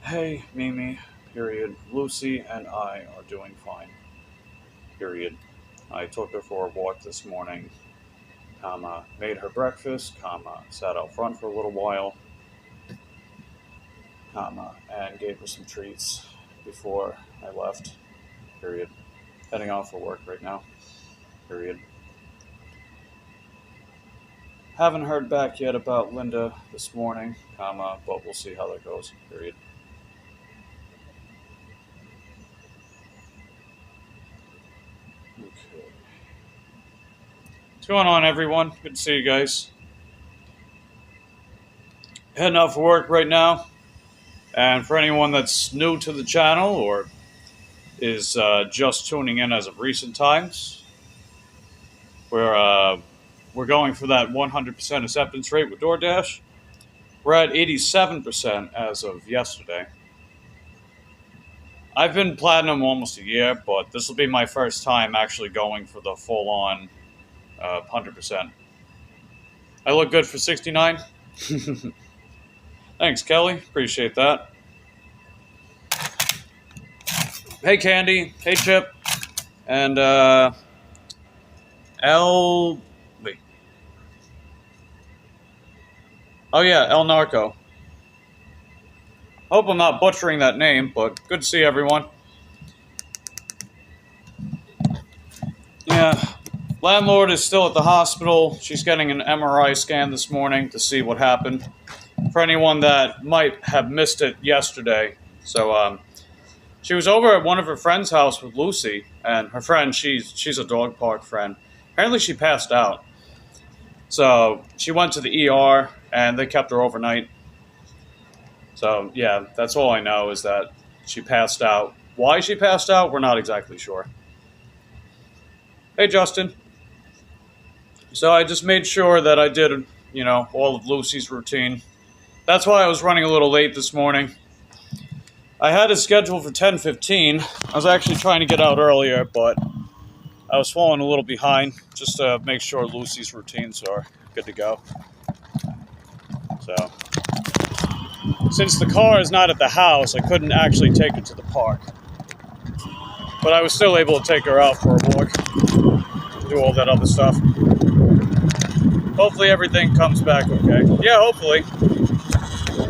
Hey, Mimi, period. Lucy and I are doing fine, period. I took her for a walk this morning, made her breakfast, sat out front for a little while, and gave her some treats before I left, period. Heading off for work right now, period. Haven't heard back yet about Linda this morning, but we'll see how that goes, period. Okay. What's going on, everyone? Good to see you guys. Heading out for work right now. And for anyone that's new to the channel or is just tuning in as of recent times, we're going for that 100% acceptance rate with DoorDash. We're at 87% as of yesterday. I've been platinum almost a year, but this will be my first time actually going for the full-on 100%. I look good for 69? Thanks, Kelly. Appreciate that. Hey, Candy. Hey, Chip. And, wait. Oh, yeah, El Narco. Hope I'm not butchering that name, but good to see everyone. Yeah, landlord is still at the hospital. She's getting an MRI scan this morning to see what happened. For anyone that might have missed it yesterday. So, she was over at one of her friend's house with Lucy, and her friend, she's a dog park friend. Apparently she passed out. So, she went to the ER, and they kept her overnight. So, yeah, that's all I know is that she passed out. Why she passed out, we're not exactly sure. Hey, Justin. So I just made sure that I did, all of Lucy's routine. That's why I was running a little late this morning. I had it scheduled for 10:15. I was actually trying to get out earlier, but I was falling a little behind just to make sure Lucy's routines are good to go. So, since the car is not at the house, I couldn't actually take it to the park. But I was still able to take her out for a walk, do all that other stuff. Hopefully everything comes back okay. Yeah, hopefully.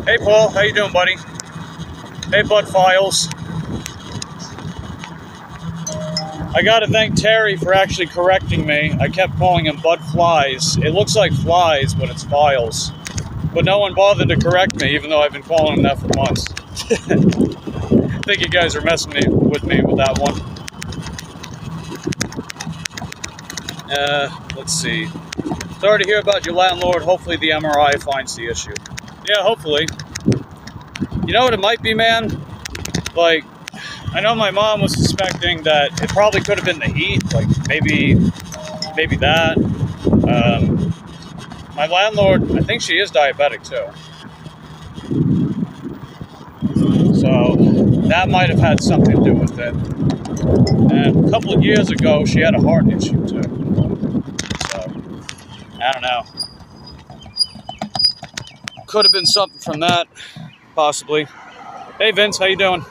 Hey, Paul. How you doing, buddy? Hey, Bud Files. I gotta thank Terry for actually correcting me. I kept calling him Bud Flies. It looks like flies, but it's files. But no one bothered to correct me, even though I've been calling him that for months. I think you guys are messing with me with that one. Let's see. Sorry to hear about your landlord. Hopefully the MRI finds the issue. Yeah, hopefully. You know what it might be, man? Like, I know my mom was suspecting that it probably could have been the heat. Like, maybe that. My landlord, I think she is diabetic, too. So, that might have had something to do with it. And a couple of years ago, she had a heart issue, too. So, I don't know. Could have been something from that, possibly. Hey, Vince, how you doing?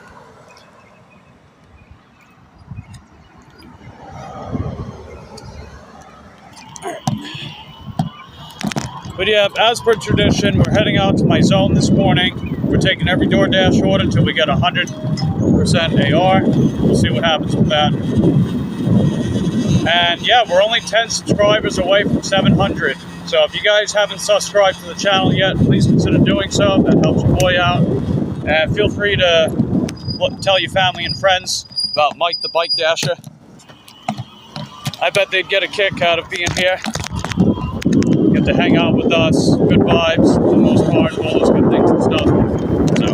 But yeah, as per tradition, we're heading out to my zone this morning. We're taking every DoorDash order until we get 100% AR. We'll see what happens with that. And yeah, we're only 10 subscribers away from 700. So if you guys haven't subscribed to the channel yet, please consider doing so. That helps your boy out. And feel free to tell your family and friends about Mike the Bike Dasher. I bet they'd get a kick out of being here. Get to hang out with us, good vibes for the most part, all those good things and stuff. So,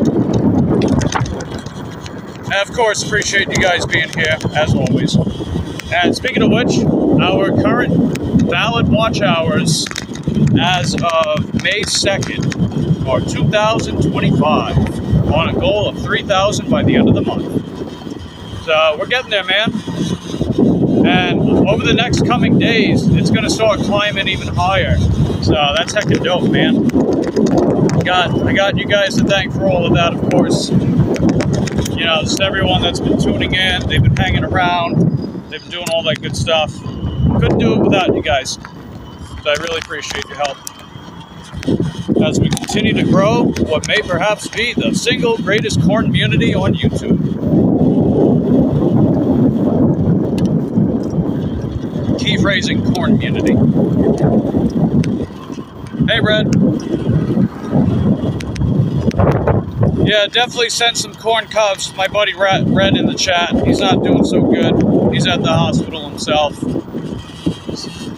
and of course, appreciate you guys being here, as always. And speaking of which, our current valid watch hours as of May 2nd are 2,025 on a goal of 3,000 by the end of the month. So we're getting there, man. And over the next coming days, it's going to start climbing even higher. So that's heckin' dope, man. I got you guys to thank for all of that, of course. you know, just everyone that's been tuning in. They've been hanging around. They've been doing all that good stuff. Couldn't do it without you guys. So I really appreciate your help as we continue to grow what may perhaps be the single greatest corn community on YouTube. Key phrasing, corn community. Hey, Red. Yeah, definitely send some corn cubs to my buddy Red in the chat. He's not doing so good. He's at the hospital himself. I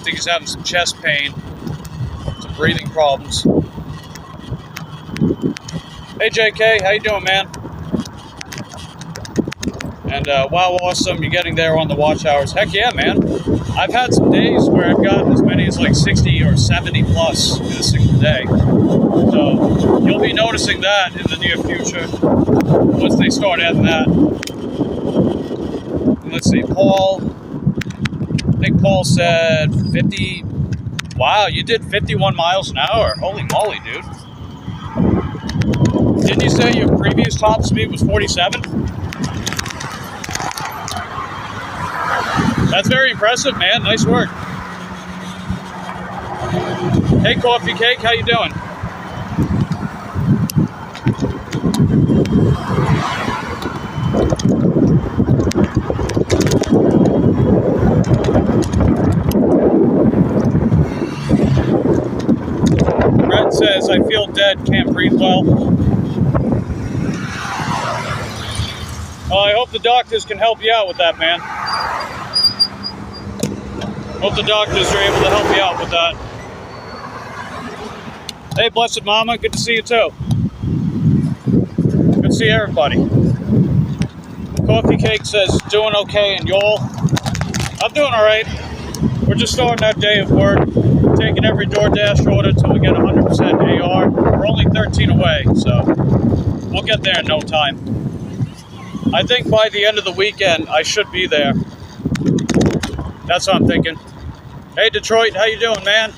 think he's having some chest pain, some breathing problems. Hey, JK, how you doing, man? And wow, awesome, you're getting there on the watch hours. Heck yeah, man. I've had some days where I've gotten as many as like 60 or 70 plus in a single day. So you'll be noticing that in the near future once they start adding that. And let's see, Paul. I think Paul said 50. Wow, you did 51 miles an hour. Holy moly, dude. Didn't you say your previous top speed was 47? That's very impressive, man. Nice work. Hey, Coffee Cake, how you doing? Brett says, I feel dead, can't breathe well. Well, I hope the doctors can help you out with that, man. Hope the doctors are able to help you out with that. Hey, Blessed Mama, good to see you too. Good to see everybody. Coffee Cake says, doing okay, and y'all? I'm doing all right. We're just starting our day of work, taking every DoorDash order till we get 100% AR. We're only 13 away, so we'll get there in no time. I think by the end of the weekend, I should be there. That's what I'm thinking. Hey, Detroit, how you doing, man?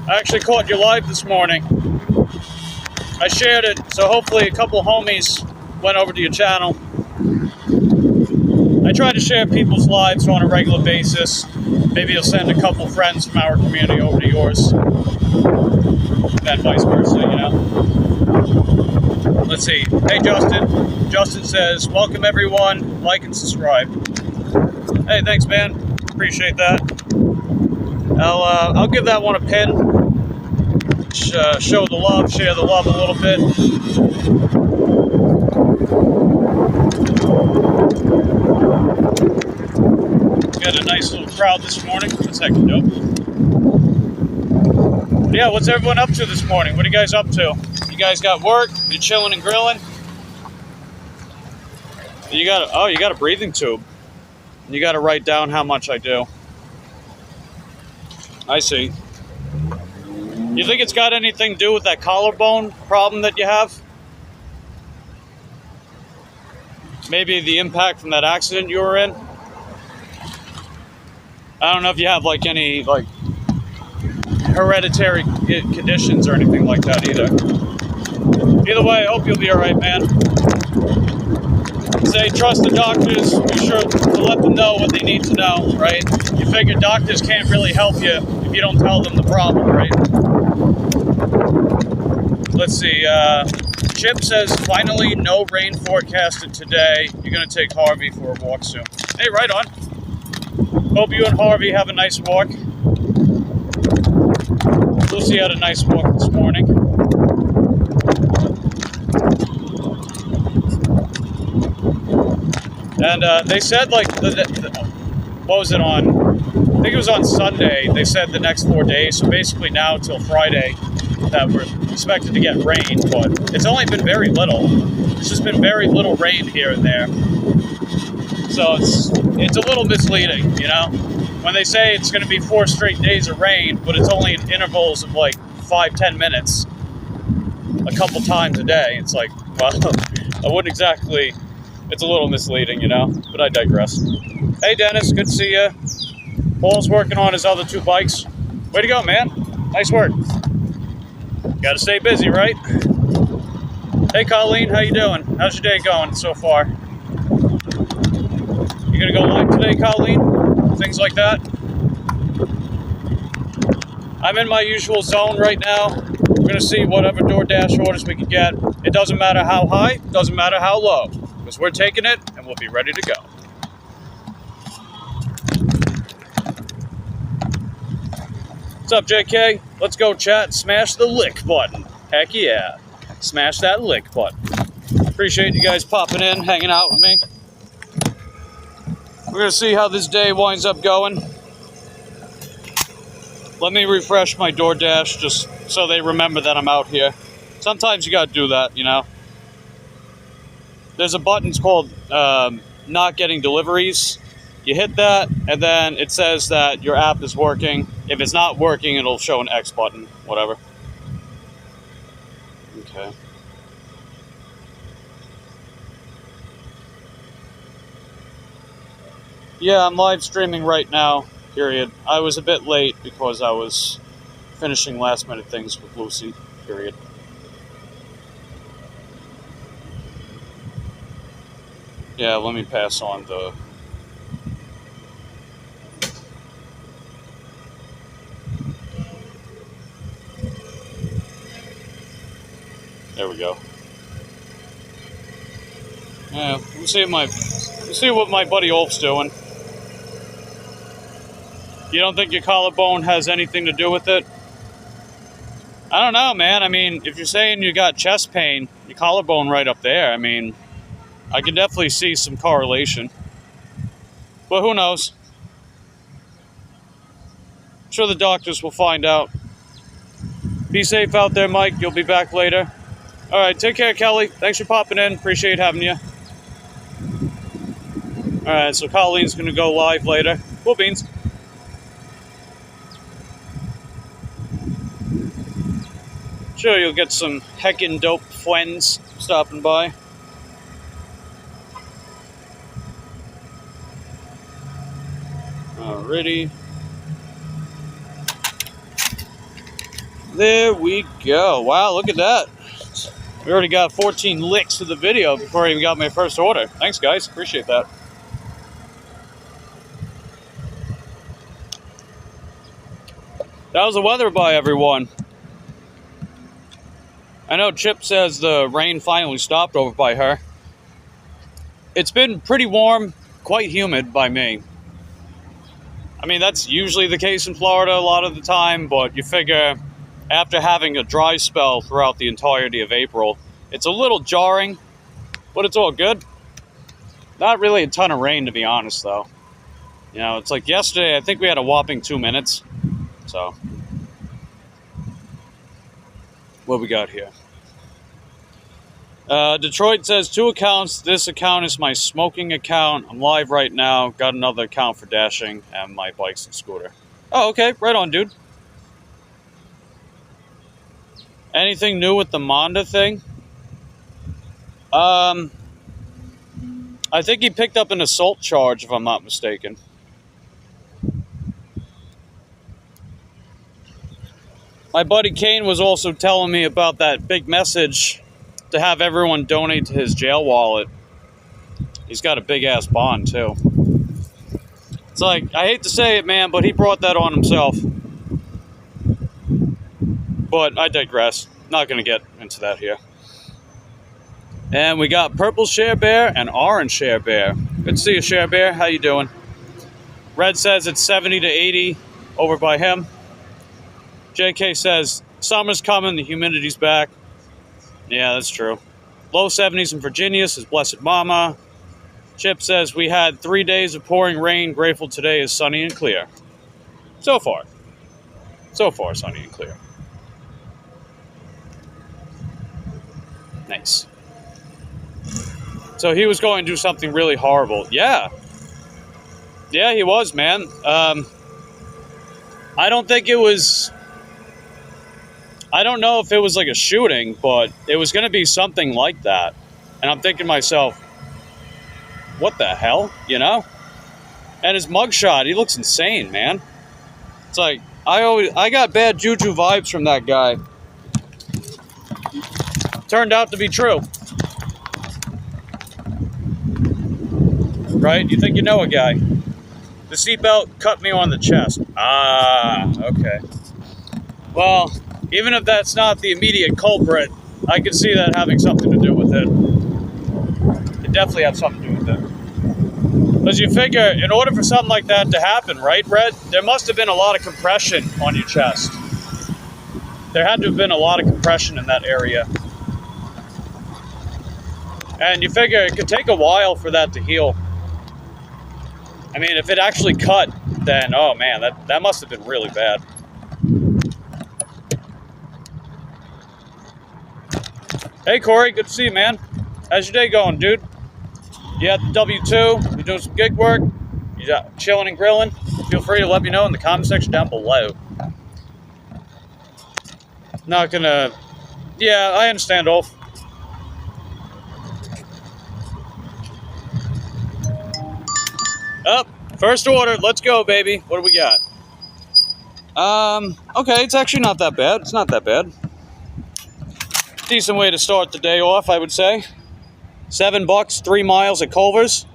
I actually caught you live this morning. I shared it, so hopefully a couple homies went over to your channel. I try to share people's lives on a regular basis. Maybe you'll send a couple friends from our community over to yours. And vice versa, you know. Let's see. Hey, Justin. Justin says, welcome everyone. Like and subscribe. Hey, thanks, man. Appreciate that. I'll give that one a pin. Show the love, share the love a little bit. Got a nice little crowd this morning. That's heckin' dope. Yeah, what's everyone up to this morning? What are you guys up to? You guys got work? You chilling and grilling? You got a breathing tube. You got to write down how much I do. I see. You think it's got anything to do with that collarbone problem that you have? Maybe the impact from that accident you were in? I don't know if you have like any like hereditary conditions or anything like that either. Either way, I hope you'll be all right, man. Say trust the doctors. Be sure to let them know what they need to know, right? You figure doctors can't really help you if you don't tell them the problem, right? Let's see. Chip says, finally, no rain forecasted today. You're going to take Harvey for a walk soon. Hey, right on. Hope you and Harvey have a nice walk. Lucy had a nice walk this morning. And they said, like, what was it on? I think it was on Sunday. They said the next 4 days. So basically now till Friday that we're expected to get rain. But it's only been very little. It's just been very little rain here and there. So it's a little misleading, you know? When they say it's going to be 4 straight days of rain, but it's only in intervals of like 5-10 minutes, a couple times a day. It's like, well, I wouldn't exactly... It's a little misleading, you know, but I digress. Hey, Dennis, good to see you. Paul's working on his other 2 bikes. Way to go, man. Nice work. Got to stay busy, right? Hey, Colleen, how you doing? How's your day going so far? You gonna go live today, Colleen? Things like that? I'm in my usual zone right now. We're gonna see whatever DoorDash orders we can get. It doesn't matter how high, doesn't matter how low, because we're taking it and we'll be ready to go. What's up, JK? Let's go, chat. Smash the lick button. Heck yeah. Smash that lick button. Appreciate you guys popping in, hanging out with me. We're gonna see how this day winds up going. Let me refresh my DoorDash just so they remember that I'm out here. Sometimes you gotta do that, you know. There's a button called not getting deliveries. You hit that, and then it says that your app is working. If it's not working, it'll show an X button, whatever. Okay. Yeah, I'm live streaming right now, period. I was a bit late because I was finishing last minute things with Lucy, period. Yeah, let me pass on the... There we go. Yeah, we'll see what my buddy Ulf's doing. You don't think your collarbone has anything to do with it? I don't know, man. I mean, if you're saying you got chest pain, your collarbone right up there, I mean, I can definitely see some correlation. But who knows? I'm sure the doctors will find out. Be safe out there, Mike. You'll be back later. All right, take care, Kelly. Thanks for popping in. Appreciate having you. All right, so Colleen's going to go live later. Cool beans. Sure, you'll get some heckin' dope friends stopping by. Alrighty. There we go. Wow, look at that. We already got 14 licks to the video before I even got my first order. Thanks, guys. Appreciate that. That was the weather by everyone. I know Chip says the rain finally stopped over by her. It's been pretty warm, quite humid by me. I mean, that's usually the case in Florida a lot of the time, but you figure after having a dry spell throughout the entirety of April, it's a little jarring, but it's all good. Not really a ton of rain, to be honest, though. You know, it's like yesterday, I think we had a whopping 2 minutes. So, what we got here? Detroit says 2 accounts. This account is my smoking account. I'm live right now. Got another account for dashing and my bikes and scooter. Oh, okay. Right on, dude. Anything new with the Monda thing? I think he picked up an assault charge, if I'm not mistaken. My buddy Kane was also telling me about that big message to have everyone donate to his jail wallet. He's got a big-ass bond, too. It's like, I hate to say it, man, but he brought that on himself. But I digress. Not going to get into that here. And we got purple Share Bear and orange Share Bear. Good to see you, Share Bear. How you doing? Red says it's 70 to 80 over by him. JK says, summer's coming, the humidity's back. Yeah, that's true. Low 70s in Virginia, says Blessed Mama. Chip says, we had 3 days of pouring rain. Grateful today is sunny and clear. So far, sunny and clear. Nice. So he was going to do something really horrible. Yeah. Yeah, he was, man. I don't think it was... I don't know if it was like a shooting, but it was going to be something like that. And I'm thinking to myself, what the hell, you know? And his mugshot, he looks insane, man. It's like, I got bad juju vibes from that guy. Turned out to be true. right? You think you know a guy. The seatbelt cut me on the chest. Ah, okay. Well, even if that's not the immediate culprit, I can see that having something to do with it. It definitely has something to do with it. Because you figure, in order for something like that to happen, right, Red? There must have been a lot of compression on your chest. There had to have been a lot of compression in that area. And you figure it could take a while for that to heal. I mean, if it actually cut, then, oh man, that must have been really bad. Hey, Corey, good to see you, man. How's your day going, dude? You at the W2? You doing some gig work? You chilling and grilling? Feel free to let me know in the comment section down below. Not gonna... Yeah, I understand, Ulf. Up, first order. Let's go, baby. What do we got? Okay, it's actually not that bad. It's not that bad. Decent way to start the day off, I would say. $7, 3 miles at Culver's.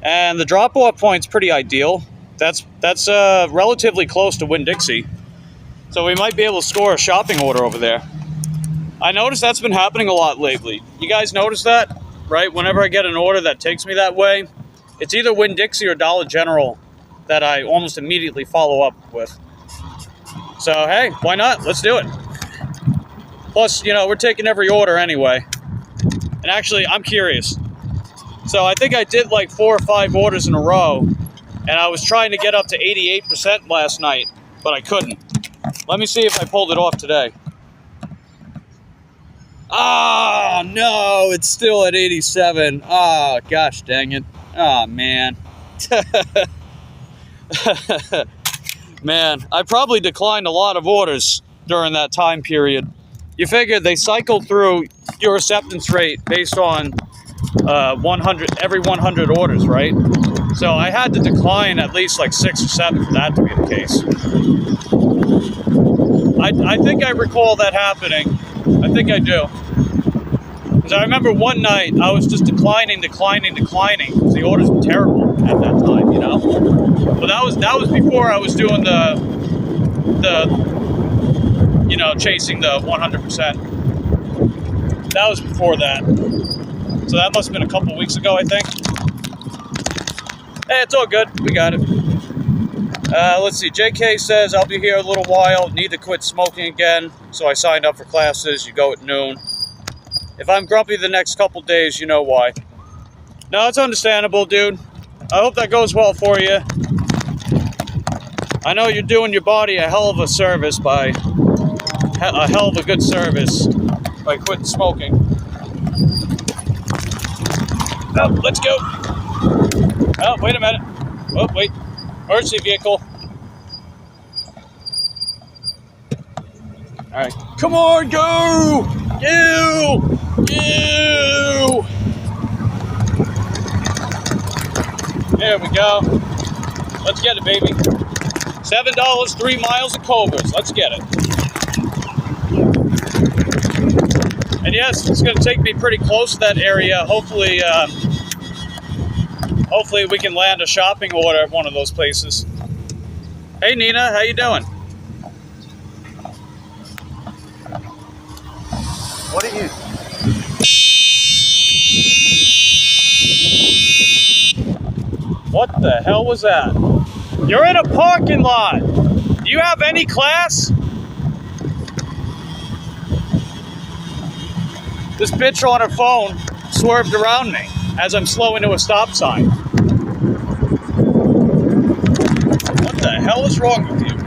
And the drop-off point's pretty ideal. That's relatively close to Winn-Dixie. So we might be able to score a shopping order over there. I noticed that's been happening a lot lately. You guys notice that? Right? Whenever I get an order that takes me that way, it's either Winn-Dixie or Dollar General that I almost immediately follow up with. So, hey, why not? Let's do it. Plus, you know, we're taking every order anyway. And actually, I'm curious. So I think I did like 4 or 5 orders in a row, and I was trying to get up to 88% last night, but I couldn't. Let me see if I pulled it off today. Ah, no, it's still at 87. Ah, gosh dang it. Ah, man. Man, I probably declined a lot of orders during that time period. You figure they cycle through your acceptance rate based on 100 every 100 orders, right? So I had to decline at least like 6 or 7 for that to be the case. I think I recall that happening. I think I do. Because I remember one night I was just declining because the orders were terrible at that time, you know. But that was before I was doing the you know, chasing the 100%. That was before that. So that must have been a couple weeks ago, I think. Hey, it's all good. We got it. Let's see. JK says, I'll be here a little while. Need to quit smoking again. So I signed up for classes. You go at noon. If I'm grumpy the next couple days, you know why. No, it's understandable, dude. I hope that goes well for you. I know you're doing your body a hell of a service by... a hell of a good service by quitting smoking. Oh, let's go. Oh, wait a minute. Oh, wait. Emergency vehicle. All right. Come on, go! You! There we go. Let's get it, baby. $7, 3 miles of Culver's. Let's get it. And yes, it's going to take me pretty close to that area. Hopefully we can land a shopping order at one of those places. Hey, Nina, how you doing? What are you... What the hell was that? You're in a parking lot. Do you have any class? This bitch on her phone swerved around me as I'm slowing to a stop sign. What the hell is wrong with you?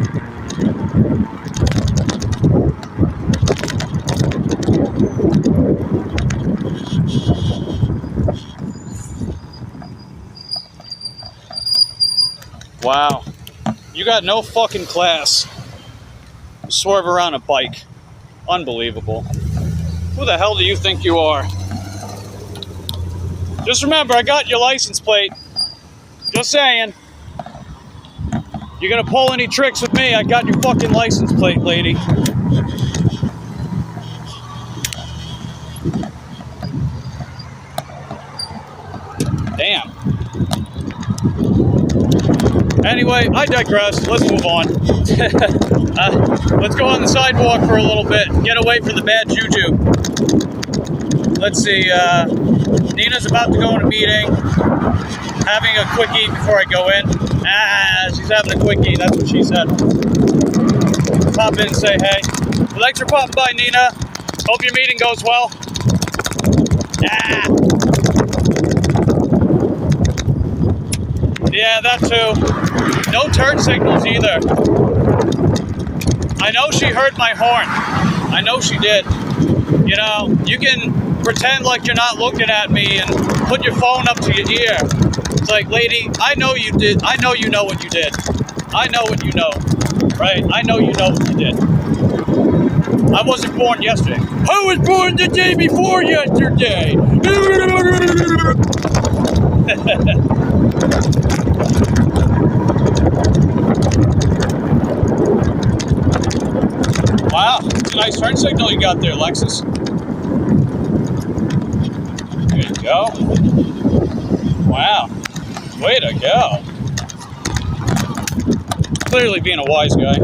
Wow. You got no fucking class. Swerve around a bike. Unbelievable. Who the hell do you think you are? Just remember, I got your license plate. Just saying. You're gonna pull any tricks with me, I got your fucking license plate, lady. Damn. Anyway, I digress. Let's move on. Let's go on the sidewalk for a little bit. Get away from the bad juju. Let's see. Nina's about to go in a meeting. Having a quickie before I go in. She's having a quickie. That's what she said. Pop in and say hey. Well, thanks for popping by, Nina. Hope your meeting goes well. Yeah, that too. No turn signals either. I know she heard my horn. I know she did. You know, you can pretend like you're not looking at me and put your phone up to your ear. It's like, lady, I know you did. I know you know what you did. I know what you know. Right? I know you know what you did. I wasn't born yesterday. I was born the day before yesterday. Wow, it's a nice turn signal you got there, Lexus. There you go. Wow, way to go. Clearly being a wise guy.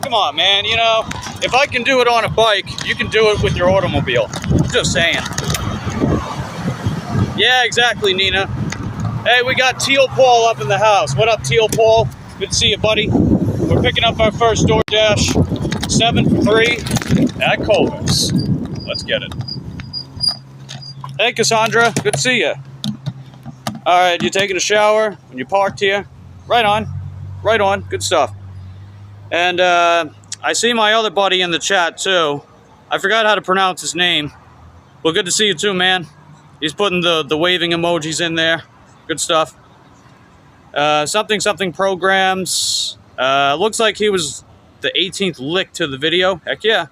Come on, man, you know, if I can do it on a bike, you can do it with your automobile. Just saying. Yeah, exactly, Nina. Hey, we got Teal Paul up in the house. What up, Teal Paul? Good to see you, buddy. We're picking up our first DoorDash 7 for 3 at Colbus. Let's get it. Hey, Cassandra. Good to see you. All right, you taking a shower when you parked here? Right on. Right on. Good stuff. And I see my other buddy in the chat, too. I forgot how to pronounce his name. Well, good to see you, too, man. He's putting the waving emojis in there. Good stuff. Something programs. Looks like he was the 18th lick to the video. Heck yeah.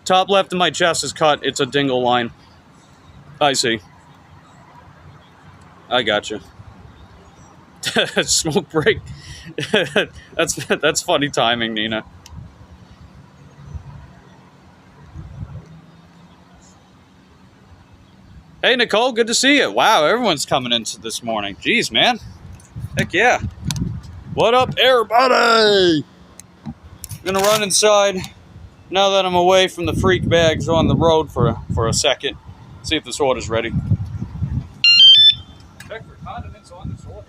Top left of my chest is cut. It's a dingle line. I see. I gotcha. Smoke break. That's funny timing, Nina. Hey, Nicole, good to see you. Wow, everyone's coming in this morning. Jeez, man. Heck yeah. What up, everybody? I'm gonna run inside now that I'm away from the freak bags on the road for a second. See if this order's ready. Check for condiments on this order.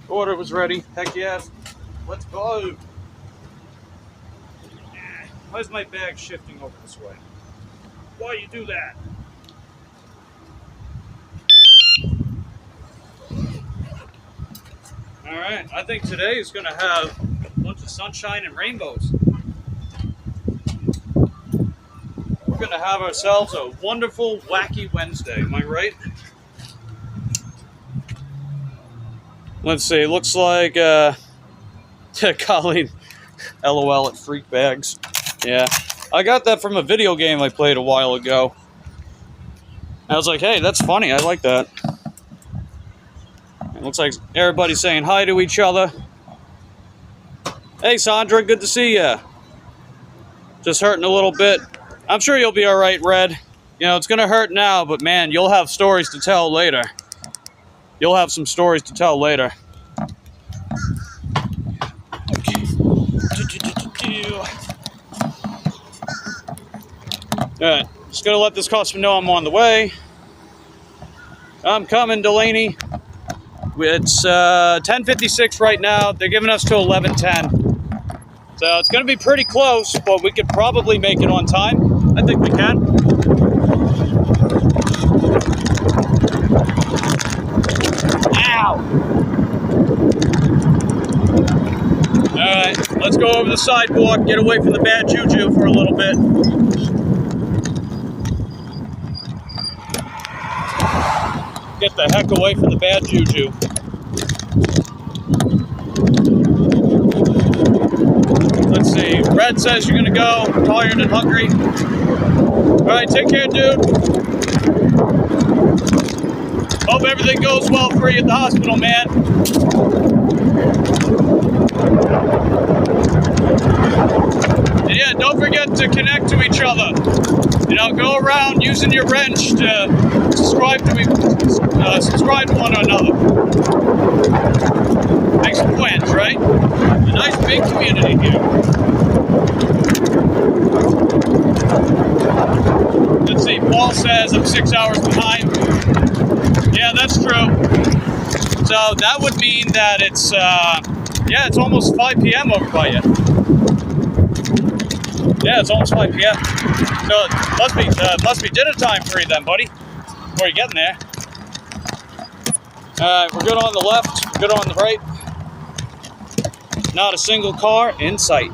Order was ready. Heck yes. Let's go. Why's my bag shifting over this way? Why you do that? Alright, I think today is going to have a bunch of sunshine and rainbows. We're going to have ourselves a wonderful, wacky Wednesday. Am I right? Let's see, looks like, Colleen, LOL at Freak Bags. Yeah, I got that from a video game I played a while ago. I was like, hey, that's funny, I like that. It looks like everybody's saying hi to each other. Hey, Sandra, good to see ya. Just hurting a little bit. I'm sure you'll be alright, Red. You know, it's gonna hurt now, but man, you'll have stories to tell later. You'll have some stories to tell later. Alright, just gonna let this customer know I'm on the way. I'm coming, Delaney. It's 10:56 right now. They're giving us to 11:10. So it's gonna be pretty close, but we could probably make it on time. I think we can. Alright, let's go over the sidewalk, get away from the bad juju for a little bit. Get the heck away from the bad juju. Let's see. Red says you're gonna go. Tired and hungry. All right, take care, dude. Hope everything goes well for you at the hospital, man. And yeah, don't forget to connect to each other. You know, go around using your wrench to subscribe to one another. Make some friends, right? A nice big community here. Let's see, Paul says I'm 6 hours behind. Yeah, that's true. So that would mean that it's, yeah, it's almost 5 p.m. over by you. Yeah, it's almost 5 p.m. So it must be dinner time for you then, buddy. Before you're getting there. We're good on the left, we're good on the right. Not a single car in sight.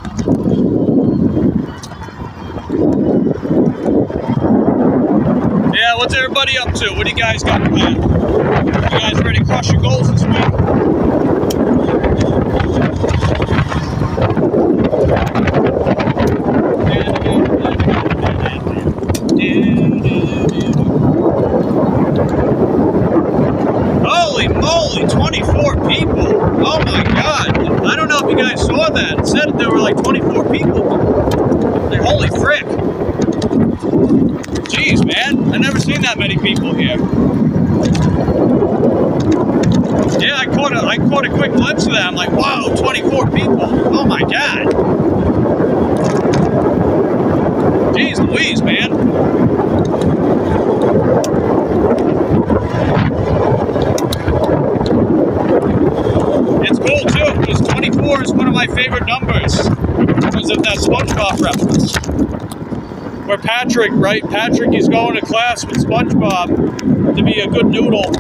Yeah, what's everybody up to? What do you guys got planned? You guys ready to crush your goals this week? Holy moly, 24 people. Oh my God. I don't know if you guys saw that. It said there were like 24 people. Like, holy frick. Jeez, man. I've never seen that many people here. Yeah, I caught a quick glimpse of that. I'm like, wow, 24 people. Oh my God. Jeez Louise, man. It's cool too, because 24 is one of my favorite numbers because of that SpongeBob reference. Where Patrick, right? Patrick is going to class with SpongeBob to be a good noodle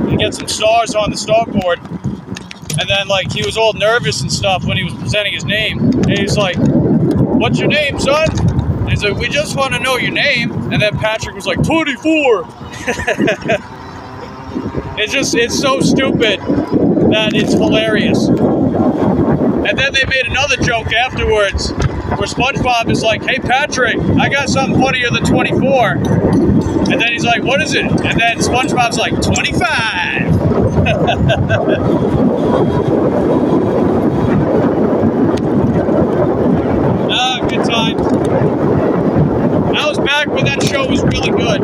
and get some stars on the starboard. And then, like, he was all nervous and stuff when he was presenting his name. And he's like, "What's your name, son?" And he's like, "We just want to know your name." And then Patrick was like, 24. It's so stupid that it's hilarious. And then they made another joke afterwards where SpongeBob is like, "Hey Patrick, I got something funnier than 24. And then he's like, "What is it?" And then SpongeBob's like, 25. Good time. I was back when that show was really good.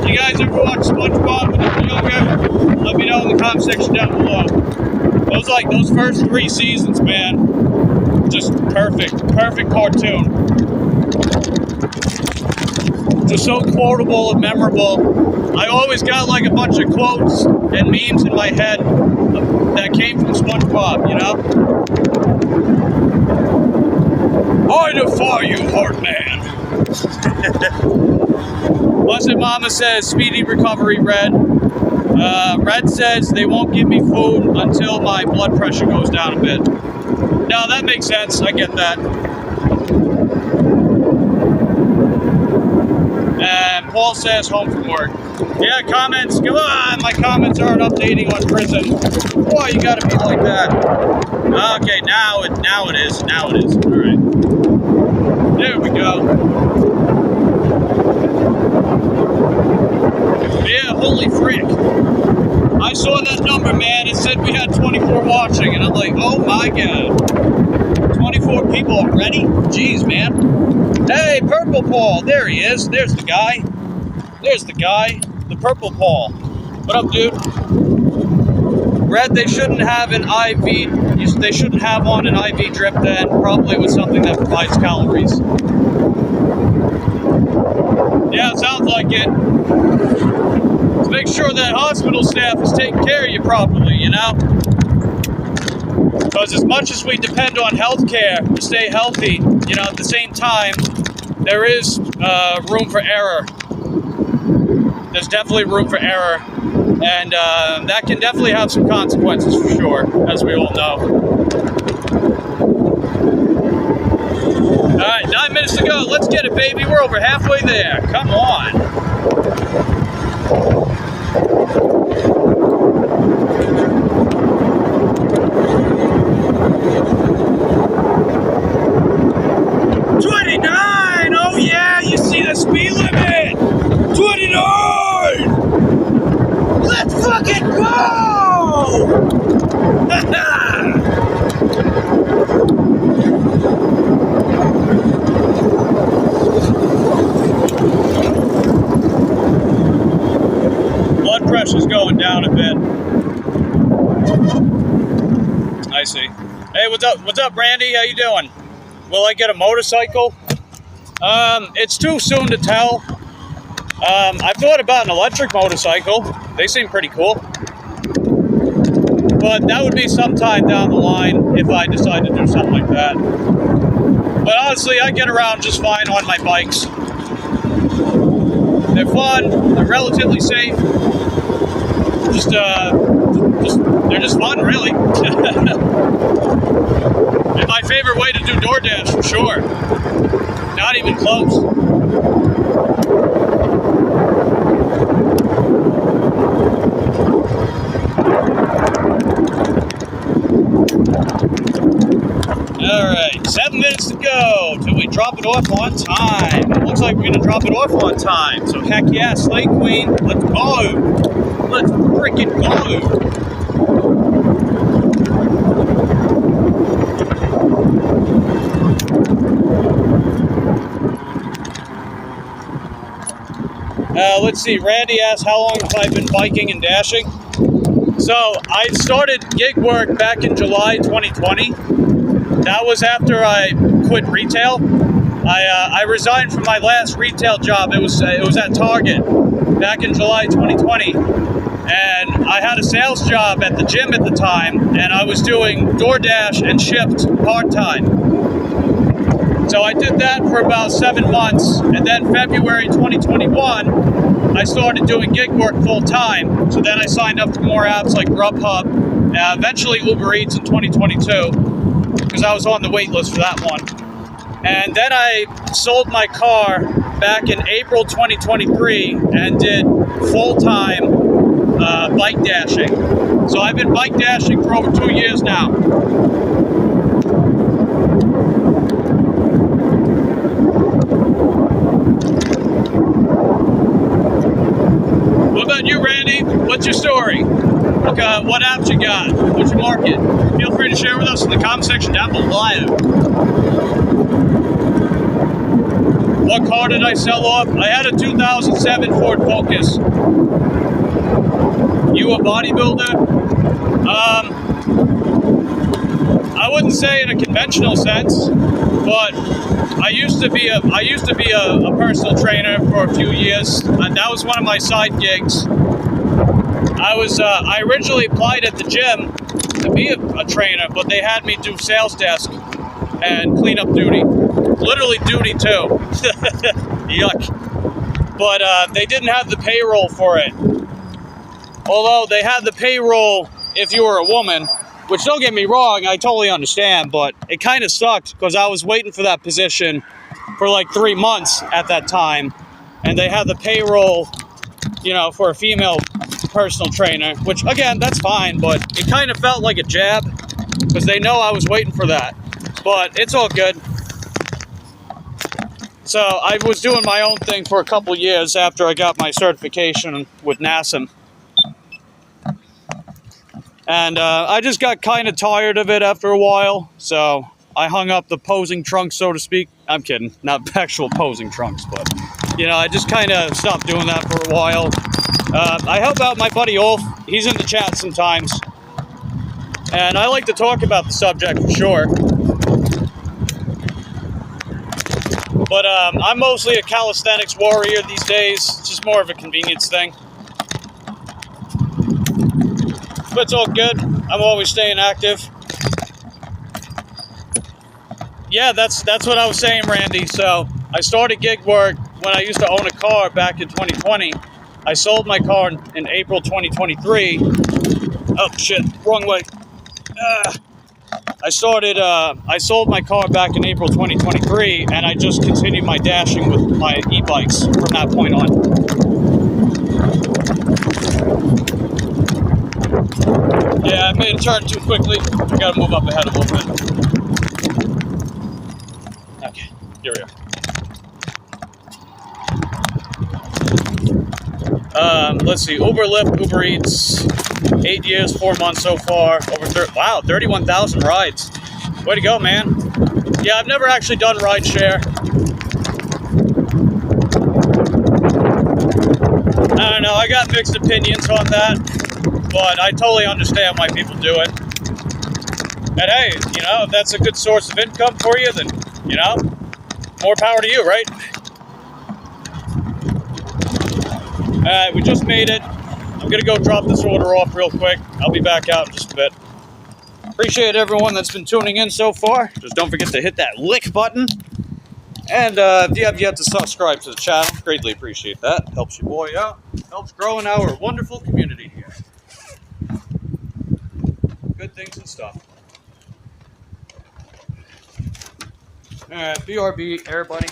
You guys ever watch SpongeBob when you were younger? Let me know in the comment section down below. Those first 3 seasons, man. Just perfect cartoon. Just so quotable and memorable. I always got like a bunch of quotes and memes in my head that came from SpongeBob, you know? I defy you, hard man. Blessed Mama says, speedy recovery, Red. Red says they won't give me food until my blood pressure goes down a bit. No, that makes sense. I get that. And Paul says home from work. Yeah, comments. Come on, my comments aren't updating on prison. Why you gotta be like that? Okay, now it is. Now it is. All right. There we go. Yeah, holy frick. I saw that number, man. It said we had 24 watching, and I'm like, oh my God. 24 people already? Jeez, man. Hey, Purple Paul. There he is. There's the guy. There's the guy. The Purple Paul. What up, dude? Red, they shouldn't have an IV. They shouldn't have on an IV drip then. Probably with something that provides calories. Yeah, it sounds like it. To make sure that hospital staff is taking care of you properly, you know? Because as much as we depend on healthcare to stay healthy, you know, at the same time, there is room for error. There's definitely room for error. And that can definitely have some consequences for sure, as we all know. All right, 9 minutes to go. Let's get it, baby. We're over halfway there. Come on. fucking go! Blood pressure's going down a bit. I see. Hey, what's up? What's up, Randy? How you doing? Will I get a motorcycle? It's too soon to tell. I've thought about an electric motorcycle. They seem pretty cool. But that would be sometime down the line if I decide to do something like that. But honestly, I get around just fine on my bikes. They're fun. They're relatively safe. They're just fun, really. And my favorite way to do DoorDash, for sure. Not even close. Alright, 7 minutes to go till we drop it off on time. It looks like we're gonna drop it off on time. So heck yeah, Slay Queen, let's go. Let's frickin' go. Let's see, Randy asked how long have I been biking and dashing? So, I started gig work back in July 2020. That was after I quit retail. I resigned from my last retail job. It was at Target back in July 2020. And I had a sales job at the gym at the time, and I was doing DoorDash and Shipt part-time. So I did that for about 7 months, and then February 2021, I started doing gig work full-time. So then I signed up for more apps like Grubhub, eventually Uber Eats in 2022, because I was on the wait list for that one. And then I sold my car back in April 2023 and did full-time bike dashing. So I've been bike dashing for over 2 years now. What about you, Randy? What's your story? What apps you got? What's your market? Feel free to share with us in the comment section down below. What car did I sell off? I had a 2007 Ford Focus. You a bodybuilder? I wouldn't say in a conventional sense, but I used to be a personal trainer for a few years, and that was one of my side gigs. I originally applied at the gym to be a trainer, but they had me do sales desk and cleanup duty. Literally duty too. Yuck. But they didn't have the payroll for it. Although they had the payroll if you were a woman, which don't get me wrong, I totally understand, but it kind of sucked because I was waiting for that position for like 3 months at that time, and they had the payroll, you know, for a female personal trainer, which again, that's fine, but it kind of felt like a jab because they know I was waiting for that, but it's all good. So I was doing my own thing for a couple years after I got my certification with NASM. And I just got kind of tired of it after a while, so I hung up the posing trunks, so to speak. I'm kidding, not actual posing trunks, but, you know, I just kind of stopped doing that for a while. I help out my buddy Ulf. He's in the chat sometimes. And I like to talk about the subject for sure. But I'm mostly a calisthenics warrior these days. It's just more of a convenience thing. But it's all good. I'm always staying active. Yeah, that's what I was saying, Randy. So I started gig work when I used to own a car back in 2020. I sold my car in April 2023. Oh shit, wrong way. I sold my car back in April 2023, and I just continued my dashing with my e-bikes from that point on. Yeah, I made a turn too quickly. I gotta move up ahead a little bit. Okay, here we are. Let's see, Uber, Lyft, Uber Eats, 8 years, 4 months so far. Wow, 31,000 rides. Way to go, man. Yeah, I've never actually done rideshare. I don't know, I got mixed opinions on that, but I totally understand why people do it. And hey, you know, if that's a good source of income for you, then, you know, more power to you, right? Alright, we just made it. I'm gonna go drop this order off real quick. I'll be back out in just a bit. Appreciate everyone that's been tuning in so far. Just don't forget to hit that like button. And if you have yet to subscribe to the channel, greatly appreciate that. Helps your boy out. Helps grow in our wonderful community here. Good things and stuff. Alright, BRB, everybody.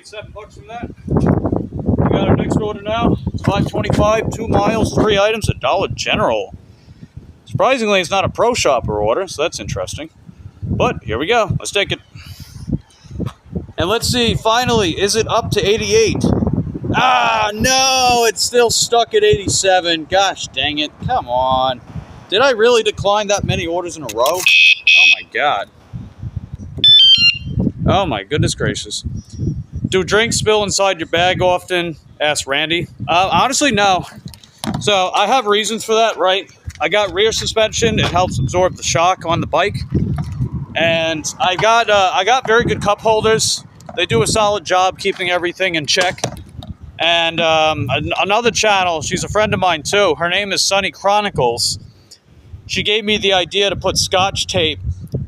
$7 from that. We got our next order now. It's $5.25, 2 miles, 3 items at Dollar General. Surprisingly, it's not a Pro Shopper order, so that's interesting. But here we go. Let's take it. And let's see, finally, is it up to 88? Ah, no, it's still stuck at 87. Gosh dang it. Come on. Did I really decline that many orders in a row? Oh my God. Oh my goodness gracious. Do drinks spill inside your bag often? Asked Randy. Honestly, no. So I have reasons for that, right? I got rear suspension. It helps absorb the shock on the bike. And I got very good cup holders. They do a solid job keeping everything in check. And another channel, she's a friend of mine too. Her name is Sunny Chronicles. She gave me the idea to put Scotch tape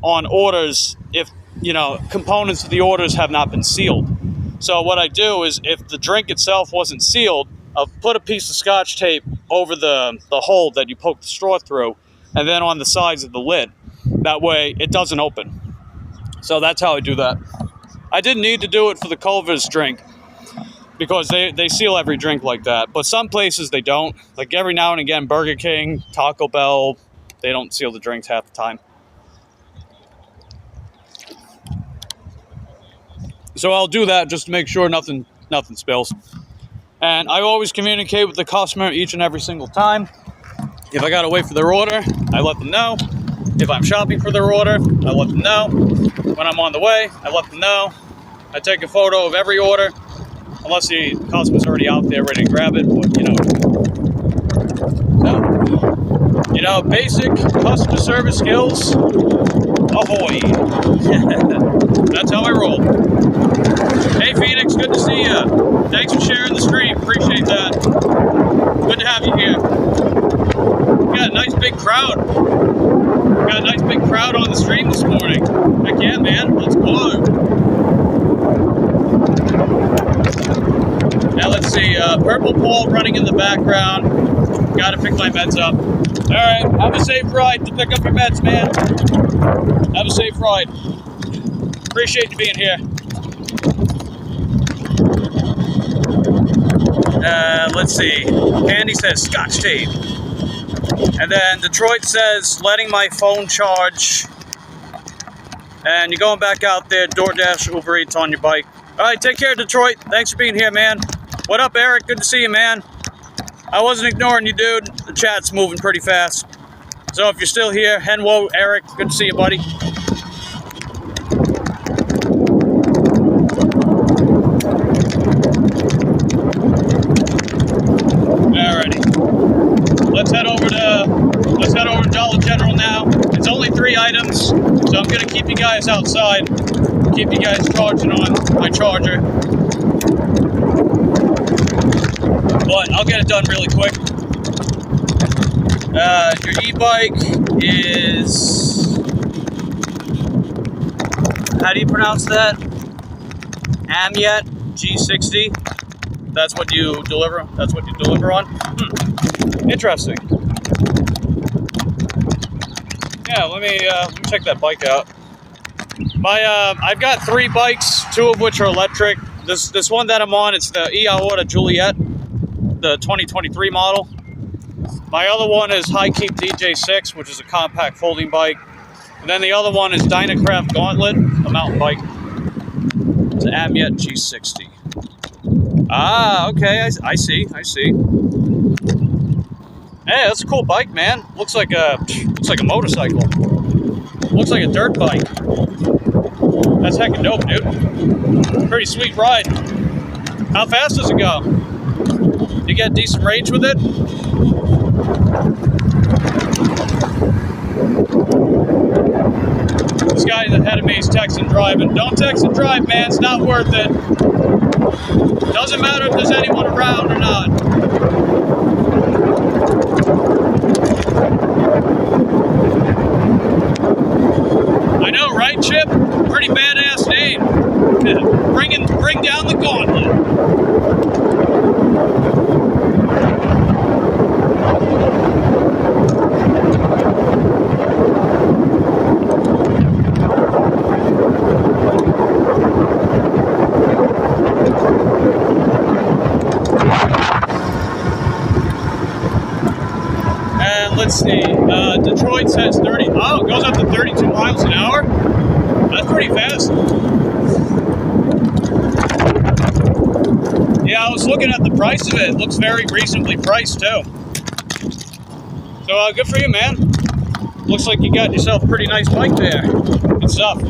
on orders if, you know, components of the orders have not been sealed. So what I do is, if the drink itself wasn't sealed, I'll put a piece of Scotch tape over the hole that you poke the straw through, and then on the sides of the lid. That way it doesn't open. So that's how I do that. I didn't need to do it for the Culver's drink, because they seal every drink like that. But some places they don't. Like every now and again, Burger King, Taco Bell, they don't seal the drinks half the time. So I'll do that just to make sure nothing spills. And I always communicate with the customer each and every single time. If I gotta wait for their order, I let them know. If I'm shopping for their order, I let them know. When I'm on the way, I let them know. I take a photo of every order, unless the customer's already out there ready to grab it. But you know, basic customer service skills. Ahoy! That's how I roll. Hey Phoenix, good to see you. Thanks for sharing the stream. Appreciate that. Good to have you here. We got a nice big crowd. We got a nice big crowd on the stream this morning. Heck yeah, man. Let's go. Now let's see. Purple Paul running in the background. Got to pick my meds up. All right. Have a safe ride to pick up your meds, man. Have a safe ride. Appreciate you being here. Let's see. Candy says Scotch tape. And then Detroit says letting my phone charge and you're going back out there, DoorDash, Uber Eats on your bike. All right, take care, Detroit. Thanks for being here, man. What up, Eric? Good to see you, man. I wasn't ignoring you, dude. The chat's moving pretty fast. So if you're still here, Henwo, Eric, good to see you, buddy. Alrighty. Let's head over to Dollar General now. It's only 3 items, so I'm gonna keep you guys outside. Keep you guys charging on my charger. But I'll get it done really quick. Your e-bike is... How do you pronounce that? Amyet G60. That's what you deliver. That's what you deliver on. Interesting. Yeah, let me check that bike out. I've got 3 bikes, 2 of which are electric. This one that I'm on, it's the Iota Juliet, the 2023 model. My other one is High Keep DJ6, which is a compact folding bike. And then the other one is Dynacraft Gauntlet, a mountain bike. It's an Amyet G60. Ah, okay, I see. Hey, that's a cool bike, man. Looks like a motorcycle. Looks like a dirt bike. That's heckin' dope, dude. Pretty sweet ride. How fast does it go? You get decent range with it? This guy ahead of me is texting driving. Don't text and drive, man. It's not worth it. Doesn't matter if there's anyone around or not. I know, right, Chip? Pretty badass name. Bring down the gauntlet. Let's see, Detroit says 30, oh, it goes up to 32 miles an hour? That's pretty fast. Yeah, I was looking at the price of it. It looks very reasonably priced, too. So, good for you, man. Looks like you got yourself a pretty nice bike there. Good stuff.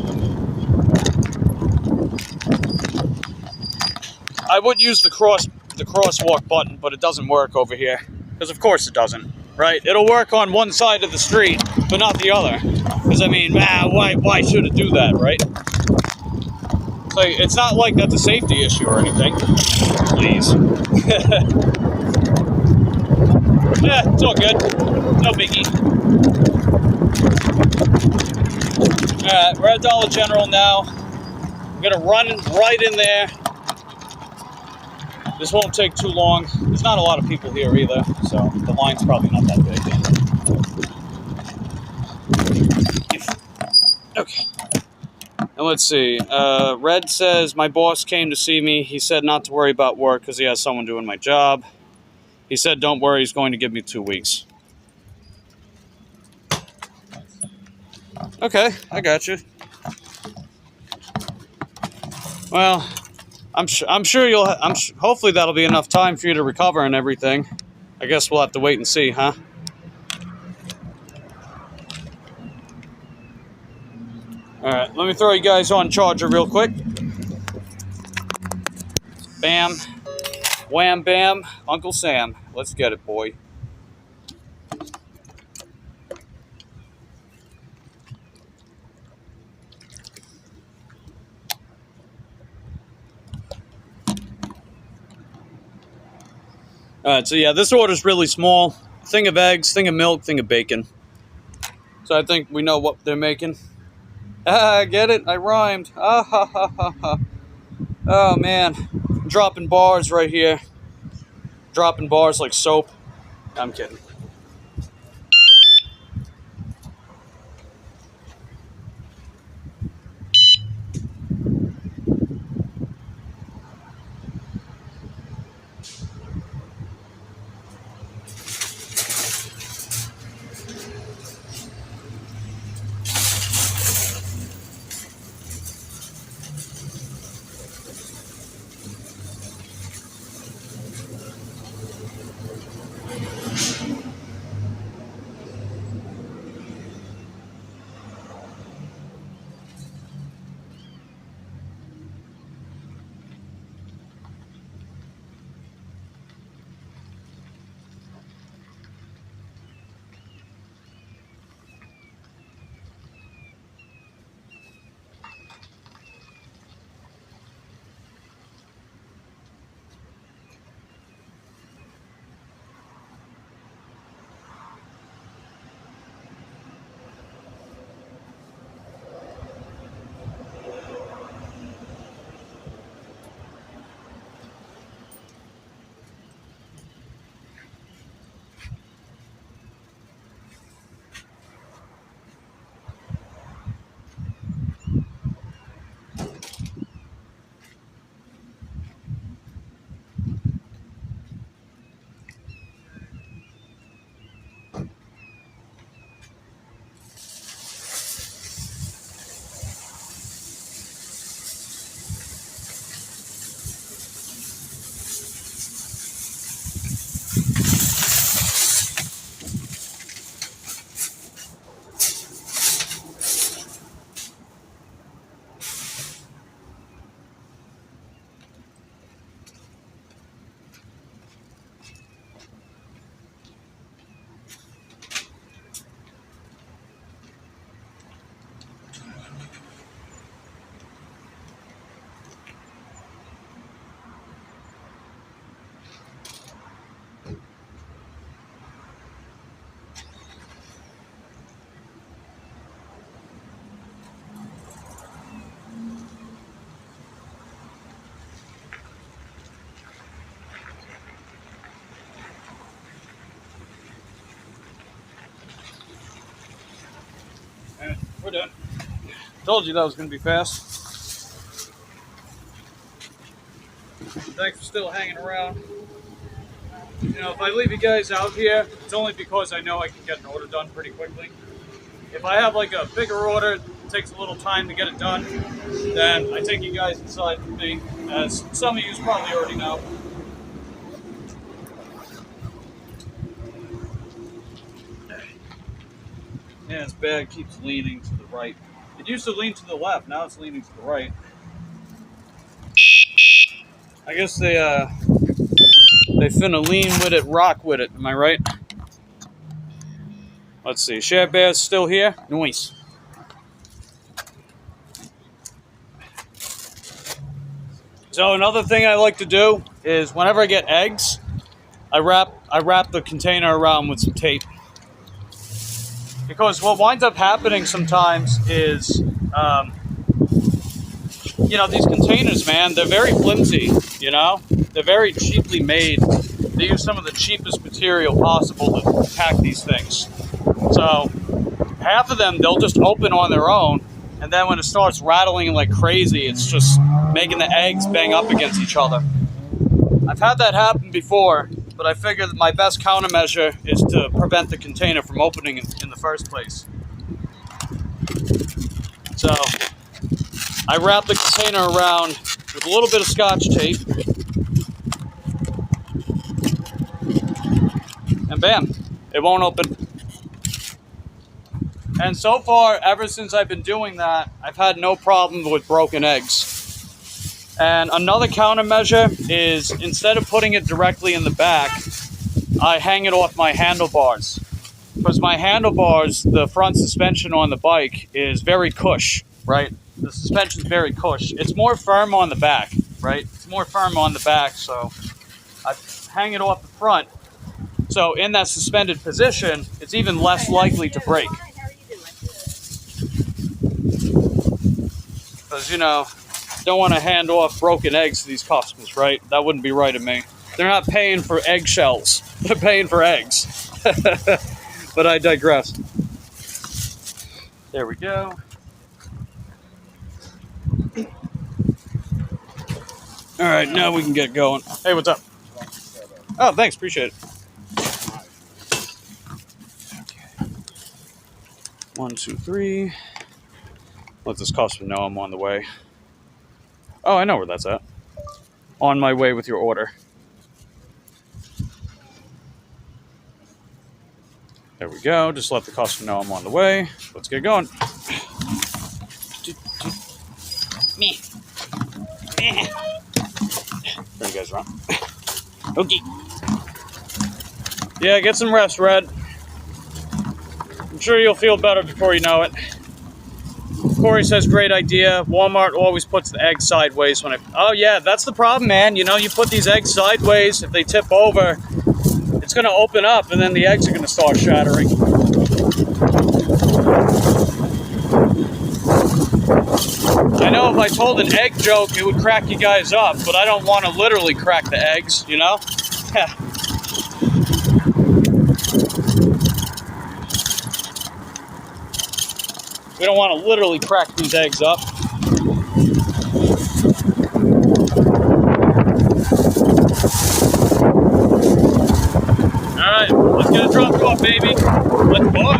I would use the crosswalk button, but it doesn't work over here. Because of course it doesn't. Right? It'll work on one side of the street, but not the other. Because, I mean, why should it do that, right? So it's not like that's a safety issue or anything. Please. Yeah, it's all good. No biggie. Alright, we're at Dollar General now. I'm going to run right in there. This won't take too long. There's not a lot of people here either, so the line's probably not that big. Okay. And let's see. Red says, my boss came to see me. He said not to worry about work because he has someone doing my job. He said, don't worry, he's going to give me 2 weeks. Okay, I got you. Well... I'm sure hopefully that'll be enough time for you to recover and everything. I guess we'll have to wait and see, huh? Alright, let me throw you guys on charger real quick. Bam. Wham bam. Uncle Sam. Let's get it, boy. Alright, so yeah, this order's really small. Thing of eggs, thing of milk, thing of bacon. So I think we know what they're making. Ah, get it? I rhymed. Ah, ha, ha, ha, ha. Oh, man. I'm dropping bars right here. Dropping bars like soap. I'm kidding. Told you that was going to be fast. Thanks for still hanging around. You know, if I leave you guys out here, it's only because I know I can get an order done pretty quickly. If I have like a bigger order, it takes a little time to get it done, then I take you guys inside with me, as some of you probably already know. Yeah, this bag keeps leaning to the right. It used to lean to the left, now it's leaning to the right. I guess they finna lean with it, rock with it, am I right? Let's see, Share Bear's still here? Nice. So another thing I like to do is whenever I get eggs, I wrap the container around with some tape. Because what winds up happening sometimes is, you know, these containers, man, they're very flimsy, you know? They're very cheaply made. They use some of the cheapest material possible to pack these things. So half of them, they'll just open on their own, and then when it starts rattling like crazy, it's just making the eggs bang up against each other. I've had that happen before, but I figured that my best countermeasure is to prevent the container from opening in the first place. So I wrap the container around with a little bit of Scotch tape, and bam, it won't open. And so far, ever since I've been doing that, I've had no problem with broken eggs. And another countermeasure is, instead of putting it directly in the back, I hang it off my handlebars. Because my handlebars, the front suspension on the bike, is very cush, right? The suspension's very cush. It's more firm on the back, right? It's more firm on the back, so I hang it off the front. So in that suspended position, it's even less likely to break. Because, you know, don't want to hand off broken eggs to these customers, right? That wouldn't be right of me. They're not paying for eggshells. They're paying for eggs. But I digress. There we go. All right, now we can get going. Hey, what's up? Oh, thanks. Appreciate it. Okay. 1, 2, 3. Let this customer know I'm on the way. Oh, I know where that's at. On my way with your order. There we go. Just let the customer know I'm on the way. Let's get going. Me. There you guys are. Okay. Yeah, get some rest, Red. I'm sure you'll feel better before you know it. Corey says, great idea. Walmart always puts the eggs sideways when I... Oh, yeah, that's the problem, man. You know, you put these eggs sideways. If they tip over, it's going to open up, and then the eggs are going to start shattering. I know if I told an egg joke, it would crack you guys up, but I don't want to literally crack the eggs, you know? We don't want to literally crack these eggs up. All right, let's get it dropped off, baby. Let's go.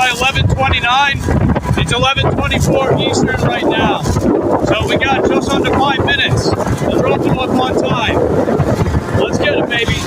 by 11:29. It's 11:24 Eastern right now. So we got just under 5 minutes. We're open up on time. Let's get it, baby.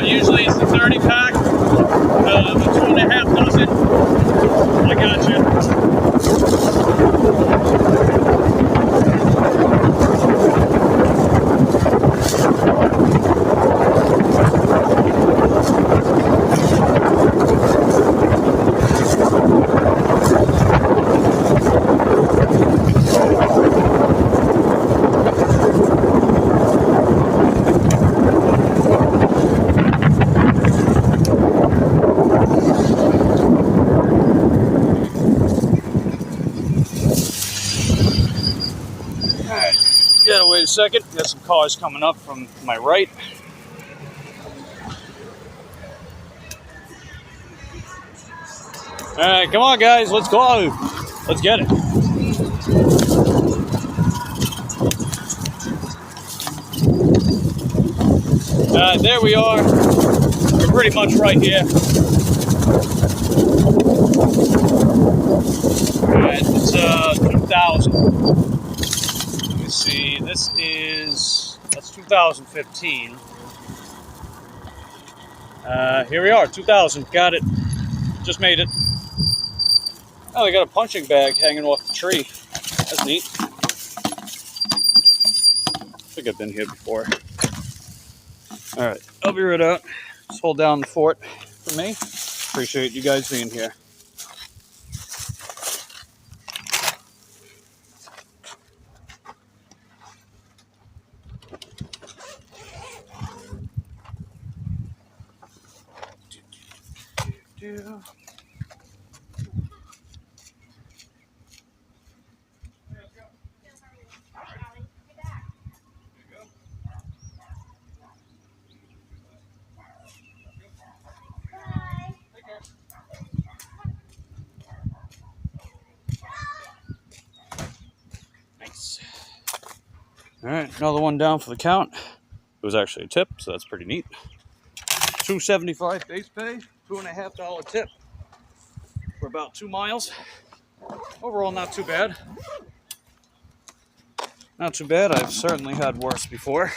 Usually it's the 30 pack, the 2.5 dozen. I got you. Gotta wait a second. Got some cars coming up from my right. Alright, come on guys, let's go. Let's get it. There we are. We're pretty much right here. Alright, it's 2,000. See, that's 2015. Here we are, 2000, got it. Just made it. Oh, they got a punching bag hanging off the tree. That's neat. I think I've been here before. All right, I'll be right out. Just hold down the fort for me. Appreciate you guys being here. Nice. All right, another one down for the count. It was actually a tip, so that's pretty neat. $2.75 base pay, $2.50 tip for about 2 miles. Overall, not too bad. Not too bad. I've certainly had worse before.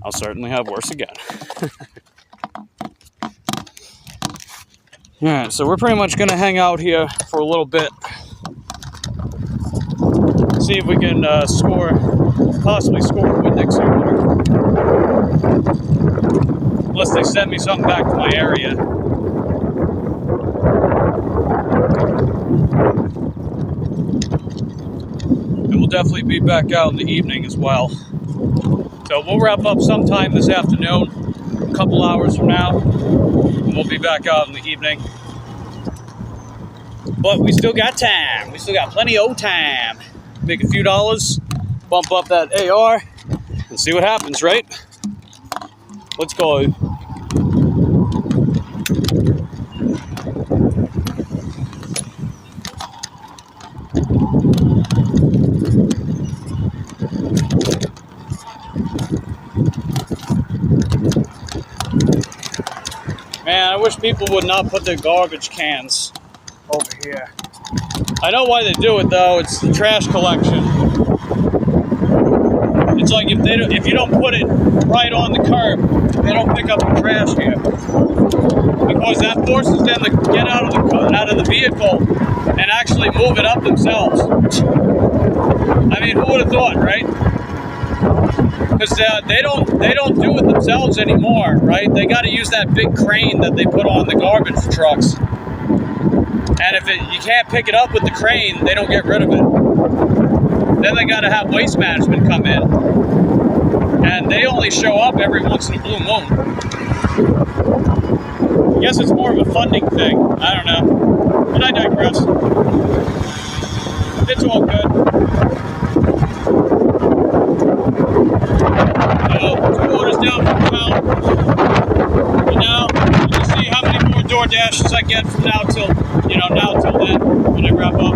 I'll certainly have worse again. All right, so we're pretty much going to hang out here for a little bit. See if we can possibly score a Windex order. Unless they send me something back to my area. And we'll definitely be back out in the evening as well. So we'll wrap up sometime this afternoon, a couple hours from now, and we'll be back out in the evening. But we still got time. We still got plenty of time. Make a few dollars, bump up that AR, and see what happens, right? Let's go. Man, I wish people would not put their garbage cans over here. I know why they do it though. It's the trash collection. It's like if you don't put it right on the curb, they don't pick up the trash here, because that forces them to get out of the vehicle and actually move it up themselves. I mean, who would have thought, right? Because they don't do it themselves anymore, right? They got to use that big crane that they put on the garbage trucks. And if you can't pick it up with the crane, they don't get rid of it. Then they got to have waste management come in. And they only show up every once in a blue moon. I guess it's more of a funding thing. I don't know. But I digress. It's all good. So, 2 orders down from the count. And now, we'll see how many more door dashes I get from now till, now till then, when I wrap up.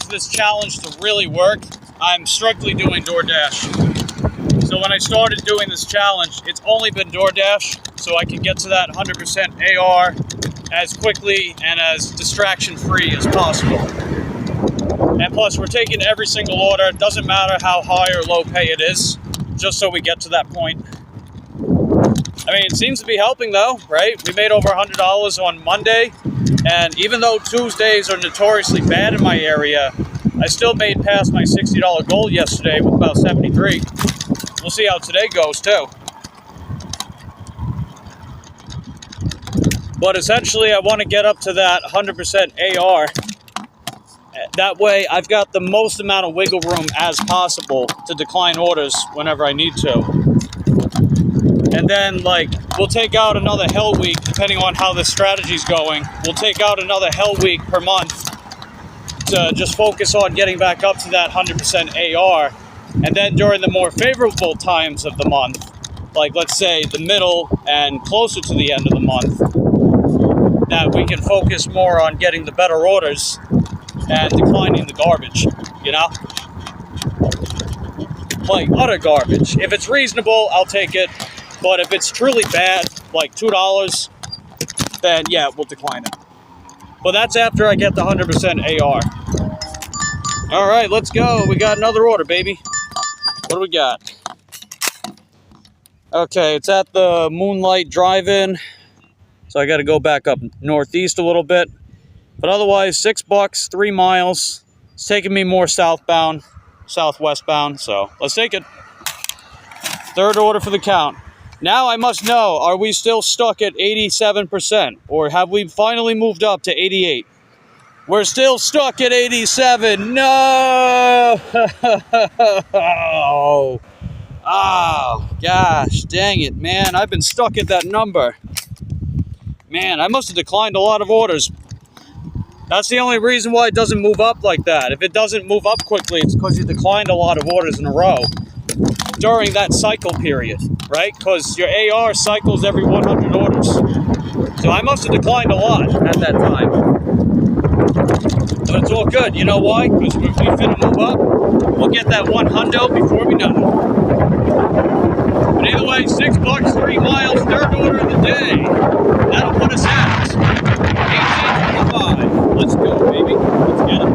This challenge to really work, I'm strictly doing DoorDash. So when I started doing this challenge, it's only been DoorDash, so I can get to that 100% AR as quickly and as distraction-free as possible. And plus, we're taking every single order. It doesn't matter how high or low pay it is, just so we get to that point. I mean, it seems to be helping though, right? We made over $100 on Monday. And even though Tuesdays are notoriously bad in my area, I still made past my $60 goal yesterday with about 73. We'll see how today goes too. But essentially, I want to get up to that 100% AR. That way, I've got the most amount of wiggle room as possible to decline orders whenever I need to. And then, we'll take out another hell week, depending on how this strategy's going. We'll take out another hell week per month to just focus on getting back up to that 100% AR. And then during the more favorable times of the month, like let's say the middle and closer to the end of the month, that we can focus more on getting the better orders and declining the garbage, Like utter garbage. If it's reasonable, I'll take it. But if it's truly bad, like $2, then yeah, we'll decline it. But that's after I get the 100% AR. All right, let's go. We got another order, baby. What do we got? Okay, it's at the Moonlight Drive-In. So I got to go back up northeast a little bit. But otherwise, $6, 3 miles. It's taking me more southbound, southwestbound. So let's take it. Third order for the count. Now I must know, are we still stuck at 87%? Or have we finally moved up to 88? We're still stuck at 87. No! Oh, gosh, dang it, man. I've been stuck at that number. Man, I must have declined a lot of orders. That's the only reason why it doesn't move up like that. If it doesn't move up quickly, it's because you declined a lot of orders in a row during that cycle period, right? Because your AR cycles every 100 orders. So I must have declined a lot at that time. But it's all good. You know why? Because if we finna move up, we'll get that 100 before we know it. But either way, $6, 3 miles, third order of the day. That'll put us at 1825. Let's go, baby. Let's get it.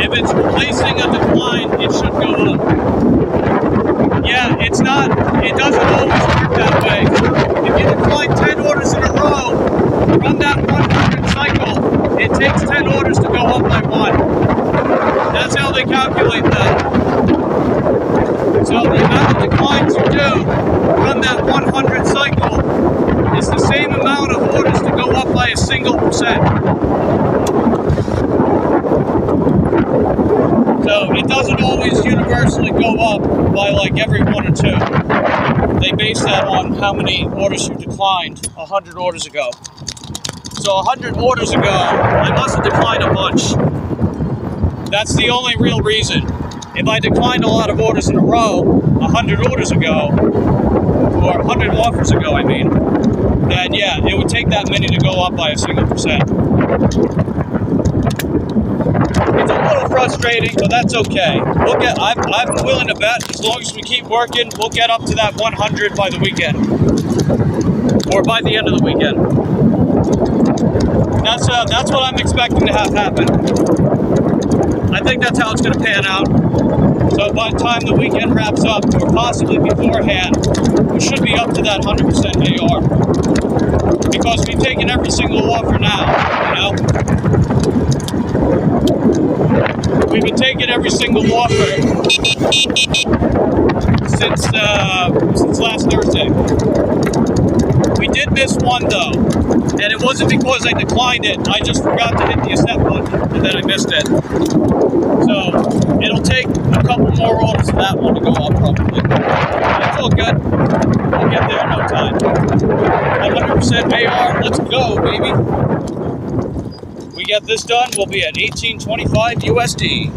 If it's replacing a decline, it should go up. Yeah, it doesn't always work that way. If you decline 10 orders in a row from that 100 cycle, it takes 10 orders to go up by 1. That's how they calculate that. So the amount of declines you do from that 100 cycle is the same amount of orders to go up by a single percent. So it doesn't always universally go up by like every 1 or 2. They base that on how many orders you declined 100 orders ago. So 100 orders ago, I must have declined a bunch. That's the only real reason. If I declined a lot of orders in a row 100 orders ago, or 100 offers ago, I mean, then yeah, it would take that many to go up by a single percent. It's a little frustrating, but that's okay. I'm willing to bet, as long as we keep working, we'll get up to that 100 by the weekend. Or by the end of the weekend. That's what I'm expecting to have happen. I think that's how it's going to pan out. So by the time the weekend wraps up, or possibly beforehand, we should be up to that 100% AR. Because we've taken every single offer now, you know? we've been taking every single walker since last Thursday. We did miss one though, and it wasn't because I declined it. I just forgot to hit the accept button, and then I missed it. So it'll take a couple more orders of that one to go up probably. That's all good. We'll get there in no time. 100% AR. Let's go, baby. We get this done, we'll be at 1825 USD.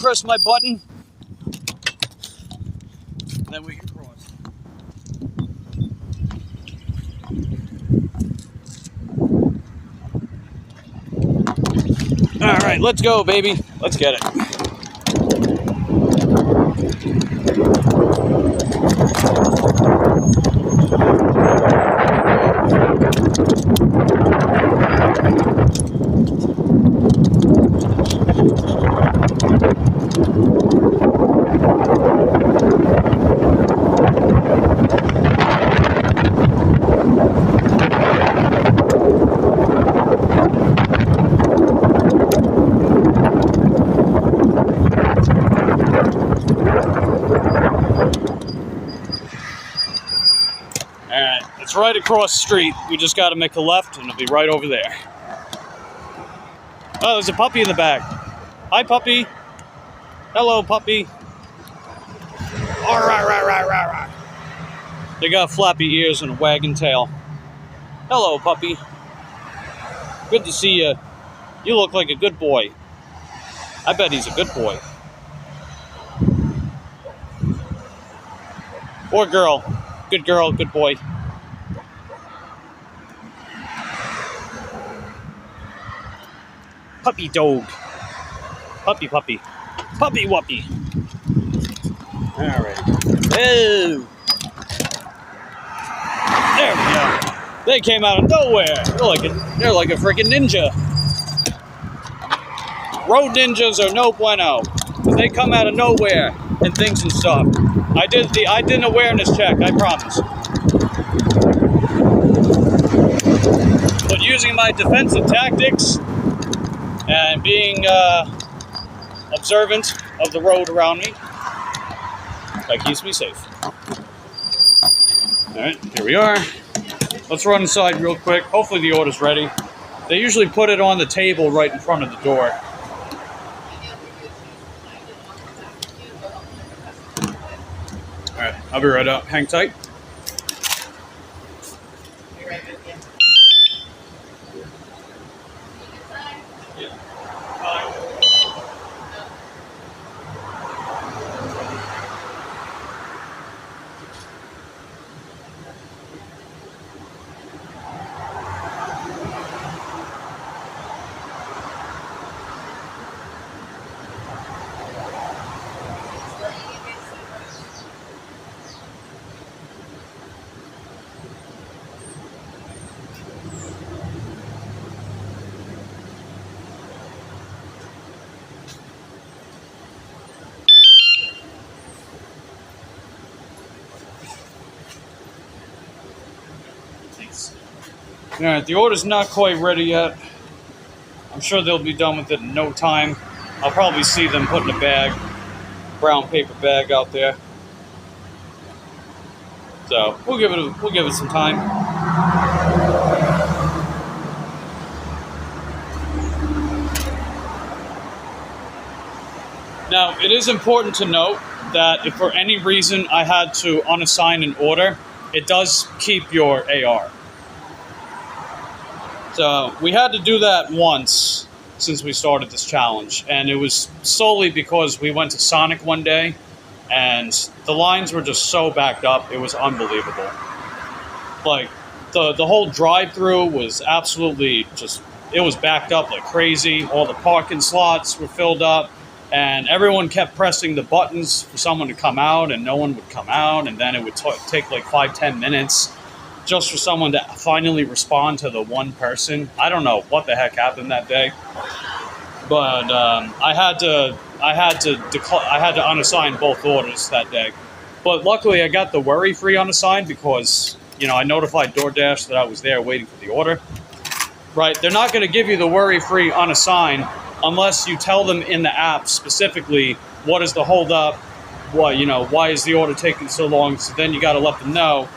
Press my button, then we can cross. All right, let's go, baby. Let's get it. It's right across the street. We just got to make a left and it'll be right over there. Oh, there's a puppy in the back. Hi, puppy. Hello, puppy. They got flappy ears and a wagging tail. Hello, puppy. Good to see you. You look like a good boy. I bet he's a good boy. Or girl. Good girl, good boy. Puppy dog. Puppy puppy. Puppy wuppy. Alright. Oh. There we go. They came out of nowhere. They're like a freaking ninja. Road ninjas are no bueno. They come out of nowhere and things and stuff. I did an awareness check, I promise. But using my defensive tactics and being observant of the road around me, that keeps me safe. Alright, here we are. Let's run inside real quick. Hopefully the order's ready. They usually put it on the table right in front of the door. Alright, I'll be right up. Hang tight. Alright, the order's not quite ready yet. I'm sure they'll be done with it in no time. I'll probably see them putting a bag, brown paper bag out there. So we'll give it some time. Now, it is important to note that if for any reason I had to unassign an order, it does keep your AR. So we had to do that once since we started this challenge, and it was solely because we went to Sonic one day, and the lines were just so backed up, it was unbelievable. Like, the whole drive-through was absolutely just, it was backed up like crazy. All the parking slots were filled up, and everyone kept pressing the buttons for someone to come out, and no one would come out, and then it would take like 5-10 minutes just for someone to finally respond to the one person. I don't know what the heck happened that day, but I had to unassign both orders that day. But luckily, I got the worry-free unassigned because, you know, I notified DoorDash that I was there waiting for the order. Right? They're not going to give you the worry-free unassigned unless you tell them in the app specifically what is the holdup, why is the order taking so long. So then you got to let them know.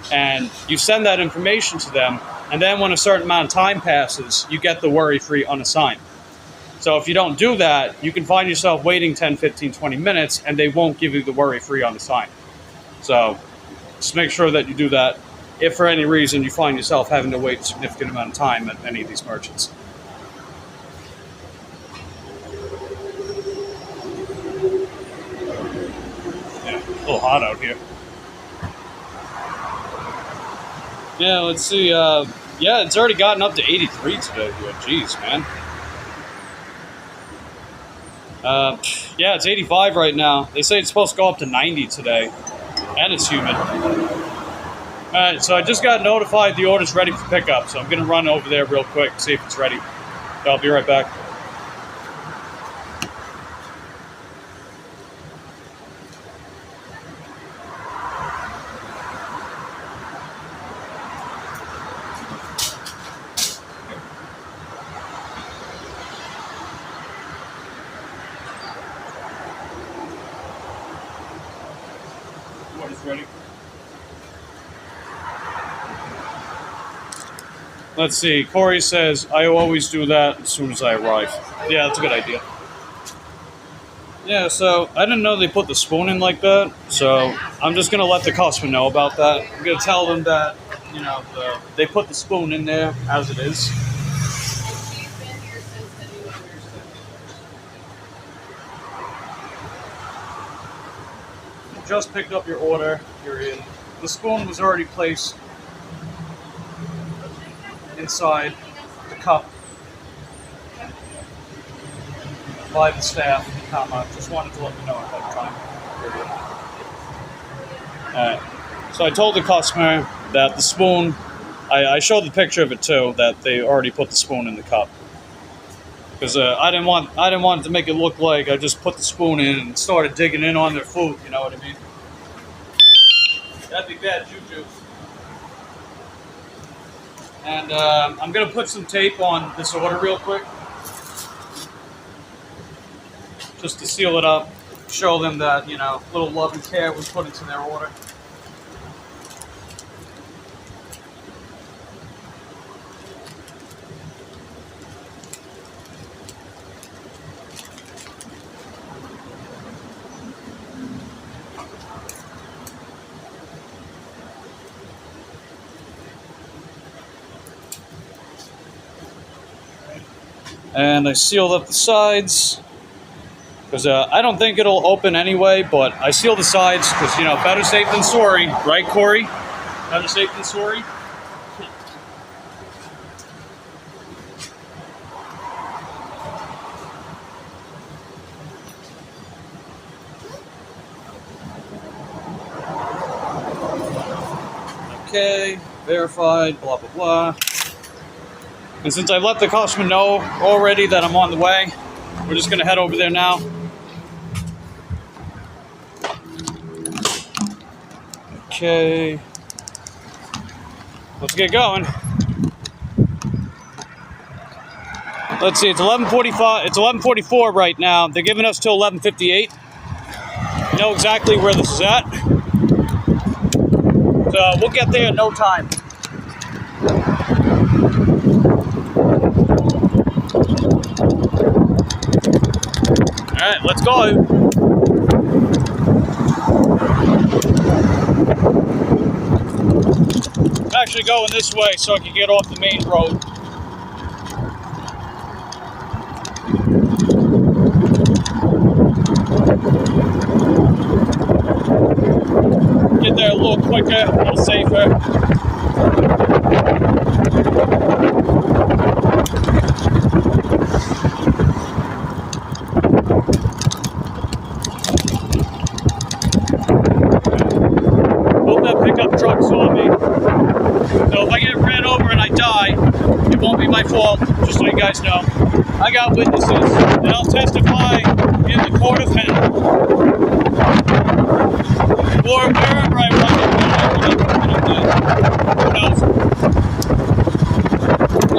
And you send that information to them, and then when a certain amount of time passes, you get the worry-free unassigned. So if you don't do that, you can find yourself waiting 10, 15, 20 minutes, and they won't give you the worry-free unassigned. So just make sure that you do that if for any reason you find yourself having to wait a significant amount of time at any of these merchants. Yeah, a little hot out here. Yeah, let's see. Yeah, it's already gotten up to 83 today here. Jeez, man. Yeah, it's 85 right now. They say it's supposed to go up to 90 today, and it's humid. Alright, so I just got notified the order's ready for pickup, so I'm going to run over there real quick and see if it's ready. I'll be right back. Order's ready. Let's see. Corey says, I always do that as soon as I arrive. Yeah, that's a good idea. Yeah, so I didn't know they put the spoon in like that, so I'm just going to let the customer know about that. I'm going to tell them that, you know, they put the spoon in there as it is. You just picked up your order. You're in. The spoon was already placed inside the cup by the staff, just wanted to let you know at that time. Alright, so I told the customer that the spoon, I showed the picture of it too, that they already put the spoon in the cup. Because I didn't want it to make it look like I just put the spoon in and started digging in on their food, you know what I mean? That'd be bad juju. And I'm going to put some tape on this order real quick, just to seal it up, show them that, you know, little love and care was put into their order. And I sealed up the sides, because I don't think it'll open anyway, but I sealed the sides because, you know, better safe than sorry, right, Corey? Better safe than sorry? Okay, verified, blah, blah, blah. And since I let the customer know already that I'm on the way, we're just going to head over there now. Okay. Let's get going. Let's see, it's 11:45. It's 11:44 right now. They're giving us till 11:58. You know exactly where this is at. So we'll get there in no time. Alright, let's go. I'm actually going this way so I can get off the main road. Get there a little quicker, a little safer. Hope that pickup truck saw me. So if I get ran over and I die, it won't be my fault, just so you guys know. I got witnesses, and I'll testify in the court of heaven. Or wherever I want to go. Who knows?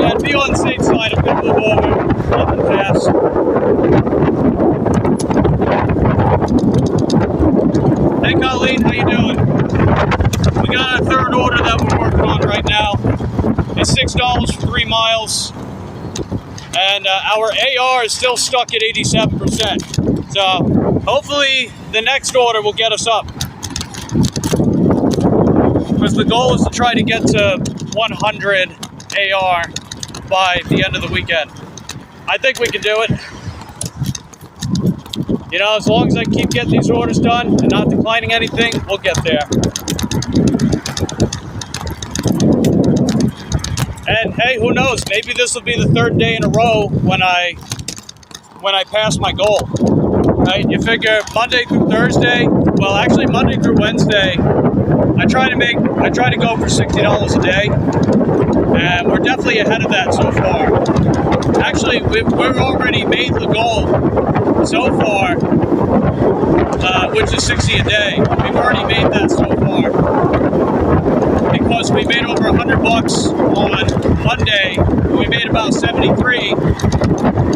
Yeah, to be on the safe side, I'm going to move over, let them pass. Hey Colleen, how you doing? We got a third order that we're working on right now. It's $6 for 3 miles. And our AR is still stuck at 87%. So hopefully the next order will get us up. Because the goal is to try to get to 100 AR by the end of the weekend. I think we can do it. You know, as long as I keep getting these orders done and not declining anything, we'll get there. And hey, who knows? Maybe this will be the third day in a row when I pass my goal. Right? You figure Monday through Thursday, well, actually Monday through Wednesday, I try to go for $60 a day, and we're definitely ahead of that so far. Actually, we've already made the goal so far, which is 60 a day. We've already made that so far because we made over $100 on Monday. We made about 73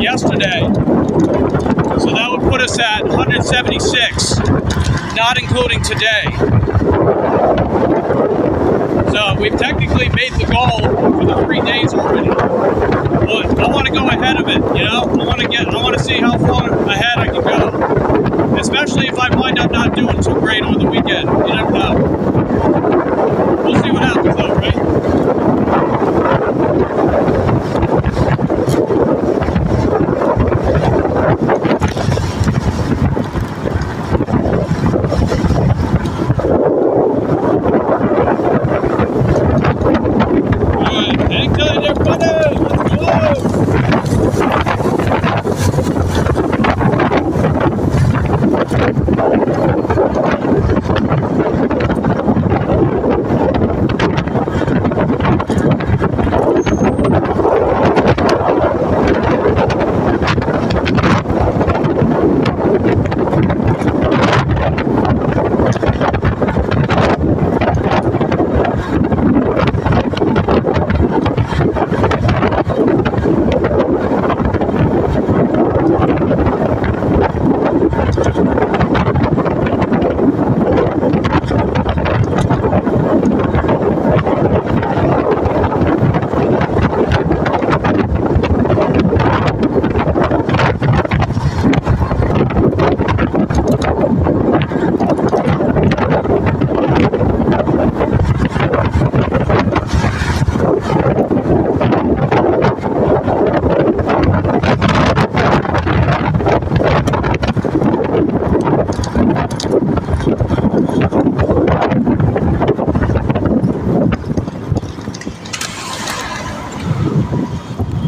yesterday, so that would put us at 176, not including today. So we've technically made the goal for the 3 days already. But I want to go ahead of it, you know? I want to see how far ahead I can go. Especially if I wind up not doing too great on the weekend. You never know. We'll see what happens though, right?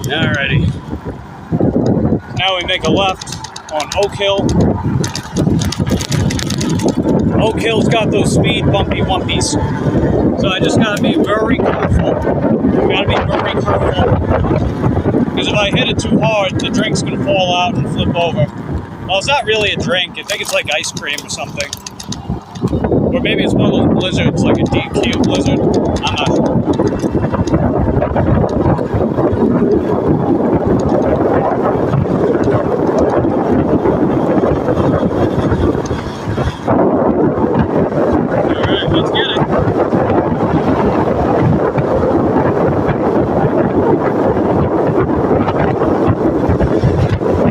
Alrighty. Now we make a left on Oak Hill. Oak Hill's got those speed bumpy wumpies. So I just gotta be very careful. Gotta be very careful. Because if I hit it too hard, the drink's gonna fall out and flip over. Well, it's not really a drink. I think it's like ice cream or something. Or maybe it's one of those blizzards, like a DQ blizzard. I'm not sure. Alright, let's get it.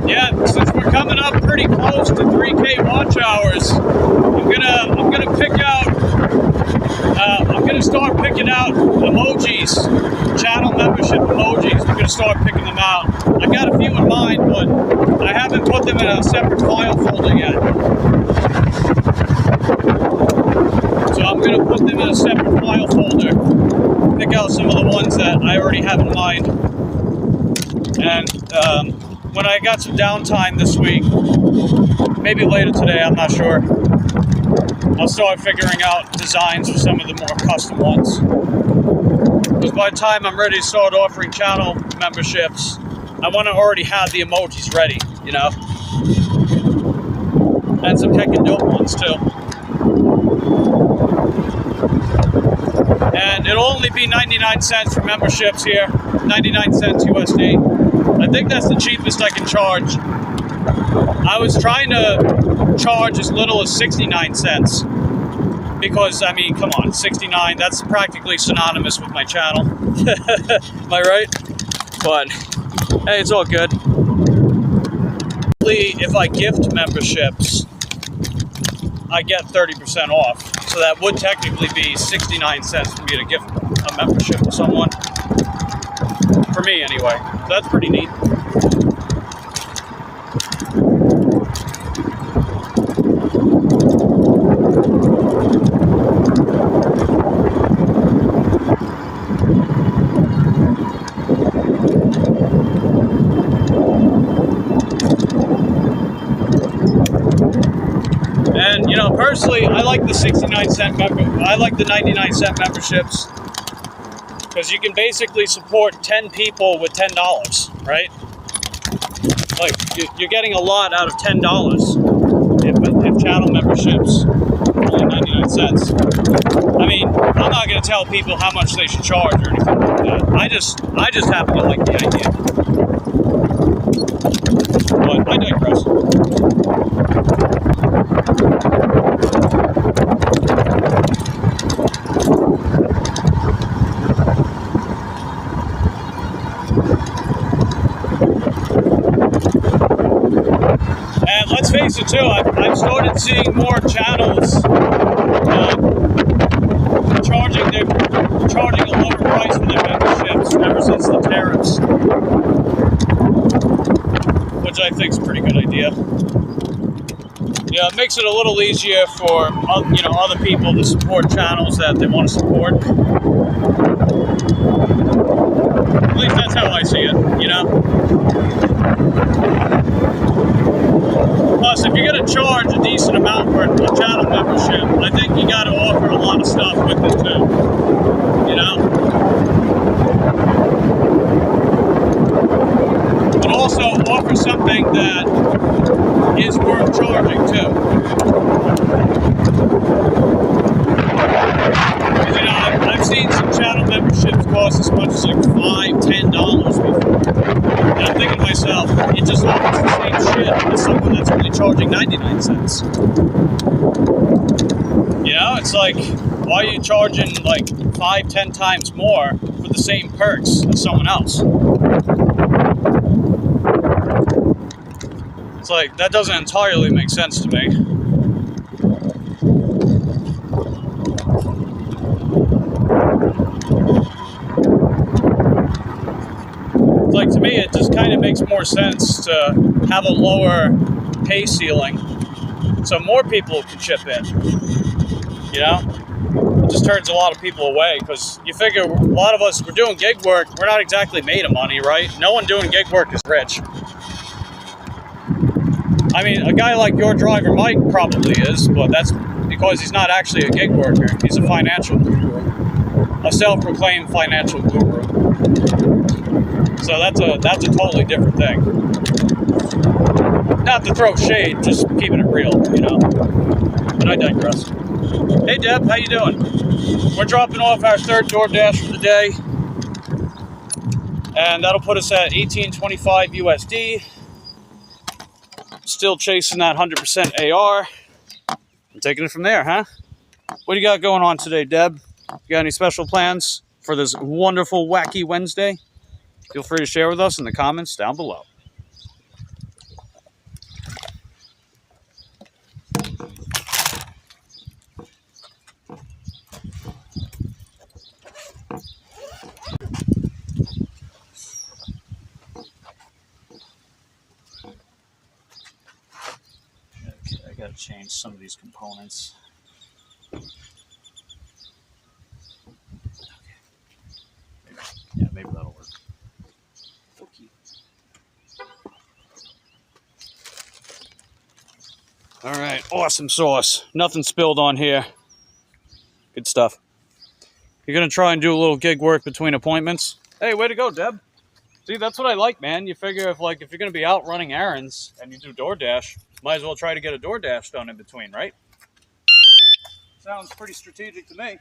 Yeah, since we're coming up pretty pretty close to 3K watch hours. I'm gonna pick out. I'm gonna start picking out emojis, channel membership emojis. We're gonna start picking them out. I got a few in mind, but I haven't put them in a separate file folder yet. So I'm gonna put them in a separate file folder. Pick out some of the ones that I already have in mind. And when I got some downtime this week, maybe later today, I'm not sure, I'll start figuring out designs for some of the more custom ones. Because by the time I'm ready to start offering channel memberships, I want to already have the emojis ready, you know? And some heckin' dope ones too. And it'll only be 99 cents for memberships here, 99 cents USD. I think that's the cheapest I can charge. I was trying to charge as little as 69 cents. Because, I mean, come on, 69, that's practically synonymous with my channel. Am I right? But, hey, it's all good. If I gift memberships, I get 30% off. So that would technically be 69 cents for me to gift a membership to someone. For me, anyway. So that's pretty neat. And, you know, personally, I like the 69-cent I like the 99-cent memberships because you can basically support 10 people with $10, right? Like, you're getting a lot out of $10 if channel memberships are only 99 cents. I mean, I'm not going to tell people how much they should charge or anything like that. I just happen to like the idea. But I digress. And let's face it too, I've started seeing more channels charging a lower price for their memberships ever since the tariffs, which I think is a pretty good idea. Yeah, it makes it a little easier for other people to support channels that they want to support. At least that's how I see it, you know. Plus, if you're going to charge a decent amount for a channel membership, I think you got to offer a lot of stuff with it too, you know. But also offer something that is worth charging too. Because, you know, I've seen some channel memberships cost as much as like $5, $10 before. And I'm thinking to myself, it just offers the same shit as someone that's only charging 99 cents. You know, it's like, why are you charging like 5, 10 times more for the same perks as someone else? It's like, that doesn't entirely make sense to me. Like, to me, it just kind of makes more sense to have a lower pay ceiling so more people can chip in, you know? It just turns a lot of people away because you figure a lot of us, we're doing gig work, we're not exactly made of money, right? No one doing gig work is rich. I mean, a guy like your driver Mike probably is, but that's because he's not actually a gig worker. He's a financial guru, a self-proclaimed financial guru. So that's a totally different thing. Not to throw shade, just keeping it real, you know. But I digress. Hey Deb, how you doing? We're dropping off our third DoorDash for the day, and that'll put us at $18.25 USD. Still chasing that 100% AR. I'm taking it from there, huh? What do you got going on today, Deb? You got any special plans for this wonderful, wacky Wednesday? Feel free to share with us in the comments down below. got to change some of these components. Yeah, maybe that'll work. Okay. All right, awesome sauce. Nothing spilled on here. Good stuff. You're gonna try and do a little gig work between appointments. Hey, way to go, Deb. See, that's what I like, man. You figure if you're gonna be out running errands and you do DoorDash, might as well try to get a DoorDash done in between, right? Sounds pretty strategic to me.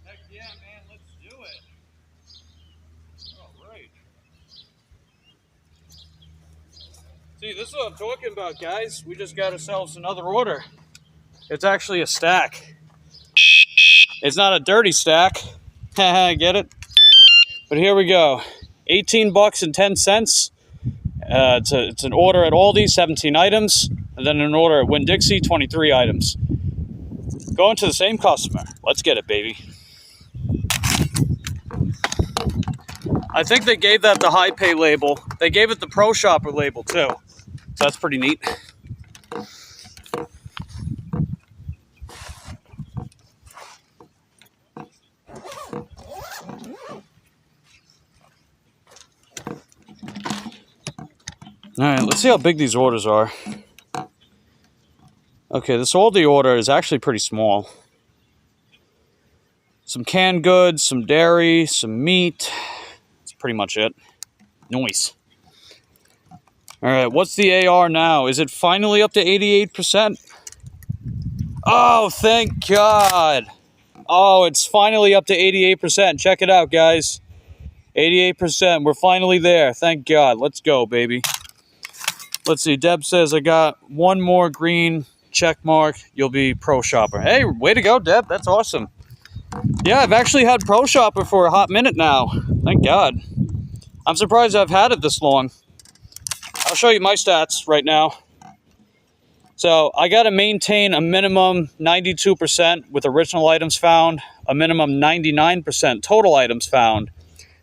Heck yeah, man, let's do it. All right. See, this is what I'm talking about, guys. We just got ourselves another order. It's actually a stack. It's not a dirty stack. Get it? But here we go. $18.10. It's an order at Aldi, 17 items. And then an order at Winn-Dixie, 23 items. Going to the same customer. Let's get it, baby. I think they gave that the high pay label. They gave it the pro shopper label too. So that's pretty neat. All right, let's see how big these orders are. Okay, this Aldi order is actually pretty small. Some canned goods, some dairy, some meat. That's pretty much it. Nice. All right, what's the AR now? Is it finally up to 88%? Oh, thank God. Oh, it's finally up to 88%. Check it out, guys. 88%. We're finally there. Thank God. Let's go, baby. Let's see. Deb says, I got one more green check mark. You'll be pro shopper. Hey, way to go, Deb. That's awesome. Yeah, I've actually had pro shopper for a hot minute now. Thank God. I'm surprised I've had it this long. I'll show you my stats right now. So I got to maintain a minimum 92% with original items found, a minimum 99% total items found,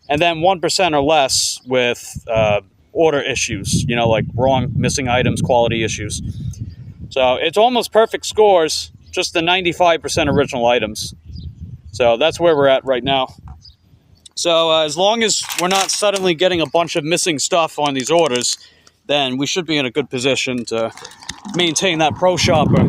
and then 1% or less with order issues, you know, like wrong, missing items, quality issues. So it's almost perfect scores, just the 95% original items. So that's where we're at right now. So as long as we're not suddenly getting a bunch of missing stuff on these orders, then we should be in a good position to maintain that pro shopper.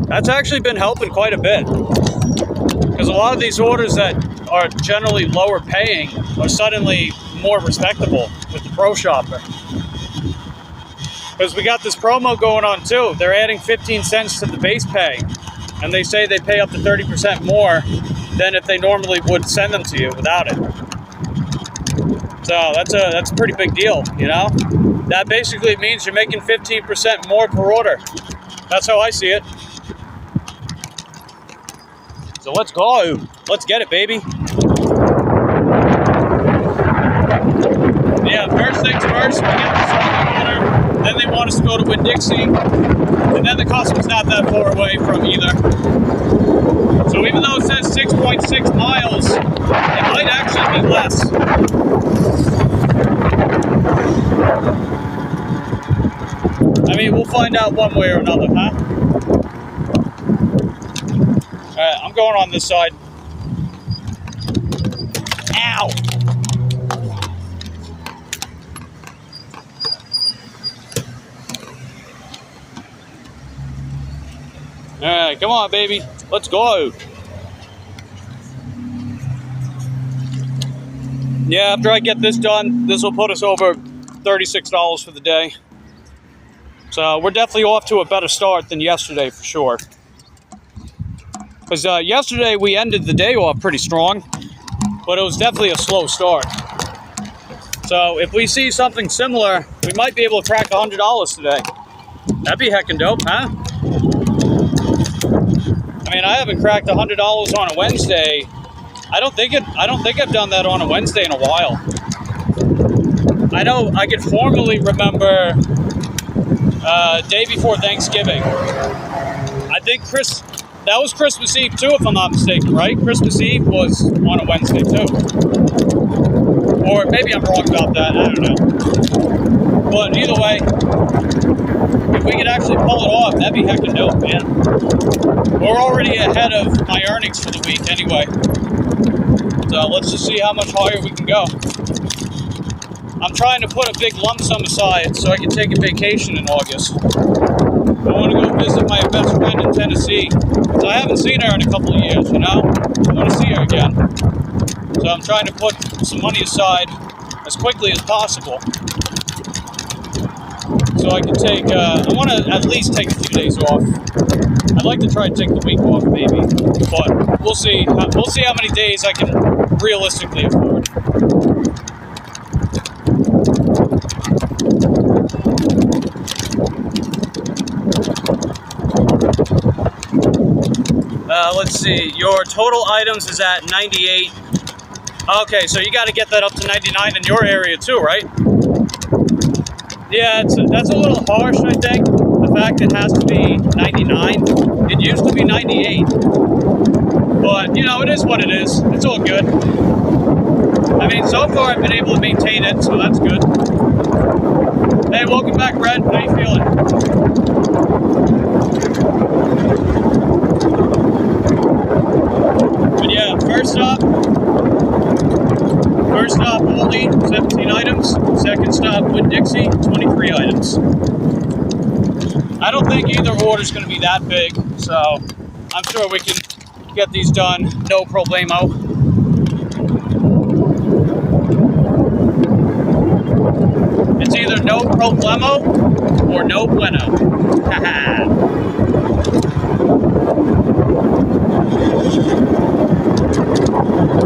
That's actually been helping quite a bit, because a lot of these orders that are generally lower paying are suddenly more respectable with the pro shopper. Because we got this promo going on too. They're adding 15 cents to the base pay, and they say they pay up to 30% more than if they normally would send them to you without it. So that's a pretty big deal, you know? That basically means you're making 15% more per order. That's how I see it. So let's go. Let's get it, baby. Yeah, first things first, we get this order. Then they want us to go to Winn-Dixie. And then the customer's not that far away from either. So even though it says 6.6 miles, it might actually be less. I mean, we'll find out one way or another, huh? Alright, I'm going on this side. Ow! Alright, come on, baby. Let's go. Yeah, after I get this done, this will put us over $36 for the day. So we're definitely off to a better start than yesterday for sure. Because yesterday we ended the day off pretty strong, but it was definitely a slow start. So if we see something similar, we might be able to crack $100 today. That'd be heckin' dope, huh? I mean, I haven't cracked $100 on a Wednesday. I don't think I've done that on a Wednesday in a while. I know I can formally remember day before Thanksgiving. I think that was Christmas Eve too, if I'm not mistaken, right? Christmas Eve was on a Wednesday too. Or maybe I'm wrong about that, I don't know. But either way, if we could actually pull it off, that'd be heckin' dope, man. We're already ahead of my earnings for the week anyway. So let's just see how much higher we can go. I'm trying to put a big lump sum aside so I can take a vacation in August. I want to go visit my best friend in Tennessee. So I haven't seen her in a couple of years, you know? I want to see her again. So I'm trying to put some money aside as quickly as possible. So I can take, I want to at least take a few days off. I'd like to try and take the week off maybe. But we'll see. We'll see how many days I can realistically afford. Let's see, your total items is at 98. Okay, so you got to get that up to 99 in your area too, right? Yeah, that's a little harsh, I think. The fact it has to be 99. It used to be 98. But, you know, it is what it is. It's all good. I mean, so far I've been able to maintain it, so that's good. Hey, welcome back, Red. How you feeling? But yeah, first up, Aldi, 17 items. Second stop, Winn-Dixie, 23 items. I don't think either order is going to be that big, so I'm sure we can get these done, no problemo. It's either no problemo or no bueno. Haha.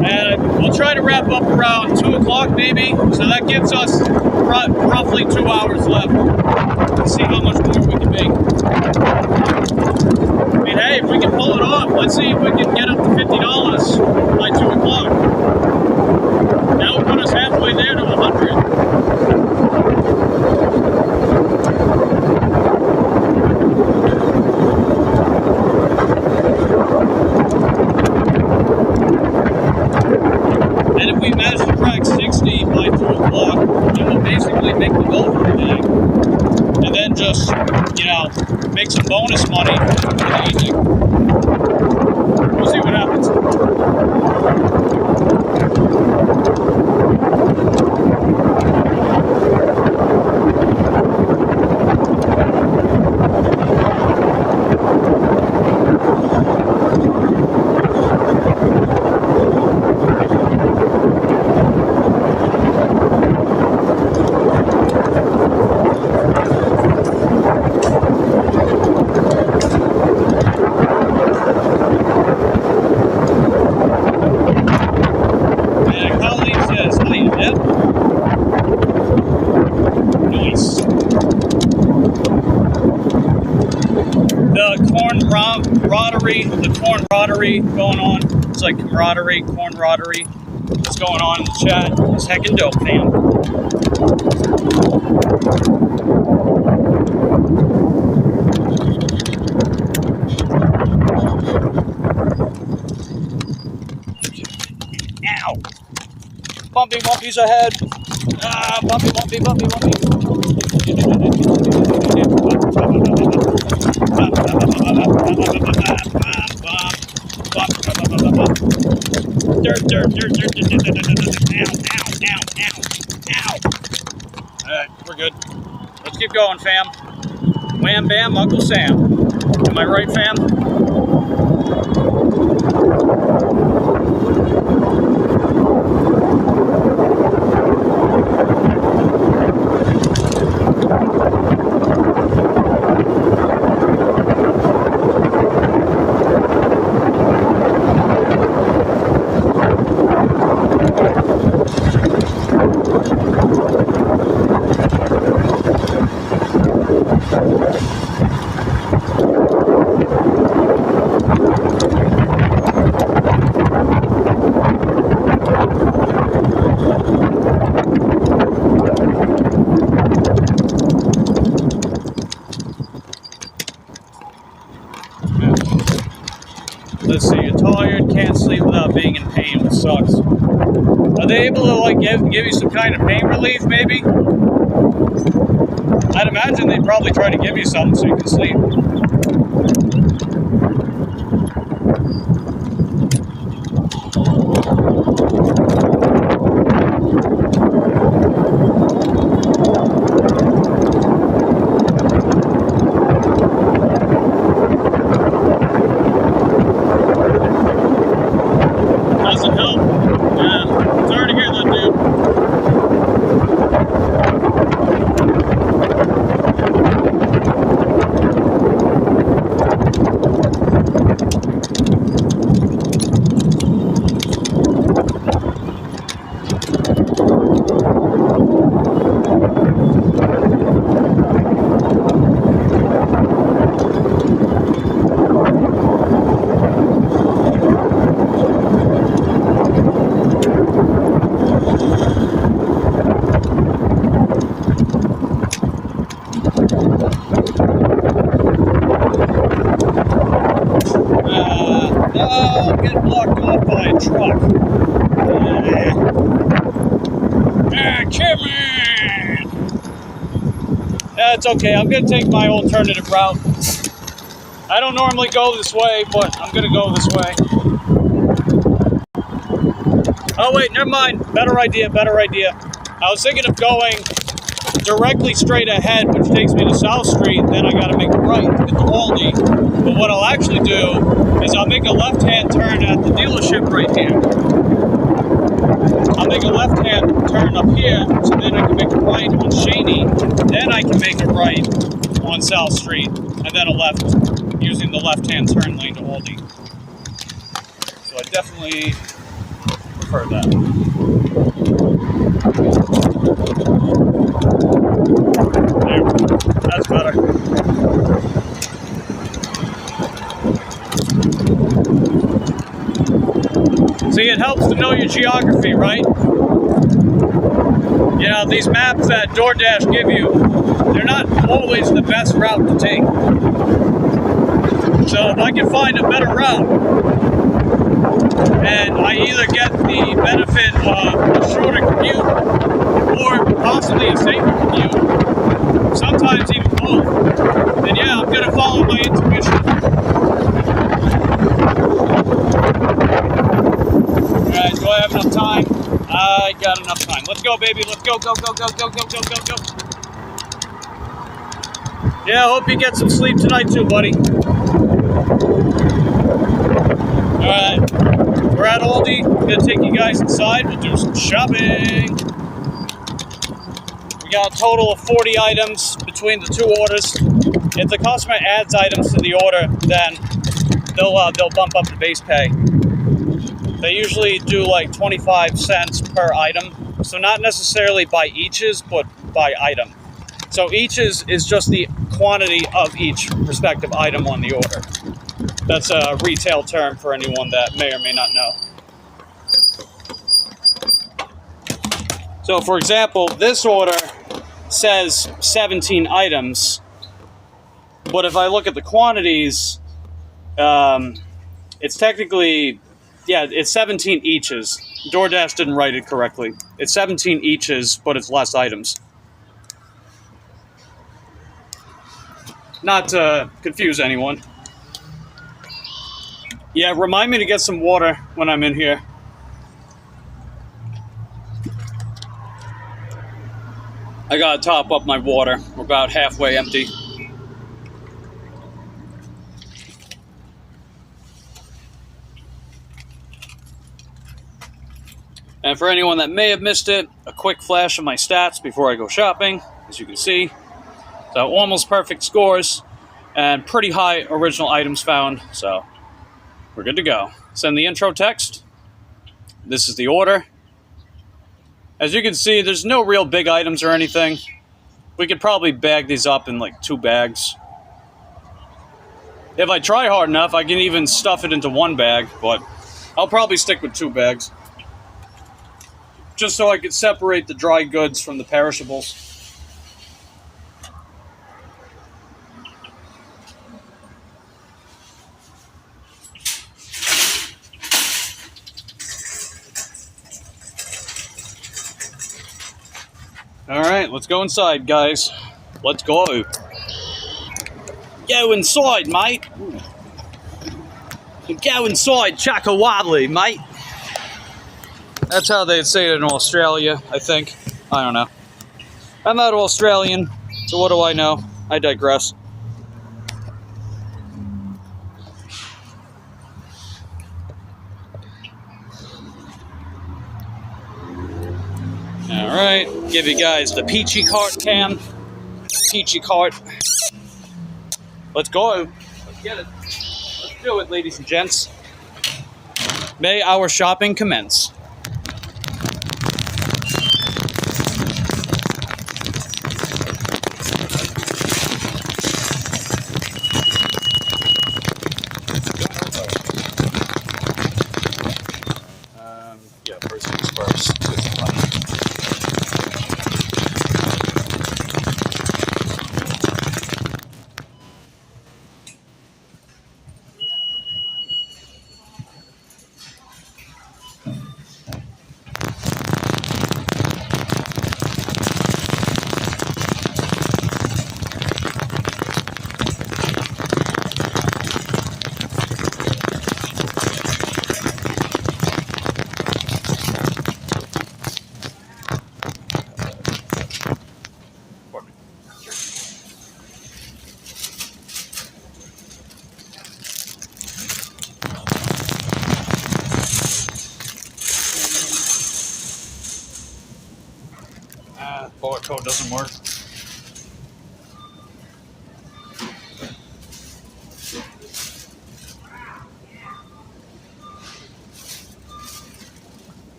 And we'll try to wrap up around 2 o'clock maybe, so that gives us roughly 2 hours left. Let's see how much more we can make. I mean, hey, if we can pull it off, let's see if we can get up to $50 by 2 o'clock. That will put us halfway there to 100. And if we manage to crack 60 by 2 o'clock, then we'll basically make the goal for the day. And then just, you know, make some bonus money for the evening. We'll see what happens. The cornradery going on. It's like camaraderie, cornradery. What's going on in the chat? It's heckin' dope, fam. Ow! Bumpy Wumpy's ahead. Ah, bumpy Wumpy, bumpy Wumpy. Dirt. Ow. Alright, we're good. Let's keep going, fam. Wham bam, Uncle Sam. Am I right, fam? sucks. Are they able to like give you some kind of pain relief, maybe? I'd imagine they'd probably try to give you something so you can sleep. Doesn't help. Yeah, sorry to hear that, dude. Oh, I'm getting blocked off by a truck. Come on! It's okay. I'm going to take my alternative route. I don't normally go this way, but I'm going to go this way. Oh, wait, never mind. Better idea. I was thinking of going directly straight ahead, which takes me to South Street. Then I got to make a right to get to Aldi. But what I'll actually do is I'll make a left-hand turn at the dealership right here. I'll make a left-hand turn up here, so then I can make a right on Shaney. Then I can make a right on South Street, and then a left using the left-hand turn lane to Aldi. So I definitely prefer that. There, that's better. See, it helps to know your geography, right? You know, these maps that DoorDash give you, they're not always the best route to take. So if I can find a better route, and I either get the benefit of a shorter commute, or possibly a safer commute, sometimes even both, then yeah, I'm going to follow my intuition. Alright, do I have enough time? I got enough time. Let's go, baby. Let's go. Yeah, I hope you get some sleep tonight too, buddy. Alright, we're at Aldi. I'm going to take you guys inside. We'll do some shopping. We got a total of 40 items between the two orders. If the customer adds items to the order, then they'll bump up the base pay. They usually do like 25 cents per item. So not necessarily by eaches, but by item. So eaches is just the quantity of each respective item on the order. That's a retail term for anyone that may or may not know. So for example, this order says 17 items. But if I look at the quantities, it's technically... yeah, it's 17 eaches. DoorDash didn't write it correctly. It's 17 eaches, but it's less items. Not to confuse anyone. Yeah, remind me to get some water when I'm in here. I gotta top up my water. We're about halfway empty. And for anyone that may have missed it, a quick flash of my stats before I go shopping. As you can see, so almost perfect scores and pretty high original items found. So we're good to go. Send the intro text. This is the order. As you can see, there's no real big items or anything. We could probably bag these up in like 2 bags. If I try hard enough, I can even stuff it into 1 bag, but I'll probably stick with 2 bags. Just so I could separate the dry goods from the perishables. Alright, let's go inside, guys. Let's go. Go inside, mate. Go inside, Chaka-Wadley, mate. That's how they'd say it in Australia, I think. I don't know. I'm not Australian, so what do I know? I digress. Alright, give you guys the peachy cart cam. Peachy cart. Let's go. Let's get it. Let's do it, ladies and gents. May our shopping commence. Yeah, first things first. Barcode doesn't work.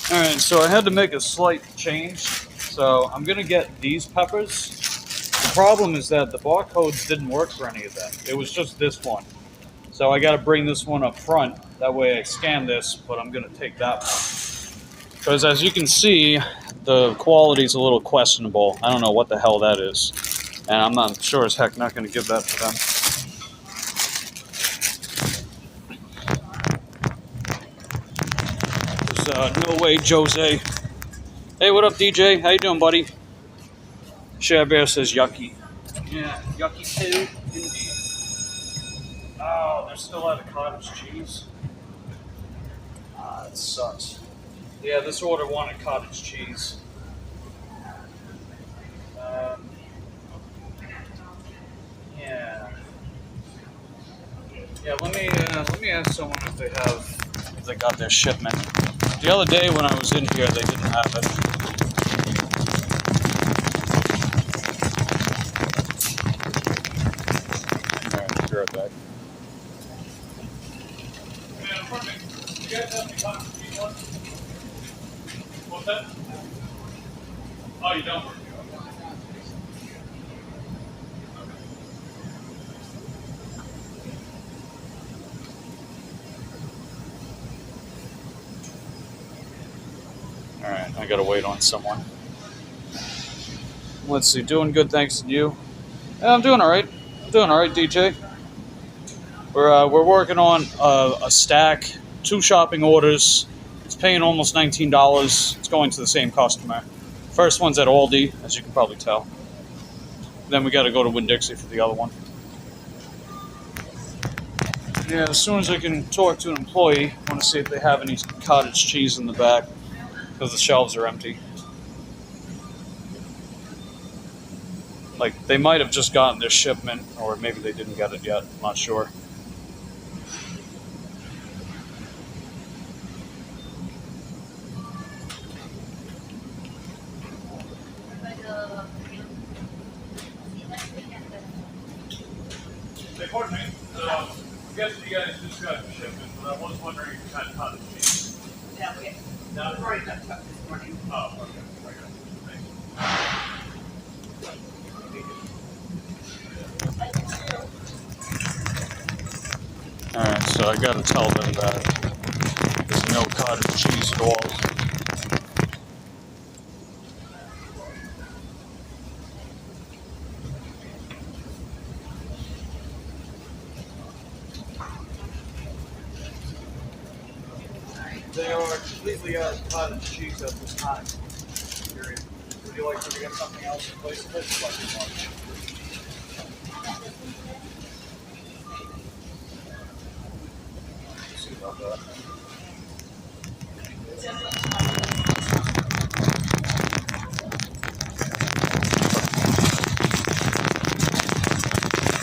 Alright, so I had to make a slight change. So I'm going to get these peppers. The problem is that the barcodes didn't work for any of them. It was just this one. So I got to bring this one up front. That way I scan this, but I'm going to take that one. Because as you can see, the quality's a little questionable. I don't know what the hell that is. And I'm not sure as heck not going to give that to them. No way, Jose. Hey, what up, DJ? How you doing, buddy? Share Bear says yucky. Yeah, yucky too, indeed. Oh, they're still out of cottage cheese. Ah, it sucks. Yeah, this order wanted cottage cheese. Yeah. Yeah, let me ask someone if they got their shipment. The other day when I was in here, they didn't have it. Alright, be right back. Man, perfect. You guys have any cottage cheese ones? What's that? Oh, you don't? Alright, I gotta wait on someone. Let's see, doing good thanks to you. Yeah, I'm doing alright. DJ. We're working on a stack, 2 shopping orders. It's paying almost $19. It's going to the same customer. First one's at Aldi, as you can probably tell. Then we gotta go to Winn-Dixie for the other one. Yeah, as soon as I can talk to an employee, I want to see if they have any cottage cheese in the back. Because the shelves are empty. Like, they might have just gotten their shipment, or maybe they didn't get it yet. I'm not sure. Hey, pardon me. I'm guessing you guys just got your shipment, but I was wondering if you had cottage cheese. Yeah, we've already got truck this morning. Oh, okay. so I gotta tell them that there's no cottage cheese at all. They are completely out of cottage cheese at this time. Period. Would you like to get something else in place of it? Like you want? See about that.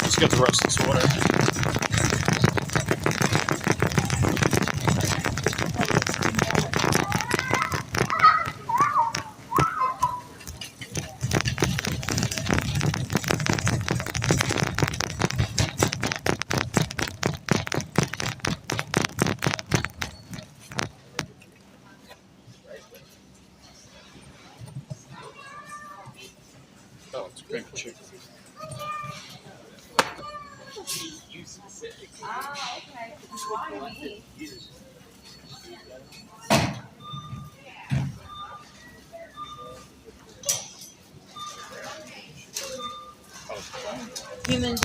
Let's get the rest of this water. Oh, it's great chicken. Ah, okay. Why me? Human.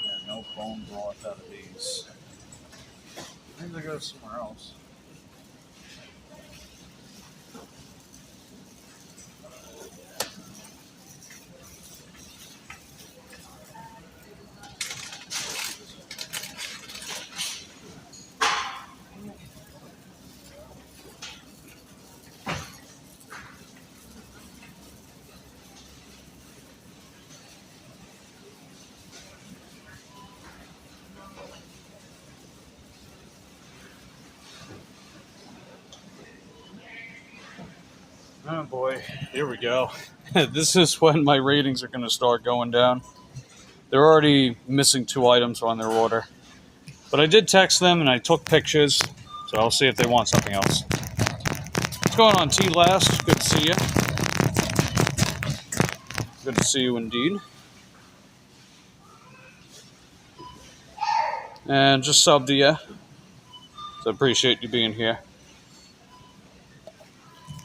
Yeah, no bone broth out of these. Maybe they go somewhere else. Oh boy, here we go. This is when my ratings are going to start going down. They're already missing 2 items on their order. But I did text them and I took pictures, so I'll see if they want something else. What's going on, T Last? Good to see you. Good to see you indeed. And just subbed to you, so I appreciate you being here.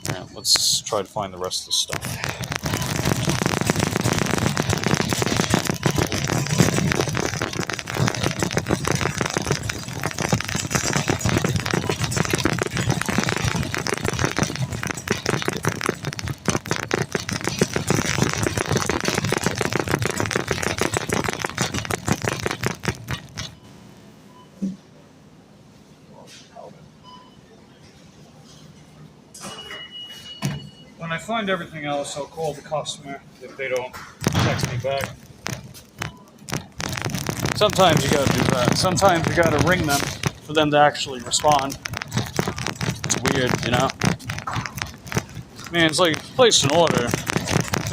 Alright, let's try to find the rest of the stuff. When I find everything else, I'll call the customer if they don't text me back. Sometimes you gotta do that. Sometimes you gotta ring them for them to actually respond. It's weird, you know? I mean, it's like, place an order,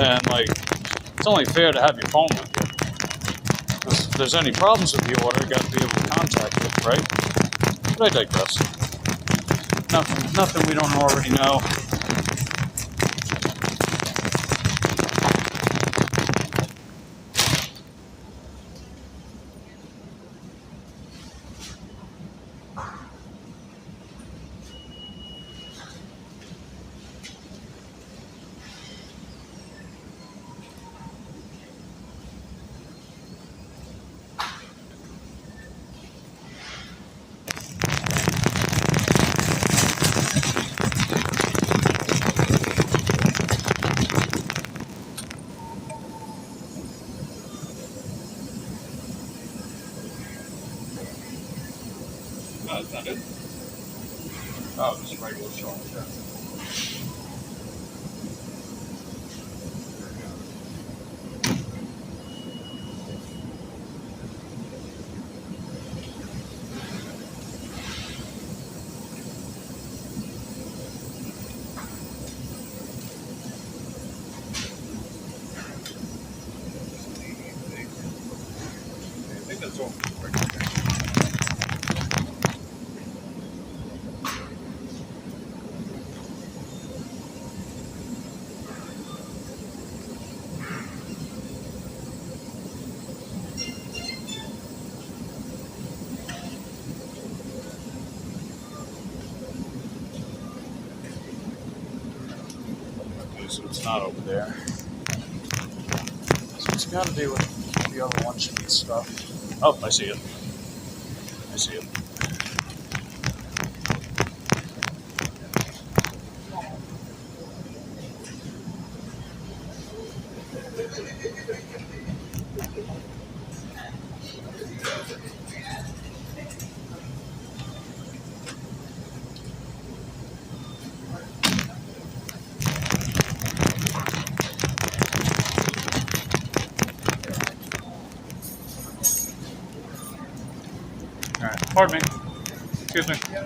and like, it's only fair to have your phone with you. If there's any problems with the order, you gotta be able to contact it, right? But I digress. Nothing we don't already know. No, that's not it. Oh, just a regular salt. Yeah. I think that's all. so it's not over there. So it's got to be with the other lunch meat stuff. Oh, I see it. I see it. All right. Pardon me. Excuse me. Okay.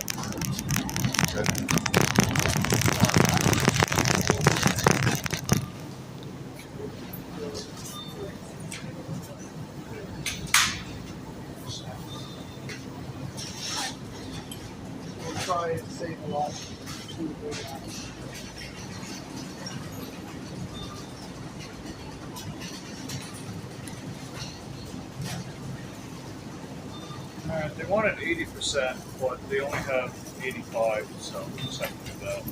Try and save a lot. Alright, they wanted 80%, but they only have 85, so we'll just have to do that.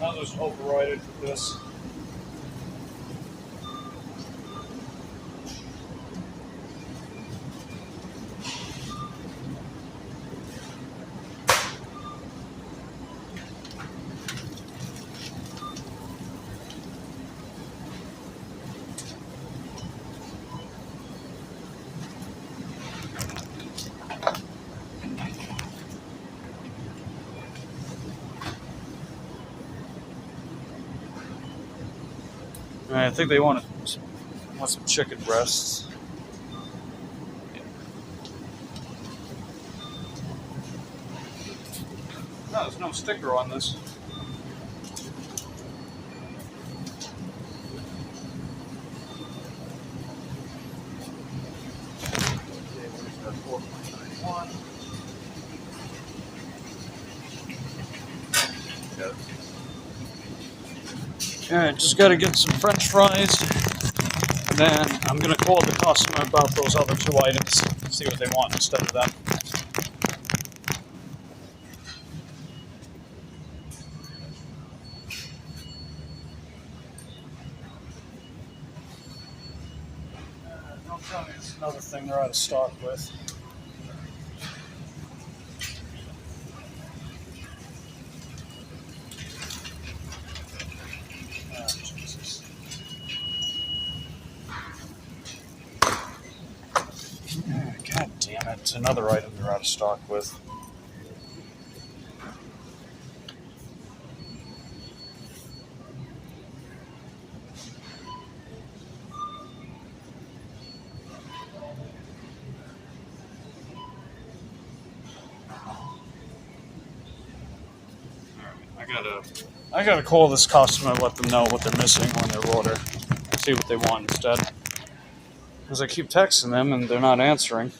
I'll just override it with this. Alright, I think they want some chicken breasts. Yeah. No, there's no sticker on this. Alright, just gotta get some french fries, and then I'm gonna call the customer about those other two items, see what they want instead of that. Don't tell me it's another thing they're out of stock with. Jesus. God damn it, it's another item they're out of stock with. I gotta call this customer and let them know what they're missing on their order. See what they want instead. Because I keep texting them and they're not answering.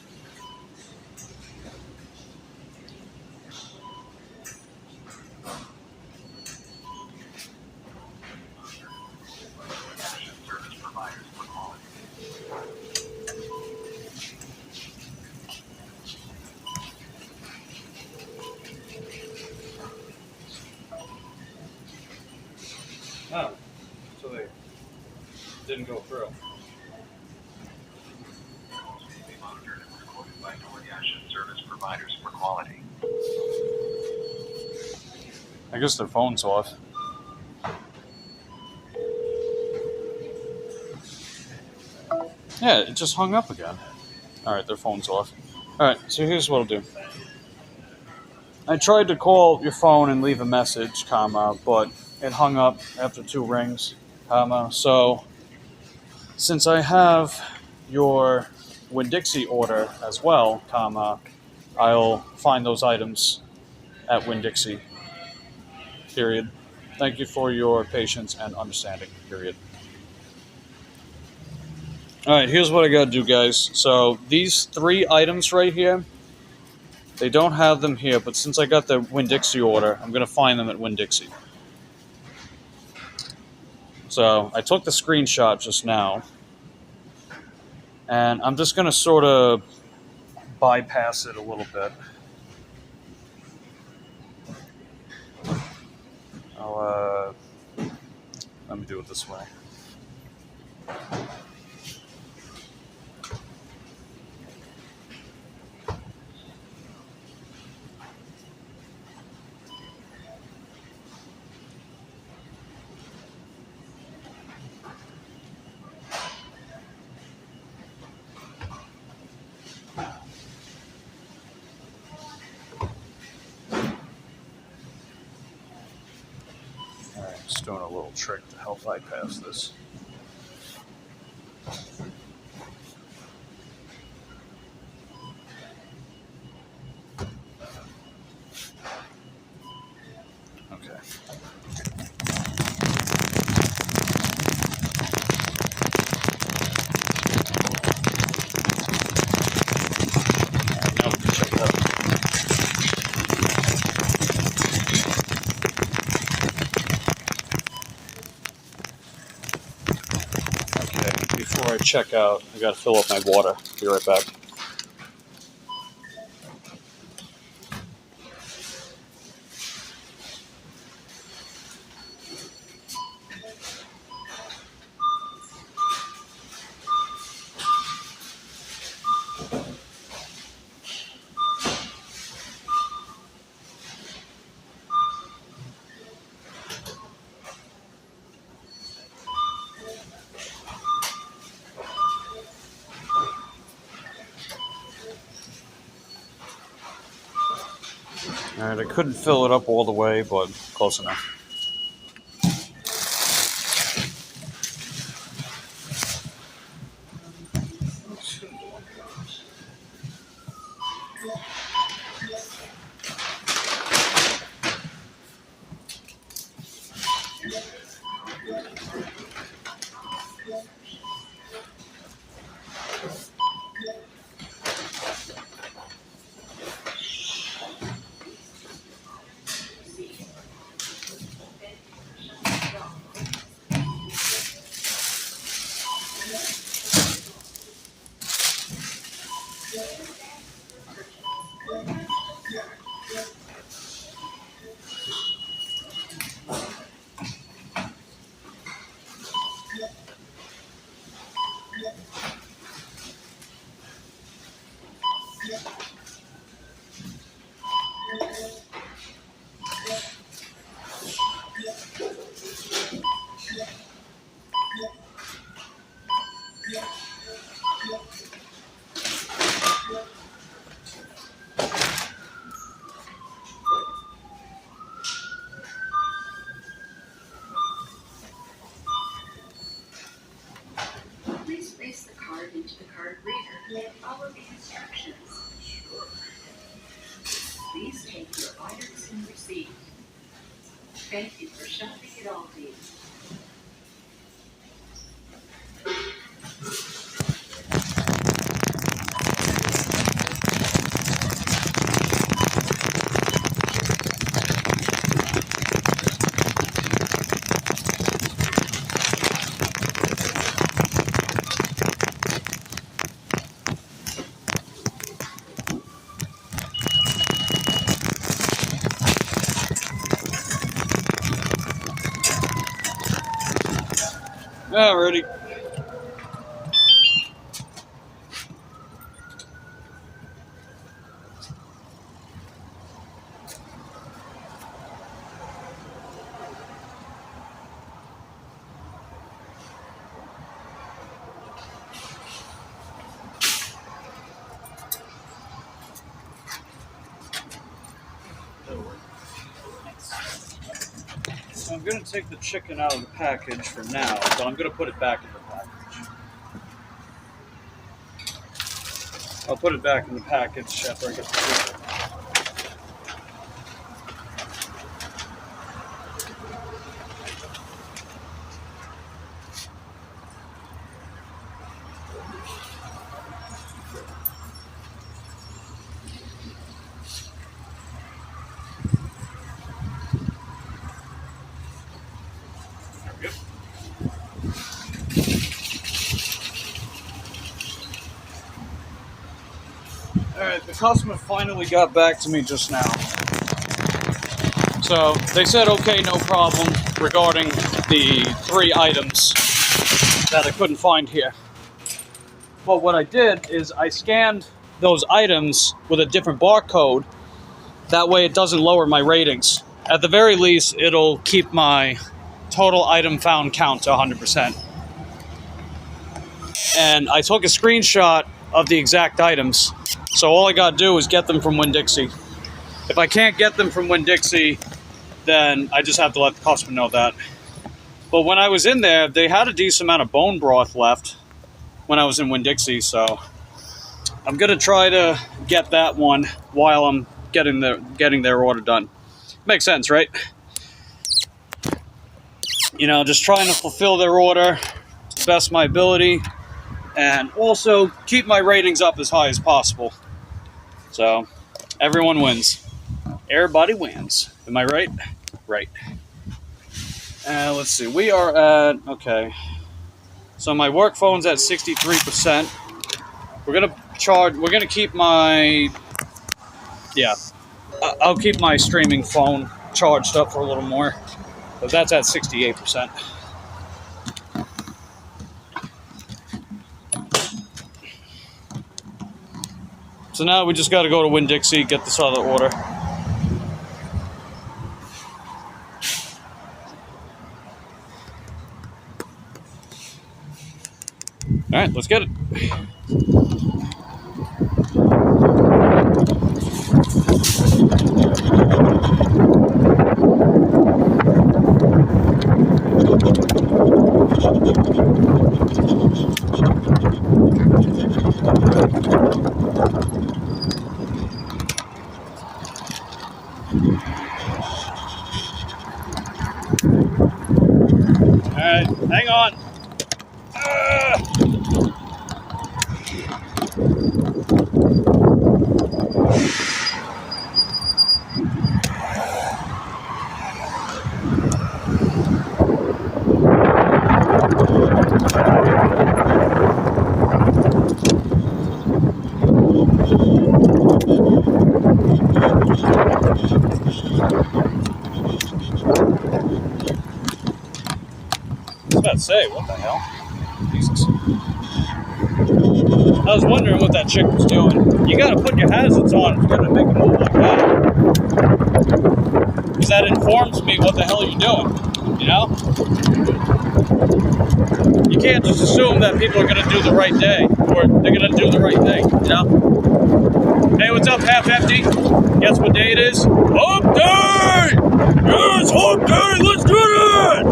Oh, so they didn't go through. Service providers for quality. I guess their phone's off. Yeah, it just hung up again. Alright, their phone's off. Alright, so here's what I'll do. I tried to call your phone and leave a message, comma, but it hung up after 2 rings, comma. So, since I have your Winn-Dixie order as well, comma, I'll find those items at Winn-Dixie, period. Thank you for your patience and understanding, period. Alright, here's what I gotta do, guys. So, these 3 items right here, They don't have them here, but since I got the Winn-Dixie order, I'm going to find them at Winn-Dixie. So I took the screenshot just now, and I'm just going to sort of bypass it a little bit. Let me do it this way. Alright, just doing a little trick to help bypass this. Okay. Now we can check it out. Okay, before I check out, I gotta fill up my water. Be right back. Alright, I couldn't fill it up all the way, but close enough. Please place the card into the card reader and follow the instructions. Sure. Please take your items and receipt. Thank you for shopping at Aldi. Alrighty. So I'm going to take the chicken out of the package for now, but I'm going to put it back in the package. I'll put it back in the package after I get the chicken. Yep. Alright, the customer finally got back to me just now. So, they said okay, no problem, regarding the 3 items that I couldn't find here. But what I did is I scanned those items with a different barcode. That way it doesn't lower my ratings. At the very least, it'll keep my total item found count to 100%. And I took a screenshot of the exact items. So all I gotta do is get them from Winn-Dixie. If I can't get them from Winn-Dixie, then I just have to let the customer know that. But when I was in there, they had a decent amount of bone broth left when I was in Winn-Dixie, so I'm gonna try to get that one while I'm getting their order done. Makes sense, right? You know, just trying to fulfill their order to the best of my ability, and also keep my ratings up as high as possible. So, everyone wins. Everybody wins. Am I right? Right. Let's see. We are at, okay. So my work phone's at 63%. We're gonna keep my, yeah. I'll keep my streaming phone charged up for a little more. But that's at 68%. So now we just got to go to Winn-Dixie, get this other order. All right, let's get it. All right, hang on. I was about to say, what the hell? Jesus. I was wondering what that chick was doing. You gotta put your hazards on if you're gonna make a move like that. Because that informs me what the hell you're doing, you know? You can't just assume that people are gonna do the right day, or they're gonna do the right thing, you know? Hey, what's up, half empty? Guess what day it is? Hump day! Yes, hump day, let's do it!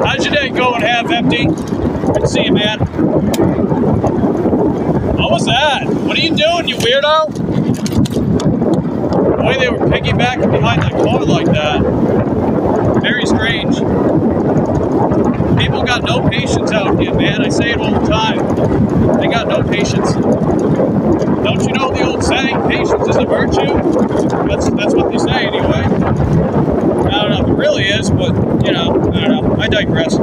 How's your day going, half empty? Good to see you, man. What was that? What are you doing, you weirdo? The way they were piggybacking behind that car like that. Very strange. People got no patience out here, man. I say it all the time. They got no patience. Don't you know the old saying, patience is a virtue? That's what they say anyway. I don't know if it really is, but, you know, I don't know. I digress.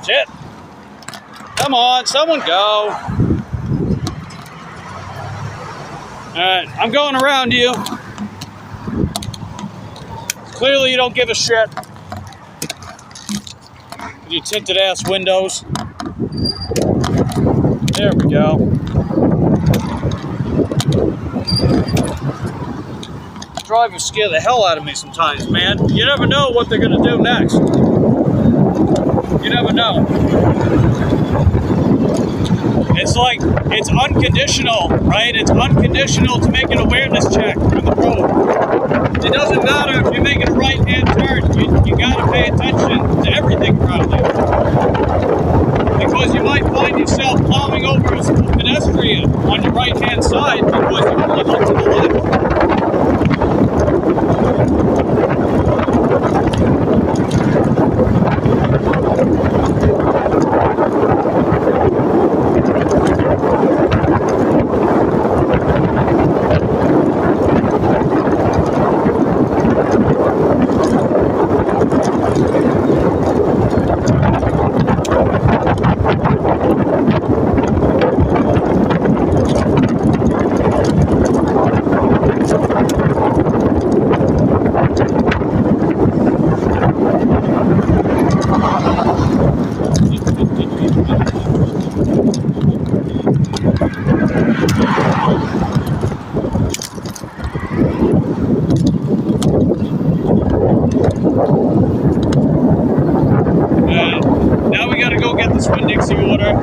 Shit. Come on, someone go. Alright, I'm going around you. Clearly you don't give a shit. With your tinted ass windows. There we go. drivers scare the hell out of me sometimes, man. You never know what they're gonna do next. You never know. It's like, it's unconditional, right? It's unconditional to make an awareness check on the road. It doesn't matter if you're making a right-hand turn. You gotta pay attention to everything around you. Because you might find yourself plowing over a pedestrian on your right-hand side because you only look to the left. Now we gotta go get this Winn-Dixie order.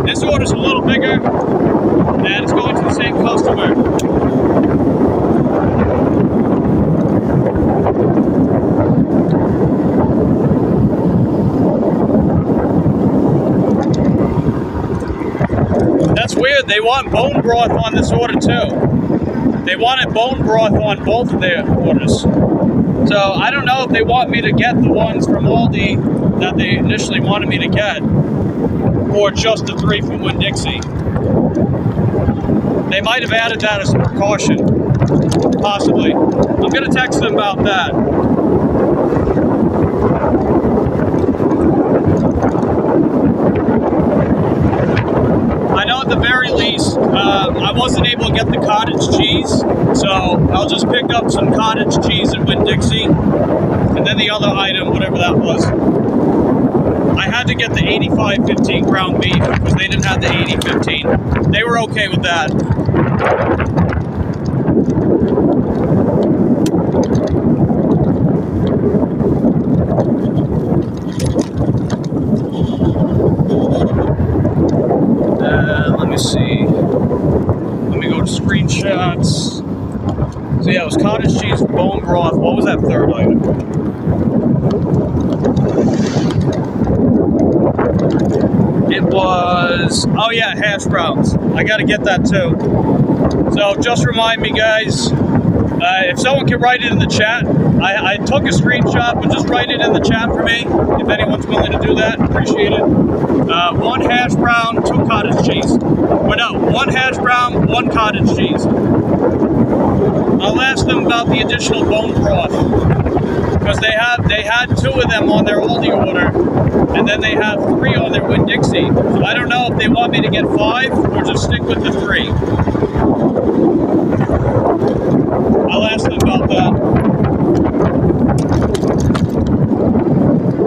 This order's a little bigger, and it's going to the same customer. That's weird. They want bone broth on this order too. They wanted bone broth on both of their orders. So I don't know if they want me to get the ones from Aldi that they initially wanted me to get, or just the 3 from Winn-Dixie. They might have added that as a precaution, possibly. I'm going to text them about that. I know at the very least, I wasn't able to get the cottage cheese, so I'll just pick up some cottage cheese at Winn-Dixie, and then the other item, whatever that was. I had to get the 85-15 ground beef because they didn't have the 80-15. They were okay with that. Let me see. Let me go to screenshots. So yeah, it was cottage cheese, bone broth. What was that third item? It was, oh yeah, hash browns. I gotta get that too. So just remind me, guys, if someone can write it in the chat. I took a screenshot, but just write it in the chat for me. If anyone's willing to do that, appreciate it. 1 hash brown, 2 cottage cheese. Or no, 1 hash brown, 1 cottage cheese. I'll ask them about the additional bone broth, because they had 2 of them on their Aldi order, and then they have 3 on their Winn-Dixie. So I don't know if they want me to get 5 or just stick with the 3. I'll ask them about that.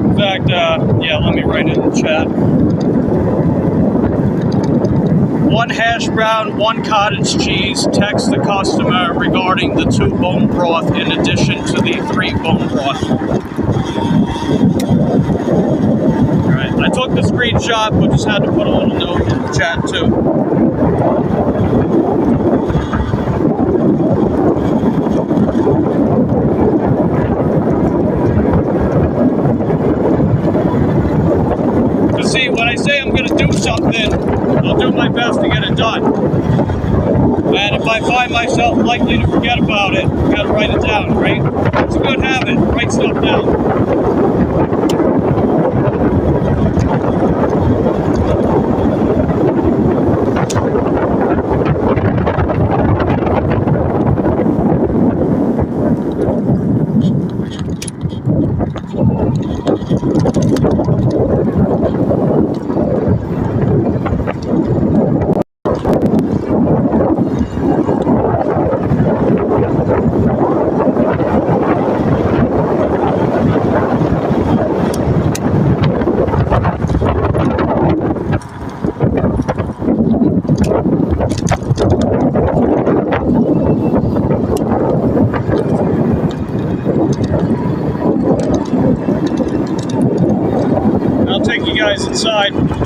In fact, yeah, let me write it in the chat. 1 hash brown, 1 cottage cheese. Text the customer regarding the 2 bone broth in addition to the 3 bone broth. Alright, I took the screenshot, but just had to put a little note in the chat too. See, when I say I'm going to do something, I'll do my best to get it done. And if I find myself likely to forget about it, I've got to write it down, right? It's a good habit. Write stuff down.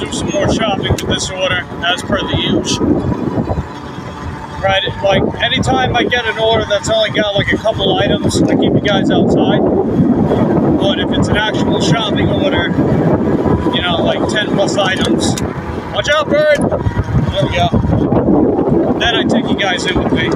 do some more shopping with this order, as per the usual. Right, like anytime I get an order that's only got like a couple items, I keep you guys outside. But if it's an actual shopping order, you know, like 10 plus items, watch out, bird! There we go. Then I take you guys in with me.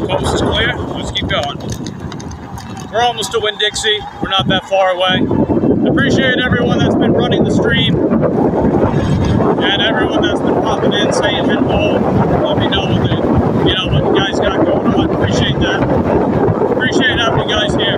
Coast is clear. Let's keep going. We're almost to Winn-Dixie. We're not that far away. Appreciate everyone that's been running the stream and everyone that's been popping in, saying hello. Let me know what you guys got going on. Appreciate that. Appreciate having you guys here.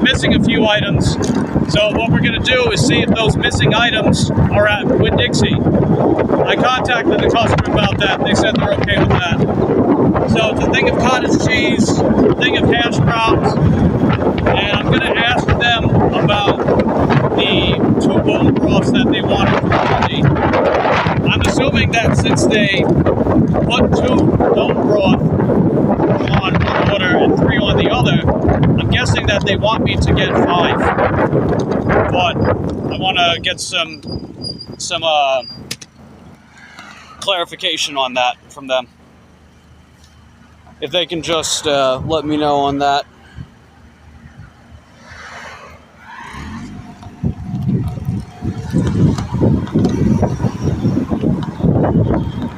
Missing a few items, so what we're going to do is see if those missing items are at Winn-Dixie. I contacted the customer about that. They said they're okay with that. So it's a thing of cottage cheese, a thing of hash browns, and I'm going to ask them about the 2 bone broths that they wanted for quality. I'm assuming that since they put 2 bone broth on one order and 3 on the other, I'm guessing that they want me to get 5, but I want to get some clarification on that from them. If they can just let me know on that.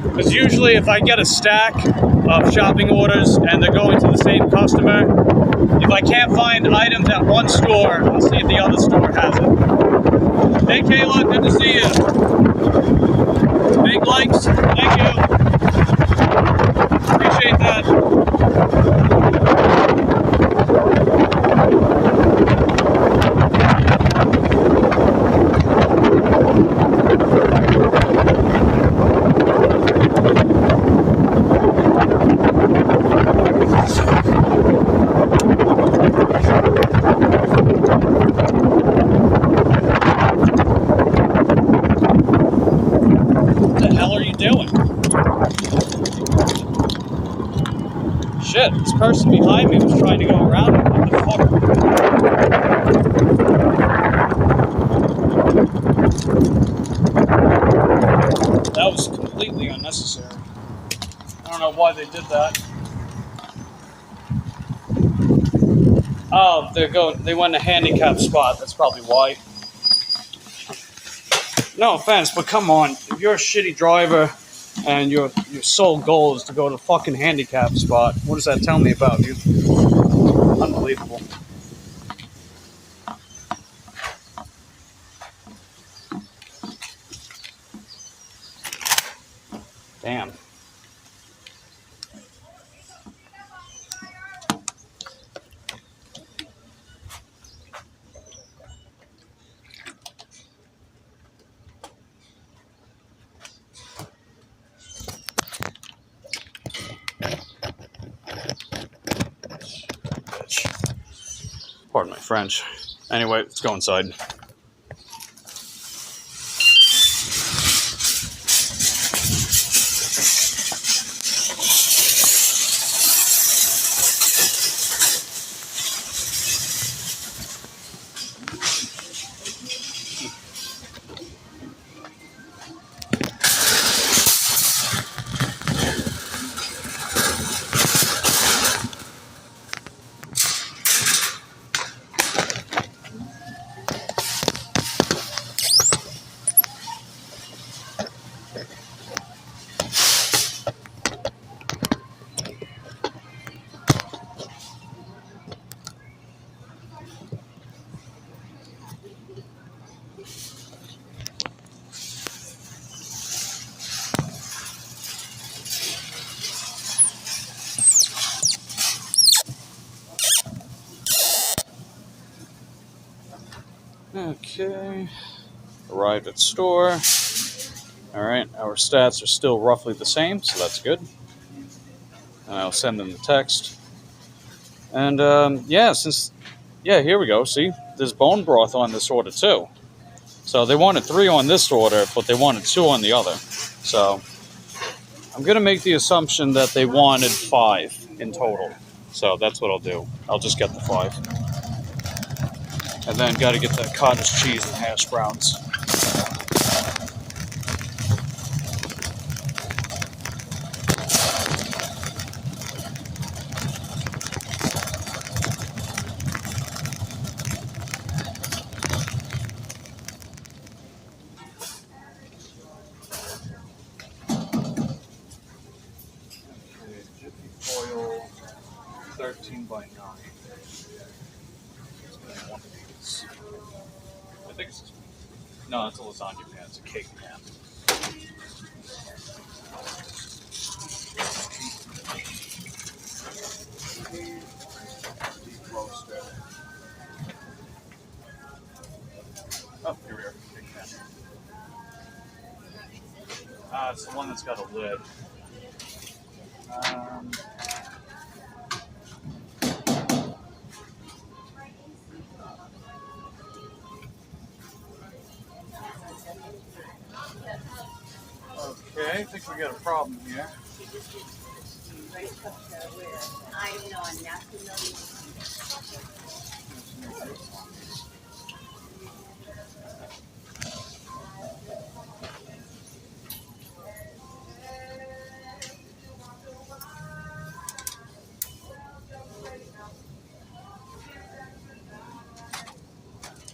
Because usually if I get a stack of shopping orders and they're going to the same customer, if I can't find items at one store, I'll see if the other store has it. Hey Kayla, good to see you. Big likes, thank you. Appreciate that. Shit, this person behind me was trying to go around me. What the fuck? That was completely unnecessary. I don't know why they did that. Oh, they went in a handicap spot. That's probably why. No offense, but come on. If you're a shitty driver and your sole goal is to go to a fucking handicap spot, what does that tell me about you? Unbelievable. Damn. Pardon my French. Anyway, let's go inside. Okay, arrived at store. All right, our stats are still roughly the same, so that's good. And I'll send them the text. And yeah, here we go. See, there's bone broth on this order too. So they wanted 3 on this order, but they wanted 2 on the other. So I'm gonna make the assumption that they wanted 5 in total. So that's what I'll do. I'll just get the 5. And then got to get that cottage cheese and hash browns. Okay, Jiffy foil, 13 by 9. One of these. I think it's this one. No, it's a lasagna pan. It's a cake pan. Deep roaster. Oh, here we are. Cake pan. It's the one that's got a lid. Okay, I think we got a problem here.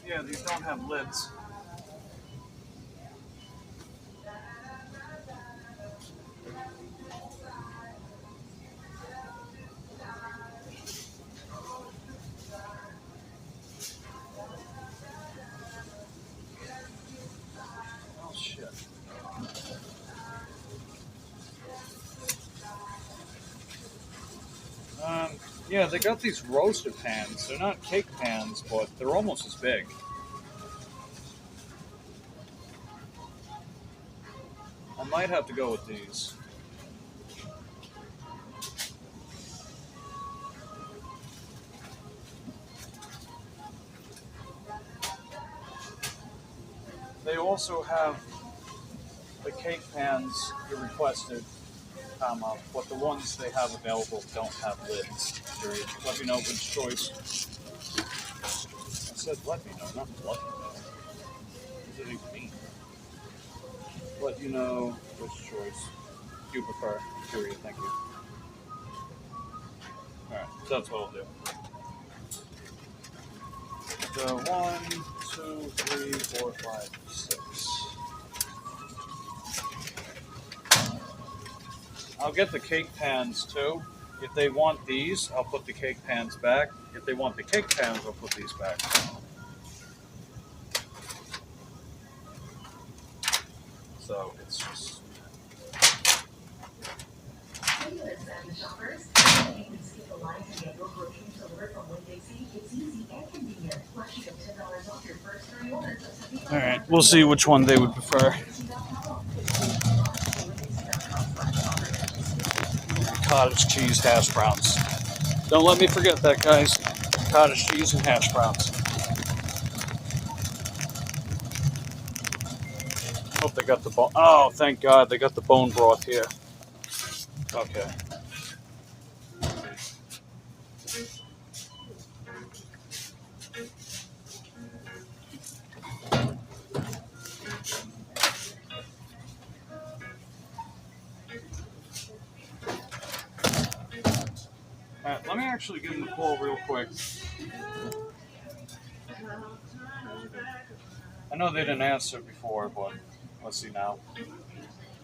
Yeah, these don't have lids. Oh shit. Yeah, they got these roaster pans. They're not cake pans, but they're almost as big. I might have to go with these. They also have the cake pans you requested, but the ones they have available don't have lids. Period. Let me know which choice. I said let me know, not let me know. What does it even mean? Let you know which choice you prefer. Period. Thank you. Alright, so that's what I'll do. So 1, 2, 3, 4, 5, 6. I'll get the cake pans too. If they want these, I'll put the cake pans back. If they want the cake pans, I'll put these back. So it's just. Alright, we'll see which one they would prefer. Cottage cheese hash browns. Don't let me forget that, guys. Cottage cheese and hash browns. Hope they got the bone. Oh, thank God, they got the bone broth here. Okay. Alright, let me actually give them a call real quick. I know they didn't answer before, but let's see now.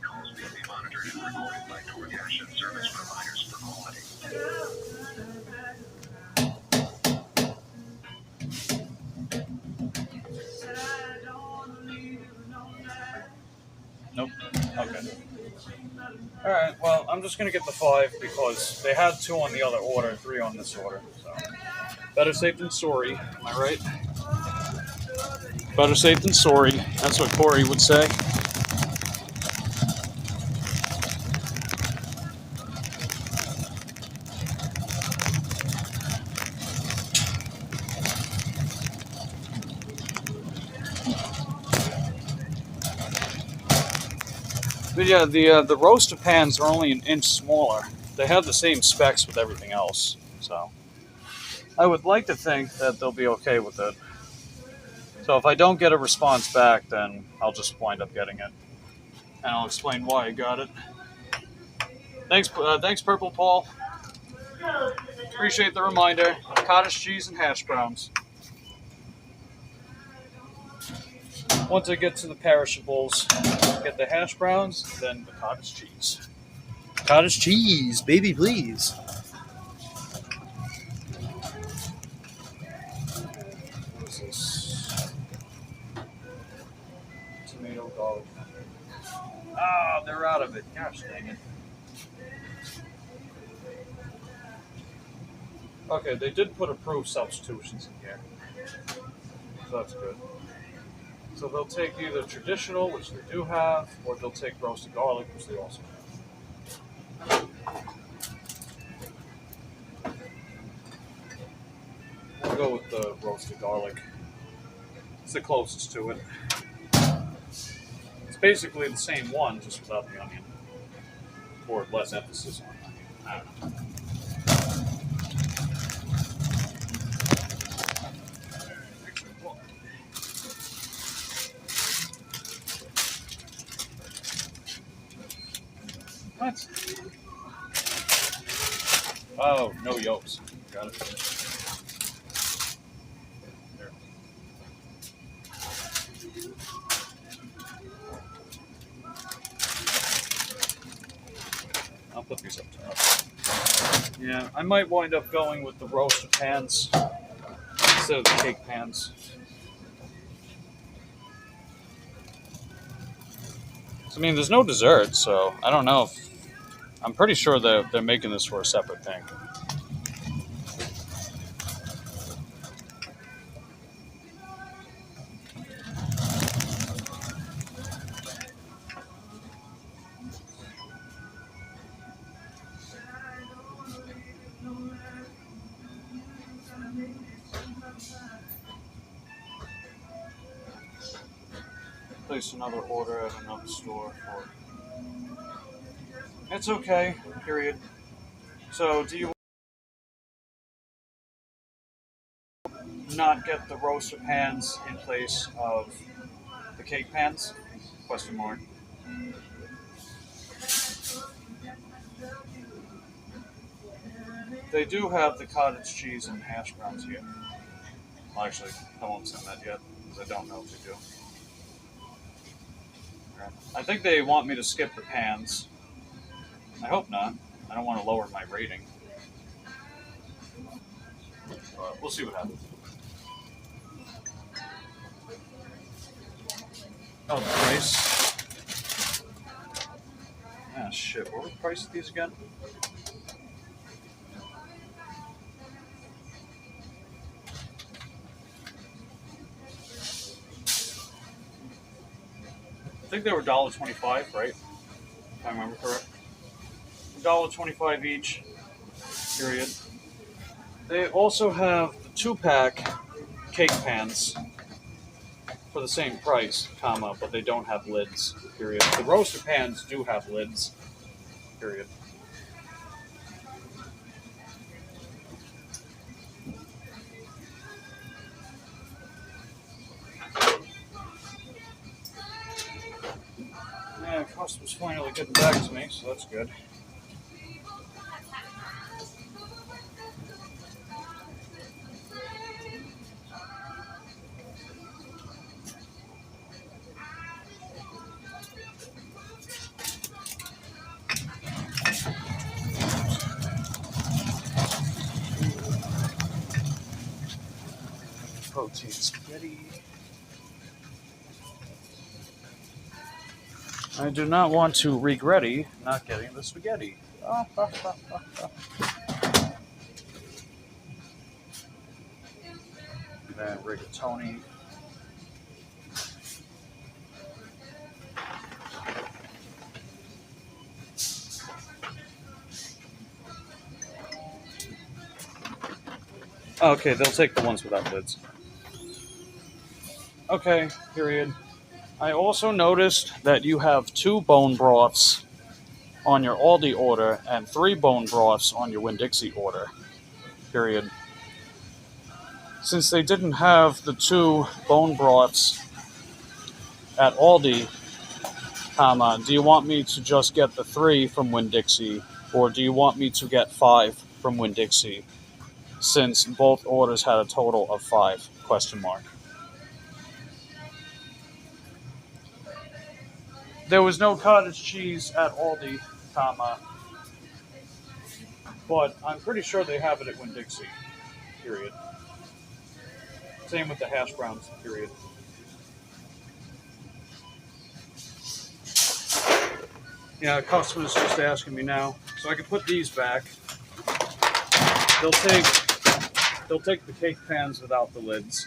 Calls may be monitored and recorded by DoorDash and service providers for quality. Nope. Okay. Alright, well, I'm just going to get the 5 because they had 2 on the other order, 3 on this order. So, better safe than sorry, am I right? Better safe than sorry. That's what Corey would say. But yeah, the roaster pans are only an inch smaller. They have the same specs with everything else, so I would like to think that they'll be okay with it. So if I don't get a response back, then I'll just wind up getting it, and I'll explain why I got it. Thanks, Purple Paul. Appreciate the reminder. Cottage cheese and hash browns. Once I get to the perishables, get the hash browns, then the cottage cheese. Cottage cheese, baby, please. What is this? Tomato garlic. Ah, they're out of it. Gosh dang it. Okay, they did put approved substitutions in here. So that's good. So they'll take either traditional, which they do have, or they'll take roasted garlic, which they also have. We'll go with the roasted garlic. It's the closest to it. It's basically the same one, just without the onion. Or less emphasis on onion. I don't know. What? Oh, no yolks. Got it. There. I'll put these up top. Yeah, I might wind up going with the roasted pans instead of the cake pans. I mean, there's no dessert, so I don't know if... I'm pretty sure they're making this for a separate thing. Place another order at another store for... It's okay, period. So, do you not get the roaster pans in place of the cake pans? Question mark. They do have the cottage cheese and hash browns here. Well, actually, I won't send that yet, because I don't know if they do. I think they want me to skip the pans. I hope not. I don't want to lower my rating. But we'll see what happens. Oh, the price. Ah, shit. What was the price of these again? I think they were $1.25, right? If I remember correct. $1.25 each. Period. They also have the 2-pack cake pans for the same price, comma, but they don't have lids, period. The roaster pans do have lids, period. Yeah, customer's finally getting back to me, so that's good. Protein spaghetti. I do not want to regretty not getting the spaghetti. Then rigatoni. Okay, they'll take the ones without lids. Okay, period. I also noticed that you have 2 bone broths on your Aldi order and 3 bone broths on your Winn-Dixie order. Period. Since they didn't have the 2 bone broths at Aldi, comma, do you want me to just get the 3 from Winn-Dixie, or do you want me to get 5 from Winn-Dixie, since both orders had a total of 5? Question mark. There was no cottage cheese at Aldi, comma, but I'm pretty sure they have it at Winn-Dixie, period. Same with the hash browns, period. Yeah, customer's just asking me now, so I can put these back. They'll take the cake pans without the lids.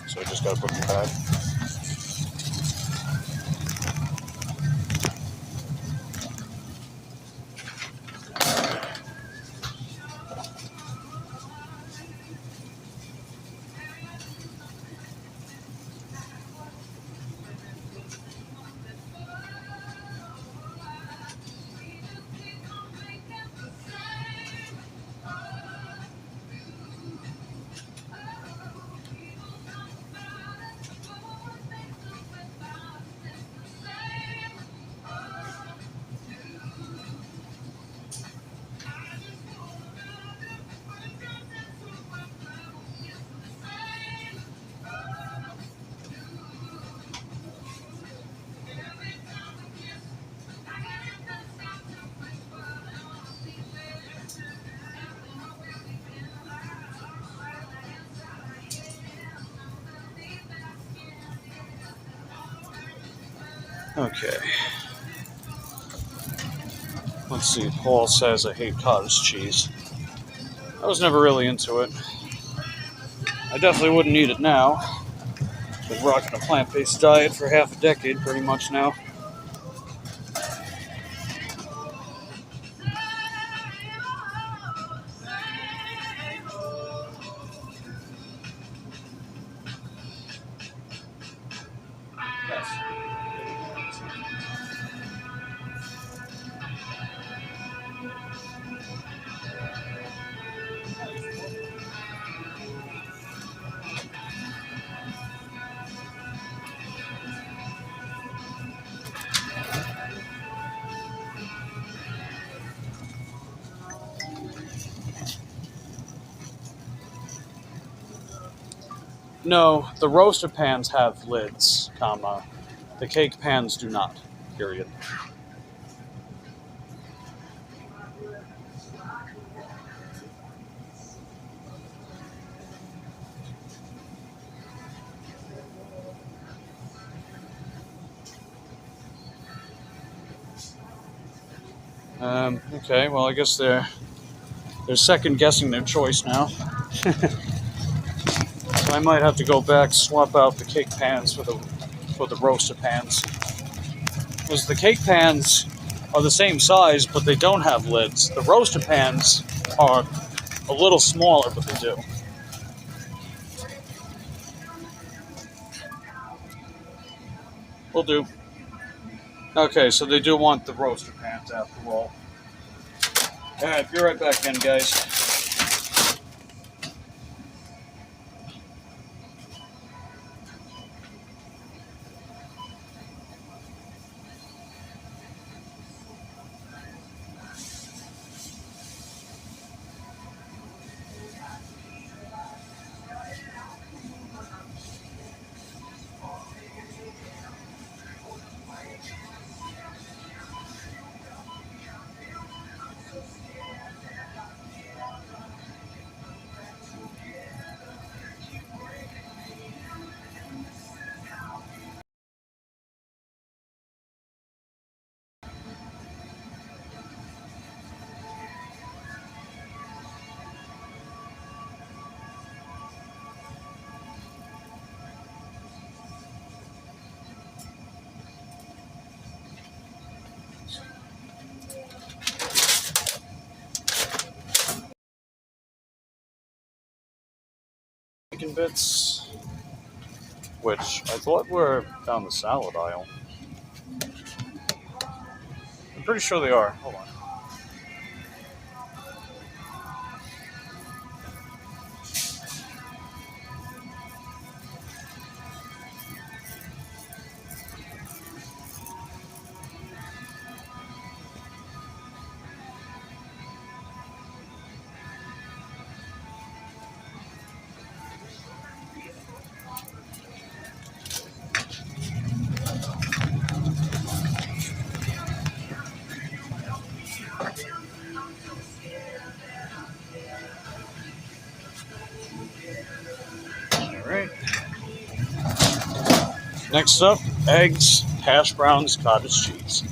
So I just gotta put them back. Okay. Let's see. Paul says I hate cottage cheese. I was never really into it. I definitely wouldn't eat it now. Been rocking a plant-based diet for half a decade pretty much now. No, the roaster pans have lids, comma. The cake pans do not, period. Okay, well, I guess they're second guessing their choice now. So I might have to go back, swap out the cake pans for the roaster pans. Because the cake pans are the same size, but they don't have lids. The roaster pans are a little smaller, but they do. Will do. Okay, so they do want the roaster pans after all. Alright, be right back in, guys. Chicken bits, which I thought were down the salad aisle. I'm pretty sure they are. Hold on. Alright. Next up, eggs, hash browns, cottage cheese.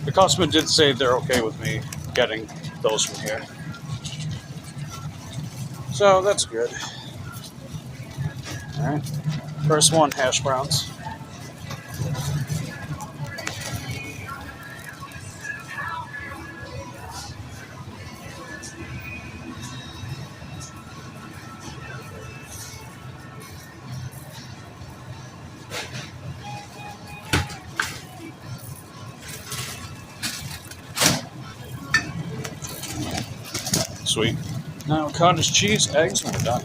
The customer did say they're okay with me getting those from here. So that's good. Alright. First one, hash browns. Sweet. Now cottage cheese, eggs, and we're done.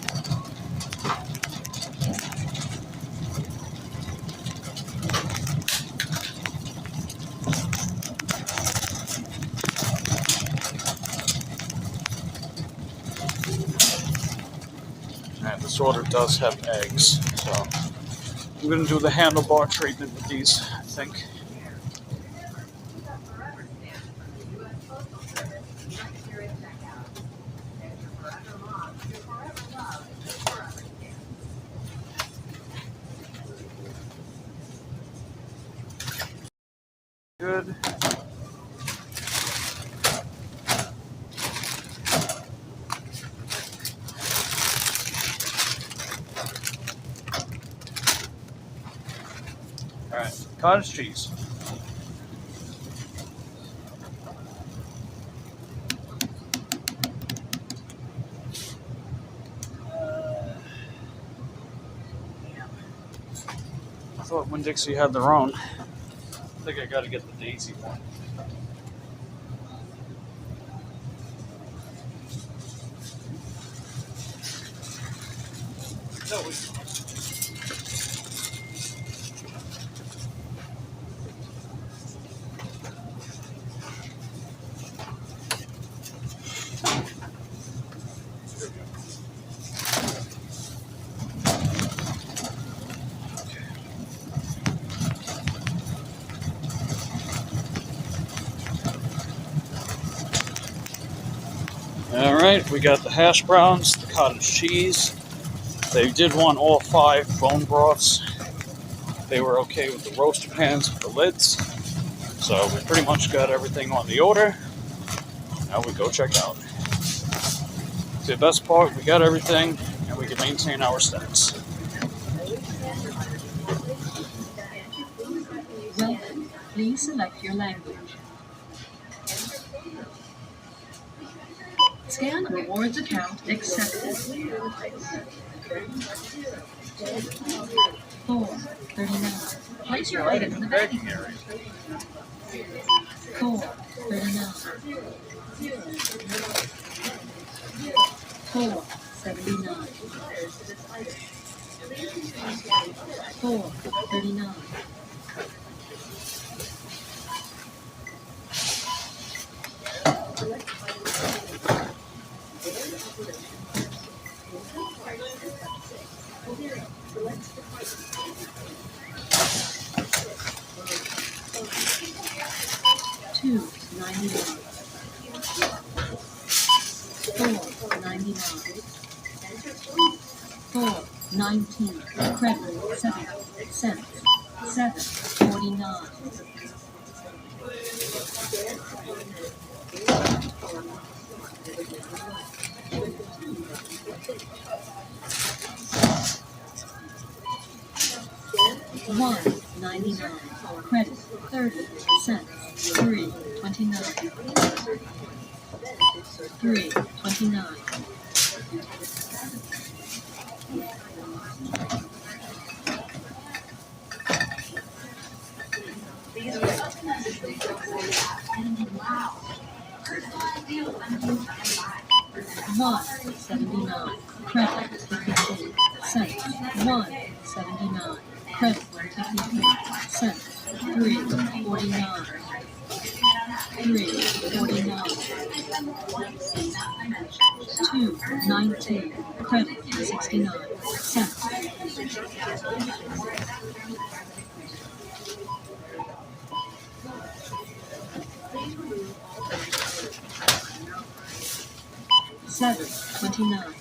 And this order does have eggs, so I'm going to do the handlebar treatment with these, I think. Good. Alright, cottage cheese. I thought Winn-Dixie had their own. I think I gotta get the Daisy one. No, Alright, we got the hash browns, the cottage cheese. They did want all 5 bone broths. They were okay with the roaster pans with the lids. So we pretty much got everything on the order. Now we go check out. The best part, we got everything and we can maintain our stats. Welcome. Please select your language. Scan rewards account accepted. 439. Place your item in the bagging area. 439. 479. 439. 299. 499. 419. Credit 7 cents. 749. 199. Credit 30 cents. 329. 329. 179. Credit 53 cents. 179. Credit 53 cents. 349. 349. 219. Credit 69 cents. 729.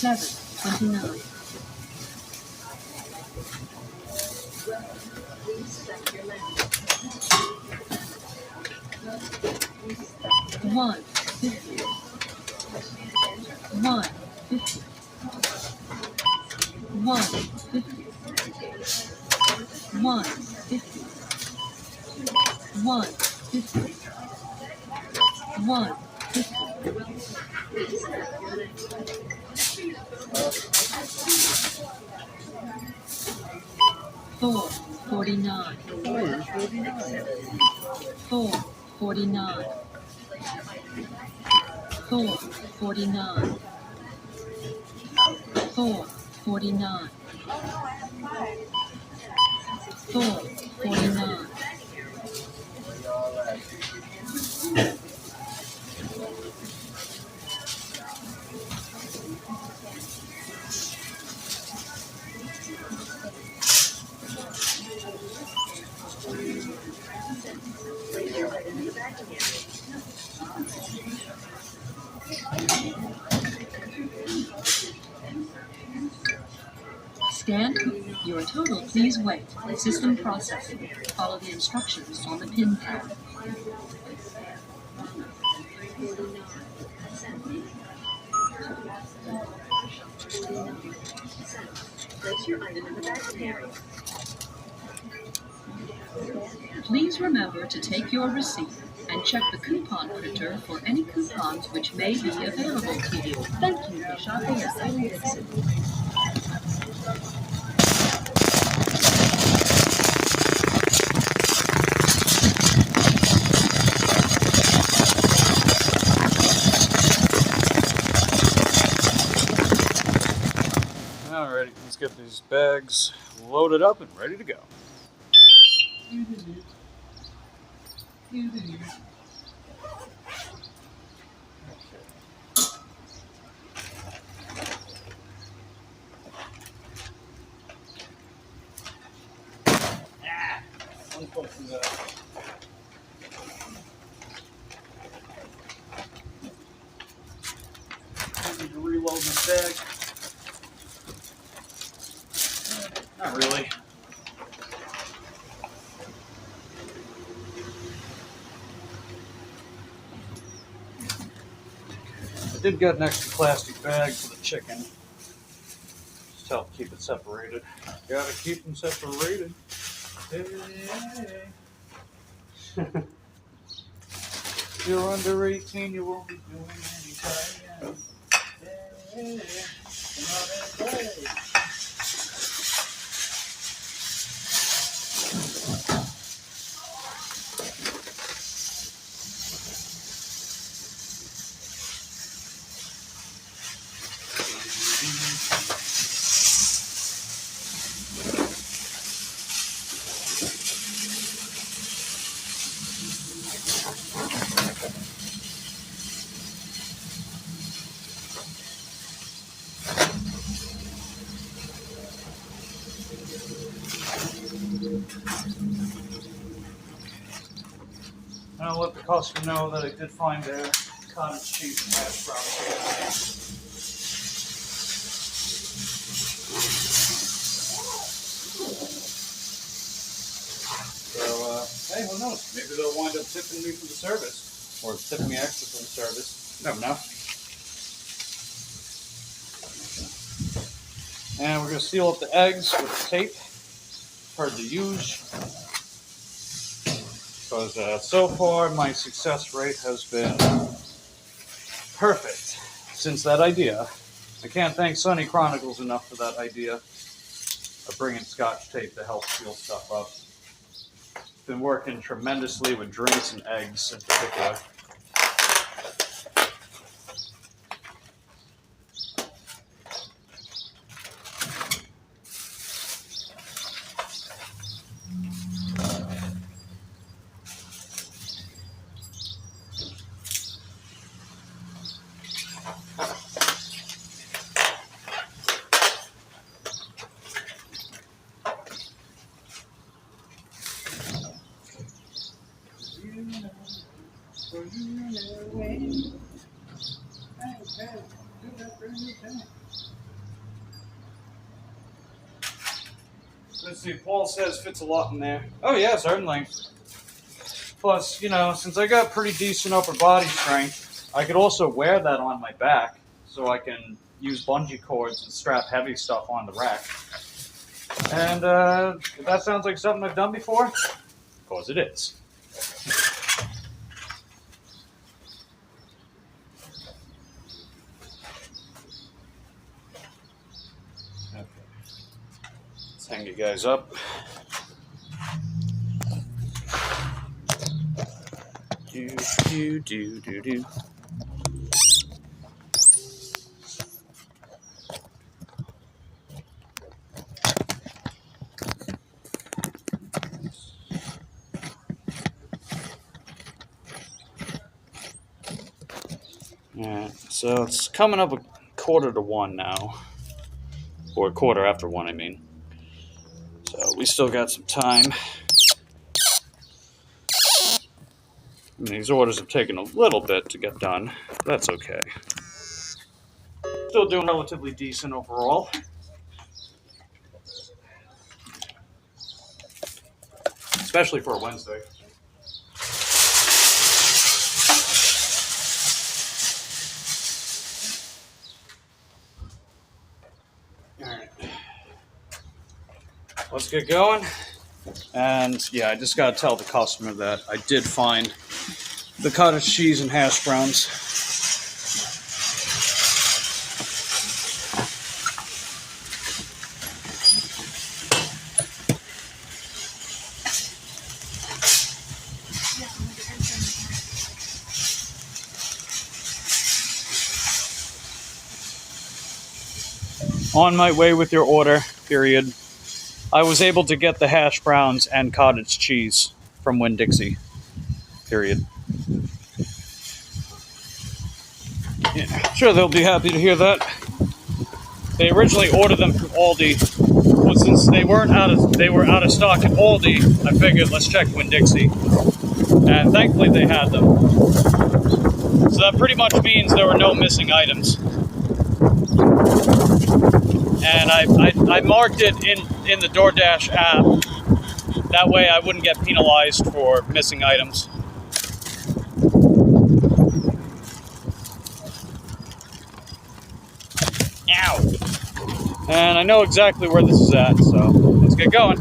729. 150. 150. 150. 150. 150. 150. 449. 449. 449. 449. 449. 'Scan your total. Please wait. System processing. Follow the instructions on the pin pad. Place your item in the bagging area. Please remember to take your receipt and check the coupon printer for any coupons which may be available to you. Thank you for shopping at St. Vincent. Alrighty, let's get these bags loaded up and ready to go. I need to reload this bag. Not really. I did get an extra plastic bag for the chicken. Just to help keep it separated. Gotta keep them separated. Hey. If you're under 18, you won't be doing any time. I'll let the customer know that I did find their cottage cheese and hash browns. So, hey, who knows? Maybe they'll wind up tipping me for the service. Or tipping me extra for the service. Never know. And we're going to seal up the eggs with tape, per the use. Because so far my success rate has been perfect since that idea. I can't thank Sunny Chronicles enough for that idea of bringing Scotch tape to help seal stuff up. Been working tremendously with drinks and eggs in particular. Let's see, Paul says fits a lot in there. Oh yeah, certainly. Plus, you know, since I got pretty decent upper body strength, I could also wear that on my back, so I can use bungee cords and strap heavy stuff on the rack. And if that sounds like something I've done before, of course it is. Okay. Let's hang you guys up. Do. Alright, so it's coming up 1:45 now. Or 1:15, I mean. So we still got some time. I mean, these orders have taken a little bit to get done. But that's okay. Still doing relatively decent overall. Especially for a Wednesday. Alright. Let's get going. And yeah, I just gotta tell the customer that I did find the cottage cheese and hash browns. On my way with your order, period. I was able to get the hash browns and cottage cheese from Winn-Dixie, period. Yeah, sure, they'll be happy to hear that. They originally ordered them from Aldi, but since they were out of stock at Aldi, I figured let's check Winn-Dixie, and thankfully they had them. So that pretty much means there were no missing items. And I marked it in the DoorDash app. That way I wouldn't get penalized for missing items. Ow! And I know exactly where this is at, so let's get going.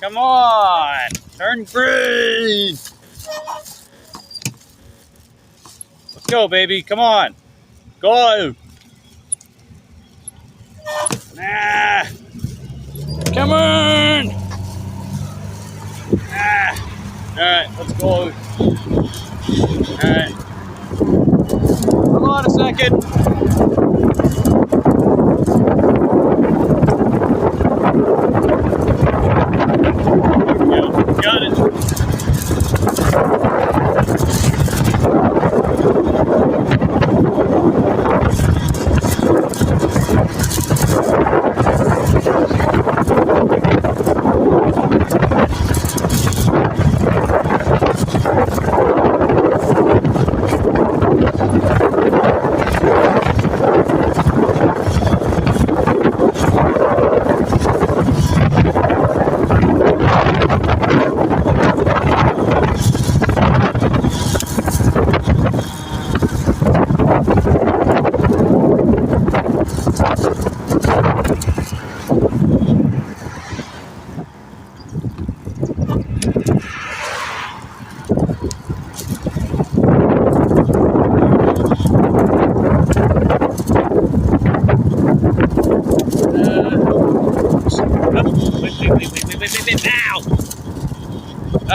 Come on! Turn green! Let's go, baby. Come on. Go! Ah! Come on! Ah! Alright, let's go. Alright. Hold on a second. There we go. Got it.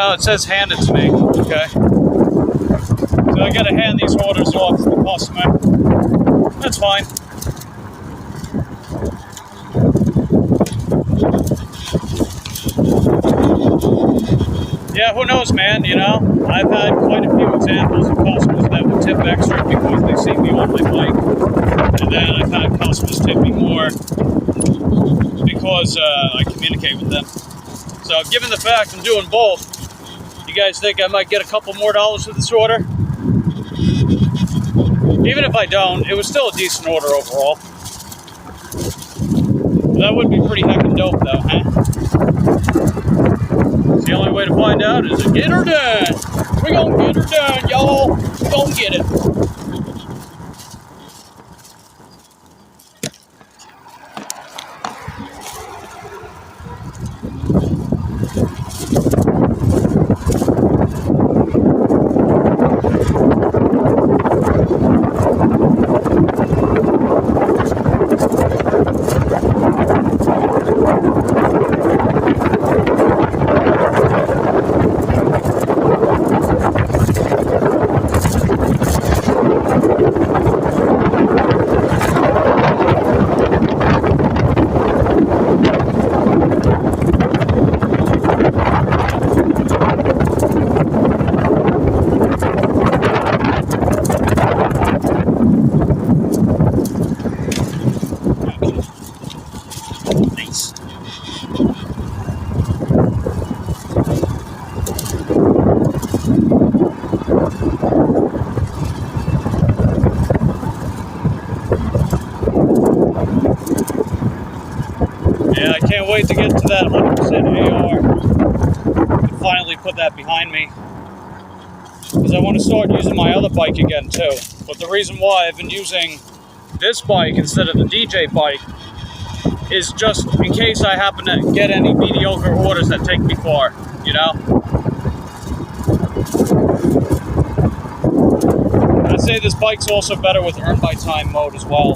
Oh, it says hand it to me. Okay. So I gotta hand these orders off to the customer. That's fine. Yeah, who knows, man, you know? I've had quite a few examples of customers that would tip extra because they see me on my bike. And then I've had customers tip me more because I communicate with them. So given the fact I'm doing both, you guys think I might get a couple more dollars for this order? Even if I don't, it was still a decent order overall. That would be pretty heckin' dope though, huh? The only way to find out is to get her done. We're gonna get her done, y'all. We're gonna get it. Yeah, I can't wait to get to that 100% AR and finally put that behind me, because I want to start using my other bike again too. But the reason why I've been using this bike instead of the DJ bike is just in case I happen to get any mediocre orders that take me far, you know? I'd say this bike's also better with earn by time mode as well,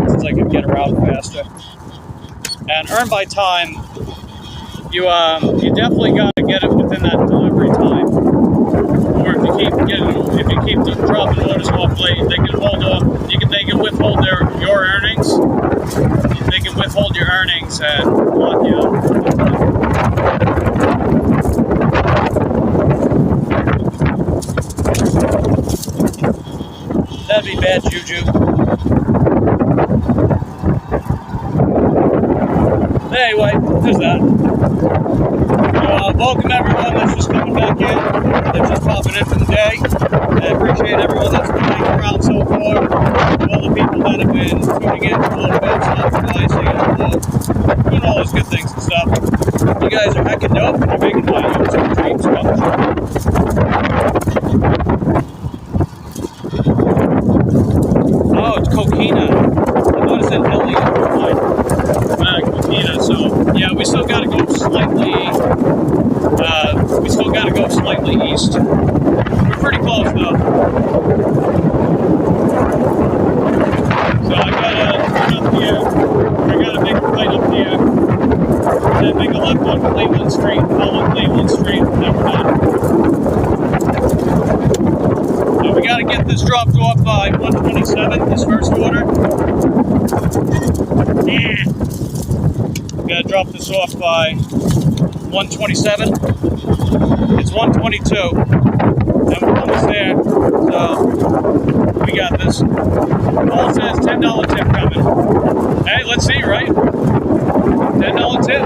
since I can get her out faster. And earn by time, you definitely got to get it within that delivery time. Or if you keep dropping orders off late, they can hold on. They can withhold your earnings. They can withhold your earnings and lock you up. That'd be bad juju. Anyway, there's that. Welcome everyone that's just coming back in, that's just popping in for the day. I appreciate everyone that's been hanging around so far. All the people that have been tuning in for a little bit, stopping by, saying hello, doing all those good things and stuff. You guys are heckin' dope and you're making my YouTube dreams come true. Oh, it's Coquina. I thought it said Elliot. Coquina. So, yeah, we still got to go slightly almost. We're pretty close though. So I gotta run up here. I gotta make a right up here. Then make a left on Cleveland Street. Follow Cleveland Street. Then we're done. So we gotta get this dropped off by 127, this first order. Yeah. We gotta drop this off by 127. It's 122. And we're almost there. So we got this. All says $10 tip coming. Hey, let's see, right? $10 tip.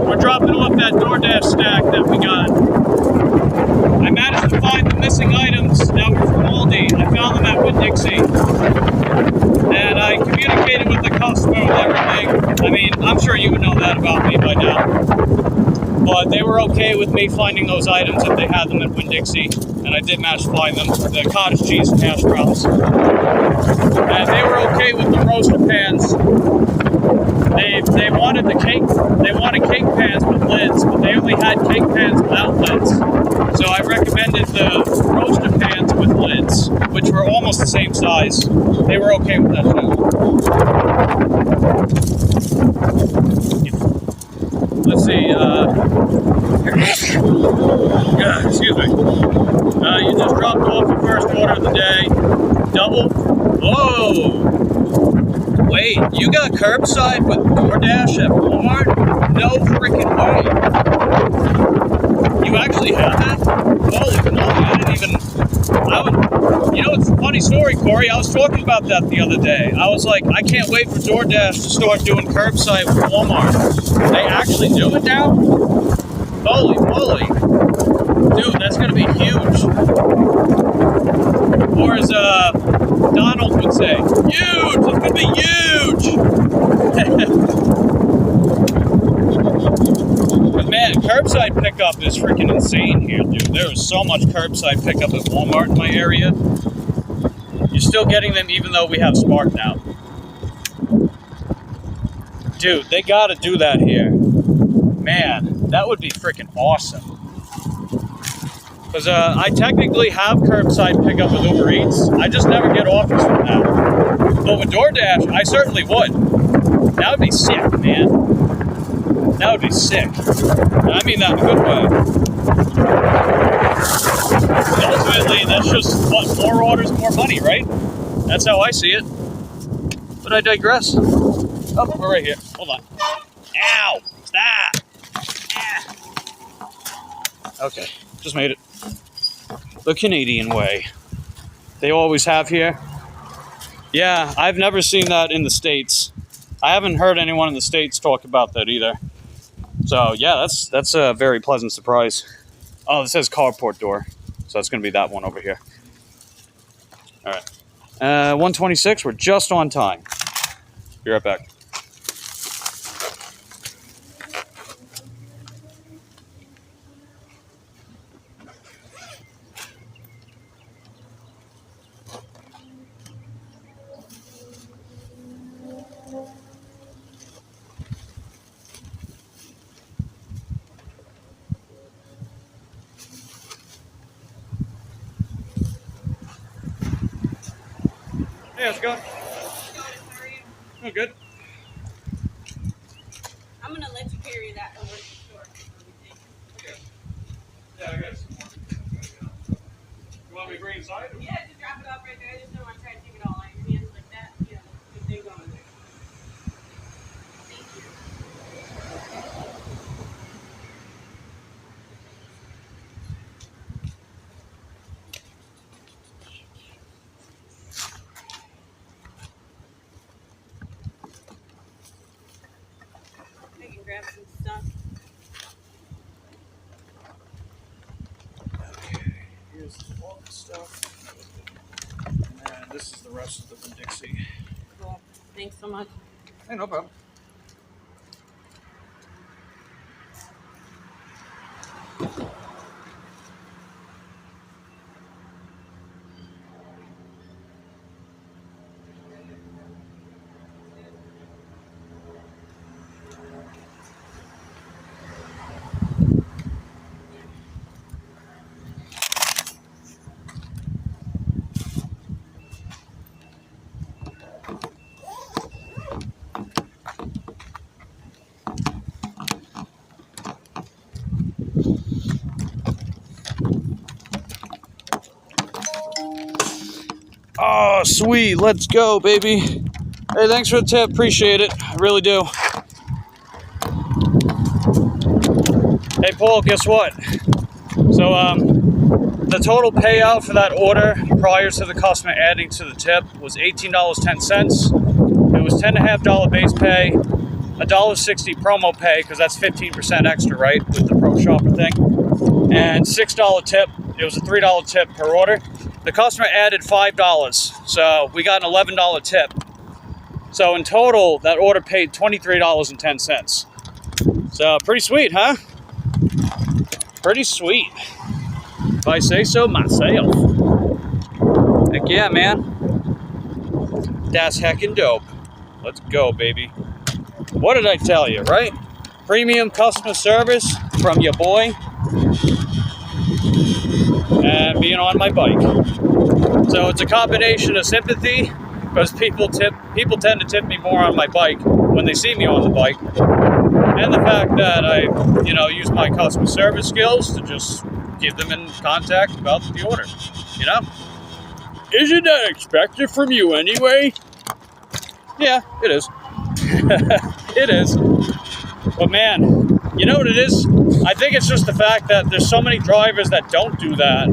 We're dropping off that DoorDash stack that we got. I managed to find the missing items that were from Aldi. I found them at Winn-Dixie. And I communicated with the customer and everything. I mean, I'm sure you would know that about me by now. But they were okay with me finding those items if they had them at Winn-Dixie. And I did manage to find them, the cottage cheese and hash browns. And they were okay with the roaster pans. They wanted the cake. They wanted cake pans with lids, but they only had cake pans without lids. So I recommended the roaster pans with lids, which were almost the same size. They were okay with that too. Let's see. Excuse me. You just dropped off your first order of the day. Double. Whoa. Wait, you got curbside with DoorDash at Walmart? No freaking way. You actually have that? Holy moly, I didn't even... You know, it's a funny story, Corey. I was talking about that the other day. I was like, I can't wait for DoorDash to start doing curbside with Walmart. They actually do it now? Holy moly. Dude, that's going to be huge. Or as Donald would say, huge! It's going to be huge! But man, curbside pickup is freaking insane here, dude. There is so much curbside pickup at Walmart in my area. You're still getting them even though we have Spark now. Dude, they gotta do that here. Man, that would be freaking awesome. Because I technically have curbside pickup with Uber Eats. I just never get offers from that. But with DoorDash, I certainly would. That would be sick, man. That would be sick. And I mean that in a good way. Ultimately, that's just, what, more orders, more money, right? That's how I see it. But I digress. Oh, we're right here. Hold on. Ow! Stop! Ah. Okay, just made it. The Canadian way. They always have here. Yeah, I've never seen that in the States. I haven't heard anyone in the States talk about that either. So yeah, that's a very pleasant surprise. Oh, it says carport door. So that's going to be that one over here. All right. 126, we're just on time. Be right back. Hey, how's it going? Oh, good. I'm gonna let you carry that over to the store. Okay. Yeah, I got some more. You want me to bring it inside? Yeah, just drop it off right there. I just don't want to try to take it all out of your hands like that. Yeah, good thing going there. Thank you. I can grab some stuff. Okay, here's all the stuff. this is the rest of the Dixie. Cool. Thanks so much. Hey, no problem. Oh, sweet. Let's go, baby. Hey, thanks for the tip. Appreciate it. I really do. Hey, Paul, guess what? So, the total payout for that order prior to the customer adding to the tip was $18.10. It was $10.50 base pay, $1.60 promo pay, because that's 15% extra, right, with the Pro Shopper thing, and $6 tip. It was a $3 tip per order. The customer added $5, so we got an $11 tip. So in total, that order paid $23.10. So pretty sweet, huh? Pretty sweet, if I say so myself. Heck yeah, man. That's heckin' dope. Let's go, baby. What did I tell you, right? Premium customer service from your boy. And being on my bike. So it's a combination of sympathy, because people tend to tip me more on my bike when they see me on the bike, and the fact that I, use my customer service skills to just give them in contact about the order, Isn't that expected from you anyway? Yeah, it is. It is. But man, you know what it is? I think it's just the fact that there's so many drivers that don't do that,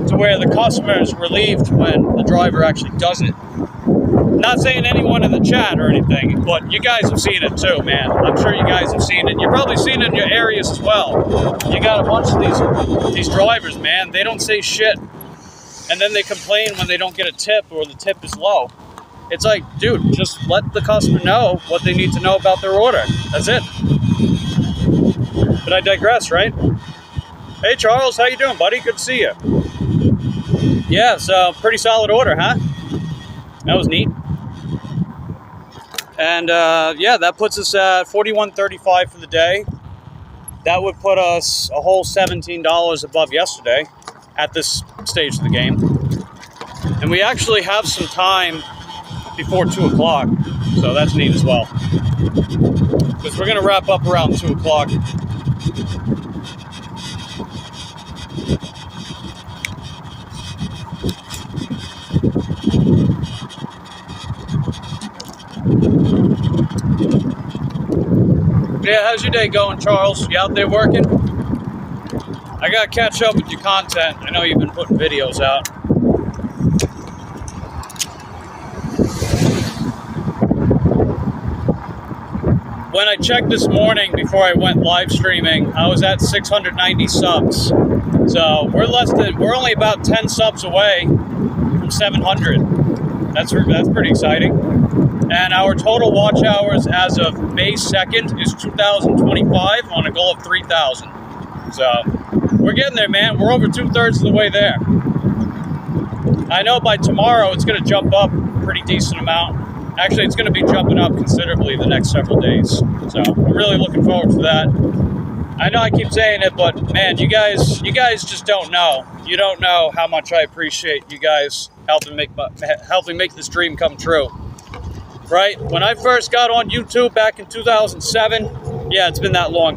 to where the customer is relieved when the driver actually does it. Not saying anyone in the chat or anything, but you guys have seen it too, man. I'm sure you guys have seen it. You've probably seen it in your areas as well. You got a bunch of these drivers, man. They don't say shit, and then they complain when they don't get a tip or the tip is low. It's like, dude, just let the customer know what they need to know about their order. That's it. But I digress, right? Hey, Charles, how you doing, buddy? Good to see you. Yeah, so pretty solid order, huh? That was neat. And yeah, that puts us at $41.35 for the day. That would put us a whole $17 above yesterday at this stage of the game. And we actually have some time before 2 o'clock, so that's neat as well. Because we're going to wrap up around 2 o'clock. Yeah, how's your day going, Charles? You out there working? I gotta catch up with your content. I know you've been putting videos out. When I checked this morning before I went live streaming, I was at 690 subs. So we're only about 10 subs away from 700. That's pretty exciting. And our total watch hours as of May 2nd is 2,025 on a goal of 3,000. So we're getting there, man. We're over 2/3 of the way there. I know by tomorrow it's going to jump up a pretty decent amount. Actually, it's going to be jumping up considerably the next several days. So I'm really looking forward to that. I know I keep saying it, but man, you guys just don't know. You don't know how much I appreciate you guys helping make this dream come true. Right? When I first got on YouTube back in 2007, yeah, it's been that long.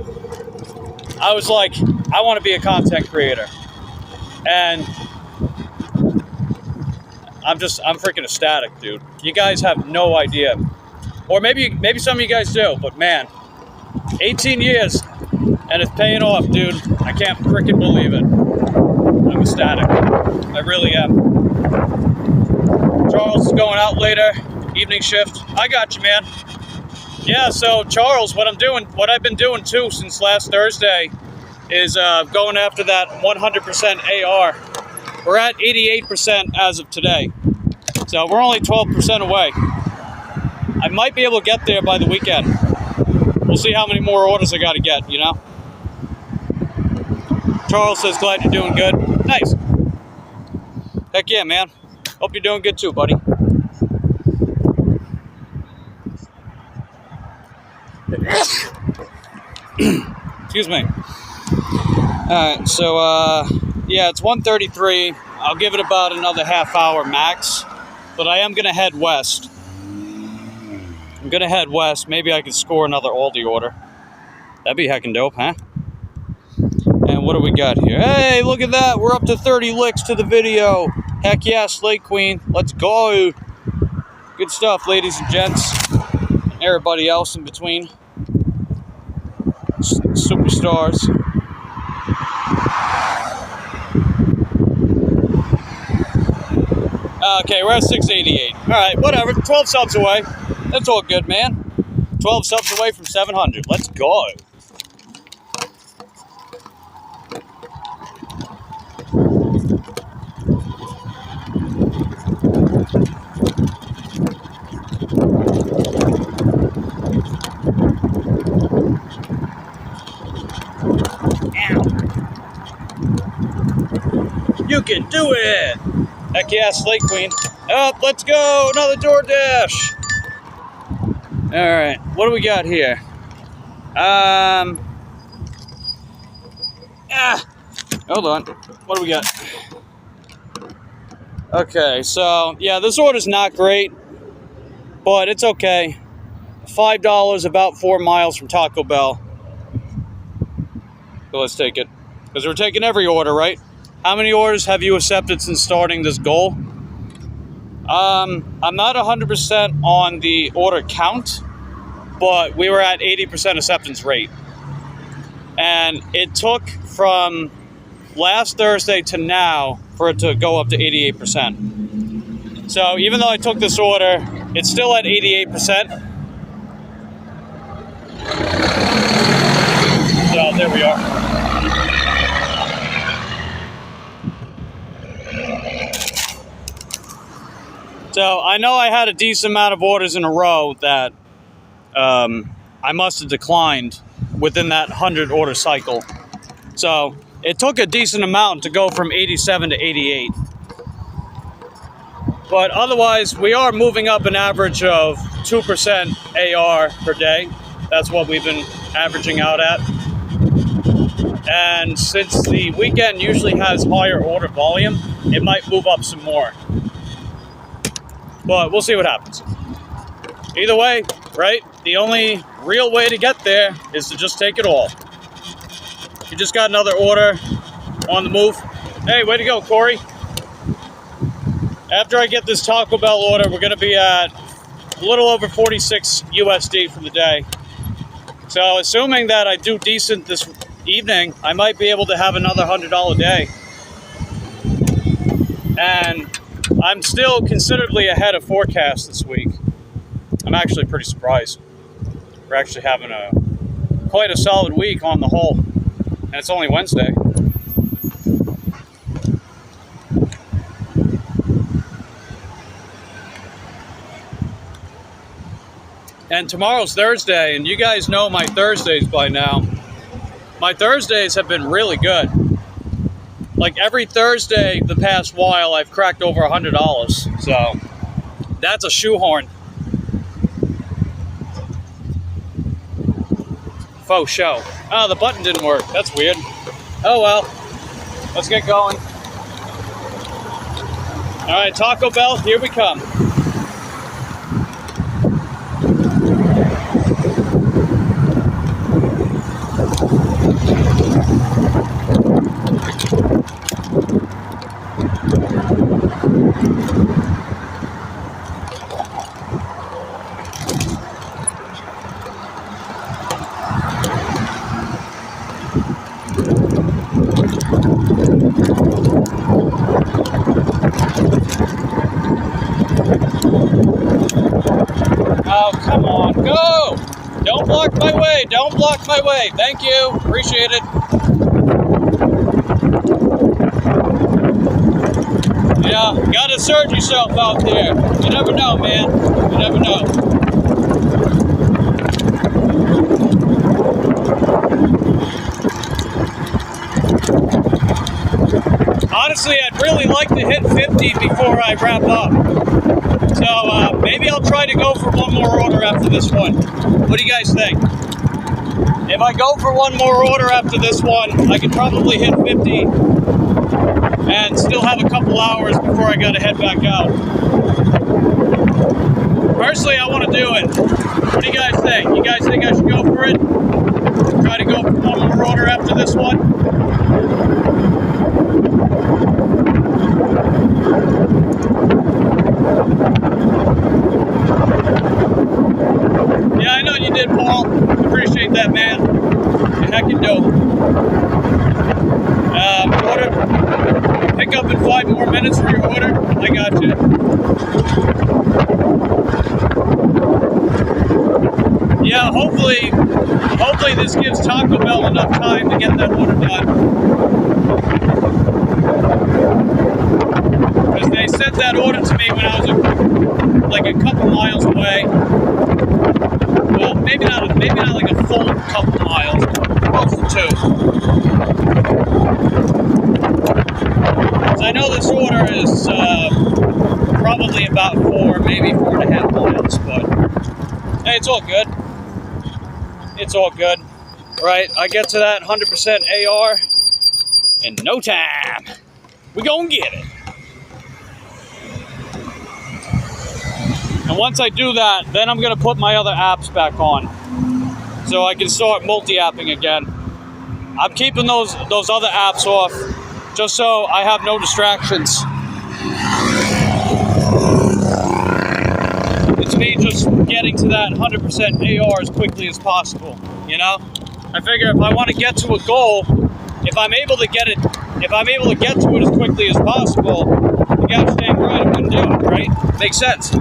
I was like, I want to be a content creator. And I'm freaking ecstatic, dude. You guys have no idea. Or maybe some of you guys do, but man, 18 years and it's paying off, dude. I can't freaking believe it. I'm ecstatic. I really am. Charles is going out later. Evening shift. I got you, man. Yeah, so Charles, what I've been doing too since last Thursday is going after that 100% AR. We're at 88% as of today. So we're only 12% away. I might be able to get there by the weekend. We'll see how many more orders I got to get, you know? Charles says, glad you're doing good. Nice. Heck yeah, man. Hope you're doing good too, buddy. Excuse me. Alright, so, yeah, it's 1:33. I'll give it about another half hour max. But I am going to head west. I'm going to head west. Maybe I could score another Aldi order. That'd be heckin' dope, huh? And what do we got here? Hey, look at that. We're up to 30 licks to the video. Heck yeah, Slate Queen. Let's go. Good stuff, ladies and gents. And everybody else in between. Superstars. Okay, we're at 688. Alright, whatever. 12 subs away. That's all good, man. 12 subs away from 700. Let's go. You can do it! Heck yeah, Slate Queen. Up, let's go! Another DoorDash! Alright, what do we got here? Hold on. What do we got? Okay, so, yeah, this order's not great, but it's okay. $5, about 4 miles from Taco Bell. So let's take it. Because we're taking every order, right? How many orders have you accepted since starting this goal? I'm not 100% on the order count, but we were at 80% acceptance rate. And it took from last Thursday to now for it to go up to 88%. So even though I took this order, it's still at 88%. So there we are. So I know I had a decent amount of orders in a row that I must have declined within that 100 order cycle. So it took a decent amount to go from 87 to 88. But otherwise, we are moving up an average of 2% AR per day. That's what we've been averaging out at. And since the weekend usually has higher order volume, it might move up some more. But we'll see what happens. Either way, right? The only real way to get there is to just take it all. You just got another order on the move. Hey, way to go, Corey. After I get this Taco Bell order, we're going to be at a little over 46 USD for the day. So assuming that I do decent this evening, I might be able to have another $100 day. And I'm still considerably ahead of forecast this week. I'm actually pretty surprised. We're actually having quite a solid week on the whole. And it's only Wednesday. And tomorrow's Thursday, and you guys know my Thursdays by now. My Thursdays have been really good. Like every Thursday the past while, I've cracked over $100. So that's a shoehorn. Faux show. Oh, the button didn't work. That's weird. Oh well. Let's get going. All right, Taco Bell, here we come. Oh, come on, go! Don't block my way, don't block my way. Thank you, appreciate it. Yeah, gotta assert yourself out there. You never know, man. You never know. Honestly, I'd really like to hit 50 before I wrap up. So maybe I'll try to go for one more order after this one. What do you guys think? If I go for one more order after this one, I could probably hit 50 and still have a couple hours before I gotta head back out. Personally, I want to do it. What do you guys think? You guys think I should go for it? Try to go for one more order after this one? Yeah, I know you did, Paul. Appreciate that, man. You heckin' dope. Order. Pick up in 5 more minutes for your order. I got you. Yeah, hopefully this gives Taco Bell enough time to get that order done. Because they sent that order to me when I was like a couple miles away. Well, maybe not like a full couple miles, close to 2. Because I know this order is probably about 4, maybe 4.5 miles, but hey, it's all good. It's all good, right? I get to that 100% AR in no time. We gonna get it. And once I do that, then I'm gonna put my other apps back on, so I can start multi-apping again. I'm keeping those other apps off, just so I have no distractions. It's me just getting to that 100% AR as quickly as possible, you know? I figure if I want to get to a goal, if I'm able to get to it as quickly as possible, the guy's staying right, I'm gonna do it, right? Makes sense.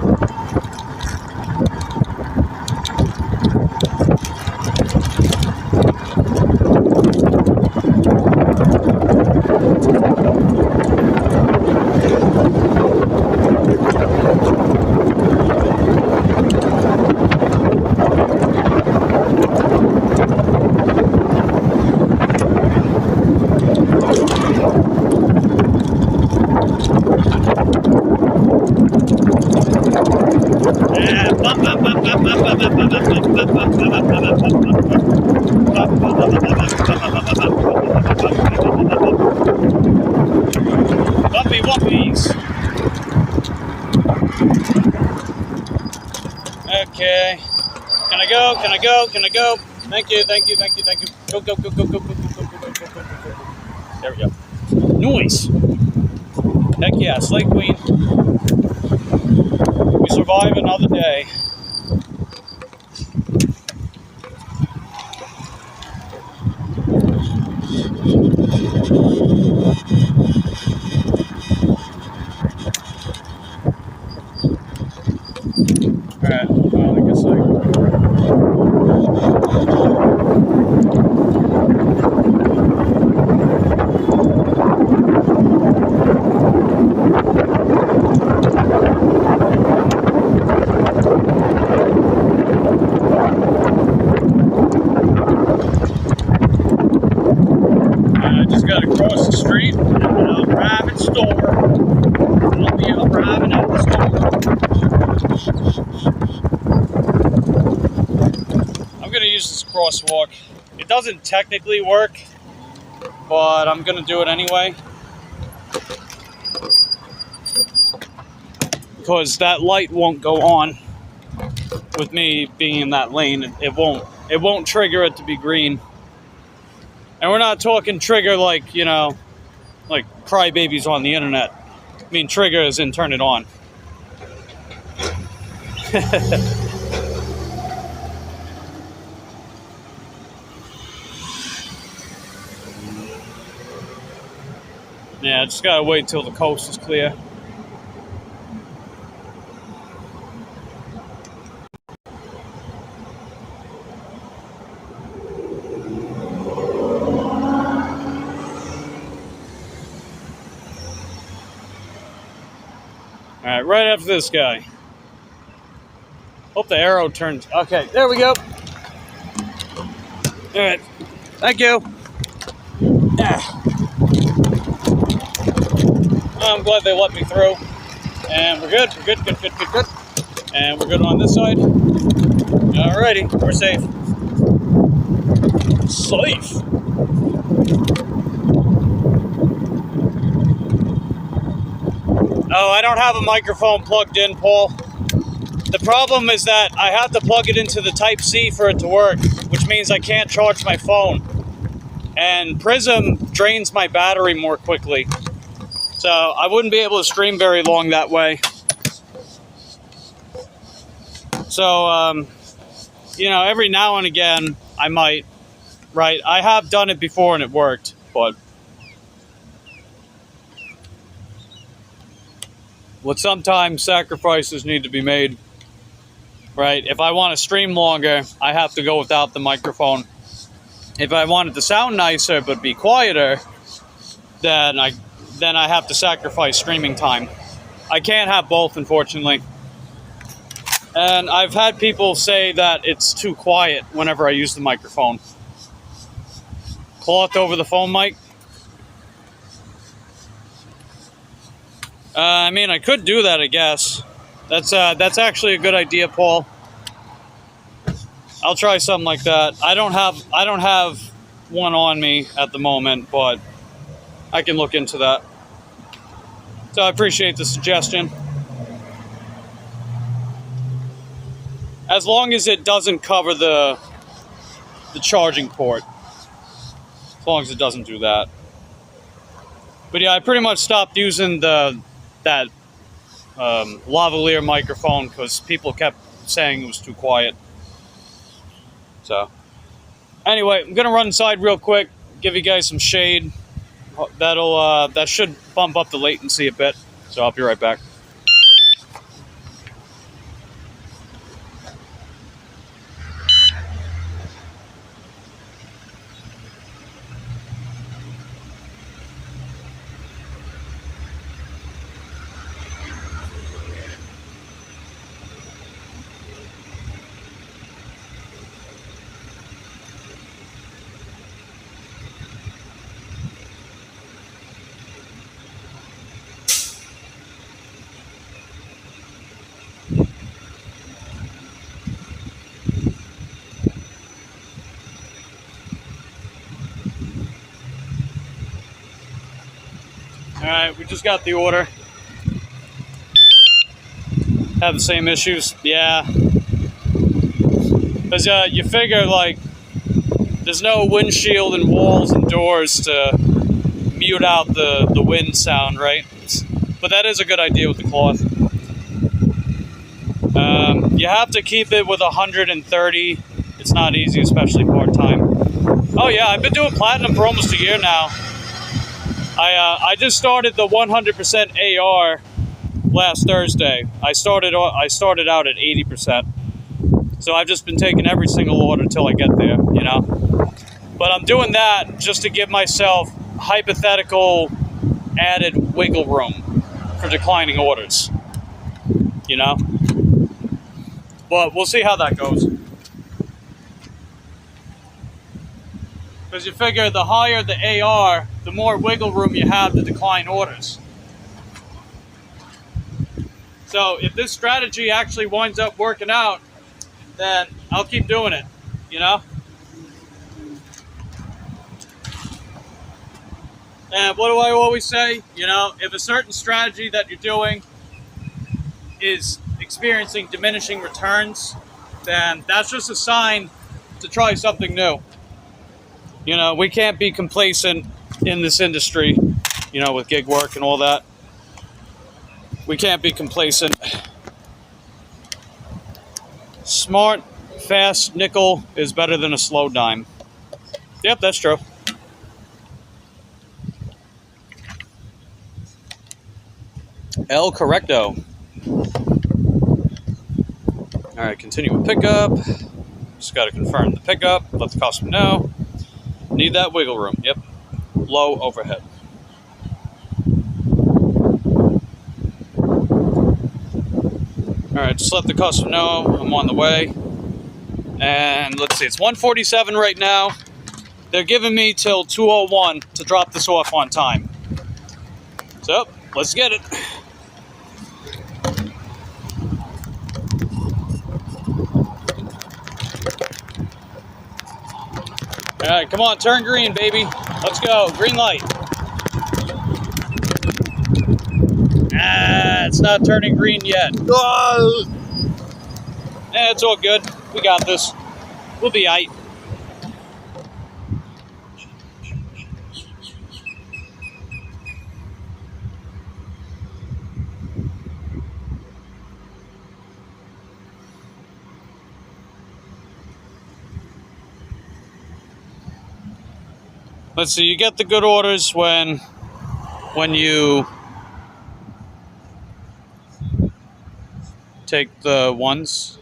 Bumpy whumpies. Okay. Can I go? Can I go? Can I go? Thank you, thank you, thank you, thank you. Go, go, go, go, go, go, go, go, go, go, go, go. There we go. Noise. Heck yeah, Slay Queen. We survive another day. Alright, well, I guess I just got to cross the street and I'll arrive at the store. I'll be arriving at the store. I'm going to use this crosswalk. It doesn't technically work, but I'm going to do it anyway. Because that light won't go on with me being in that lane. It won't trigger it to be green. And we're not talking trigger like, you know, like crybabies on the internet. I mean trigger as in turn it on. Yeah, I just gotta wait till the coast is clear. Alright, right after this guy. Hope the arrow turns. Okay, there we go. Alright, thank you. I'm glad they let me through. And we're good. We're good. And we're good on this side. Alrighty, we're safe. Safe. Oh, I don't have a microphone plugged in, Paul. The problem is that I have to plug it into the Type-C for it to work, which means I can't charge my phone. And Prism drains my battery more quickly. So I wouldn't be able to stream very long that way. So, you know, every now and again, I might, right? I have done it before and it worked, but sometimes sacrifices need to be made, right? If I want to stream longer, I have to go without the microphone. If I want it to sound nicer but be quieter, then I have to sacrifice streaming time. I can't have both, unfortunately. And I've had people say that it's too quiet whenever I use the microphone. Cloth over the phone mic. I mean, I could do that, I guess. That's actually a good idea, Paul. I'll try something like that. I don't have one on me at the moment, but I can look into that. So I appreciate the suggestion. As long as it doesn't cover the charging port. As long as it doesn't do that. But yeah, I pretty much stopped using that lavalier microphone because people kept saying it was too quiet. So anyway, I'm gonna run inside real quick, give you guys some shade. That should bump up the latency a bit. So I'll be right back. Alright, we just got the order. Have the same issues? Yeah. Because you figure, like, there's no windshield and walls and doors to mute out the wind sound, right? But that is a good idea with the cloth. You have to keep it with 130. It's not easy, especially part-time. Oh yeah, I've been doing platinum for almost a year now. I just started the 100% AR last Thursday. I started out at 80%. So I've just been taking every single order till I get there, you know. But I'm doing that just to give myself hypothetical added wiggle room for declining orders, you know. But we'll see how that goes. Because you figure the higher the AR, the more wiggle room you have to decline orders. So if this strategy actually winds up working out, then I'll keep doing it, you know? And what do I always say? You know, if a certain strategy that you're doing is experiencing diminishing returns, then that's just a sign to try something new. You know, we can't be complacent in this industry, you know, with gig work and all that. We can't be complacent. Smart, fast nickel is better than a slow dime. Yep, that's true. El Correcto. All right, continue with pickup. Just got to confirm the pickup. Let the customer know. Need that wiggle room. Yep. Low overhead. Alright, just let the customer know I'm on the way. And let's see, it's 1:47 right now. They're giving me till 2:01 to drop this off on time. So, let's get it. Alright, come on, turn green, baby. Let's go, green light. Ah, it's not turning green yet. Oh! It's all good. We got this. We'll be aight. Let's see, you get the good orders when you take the ones.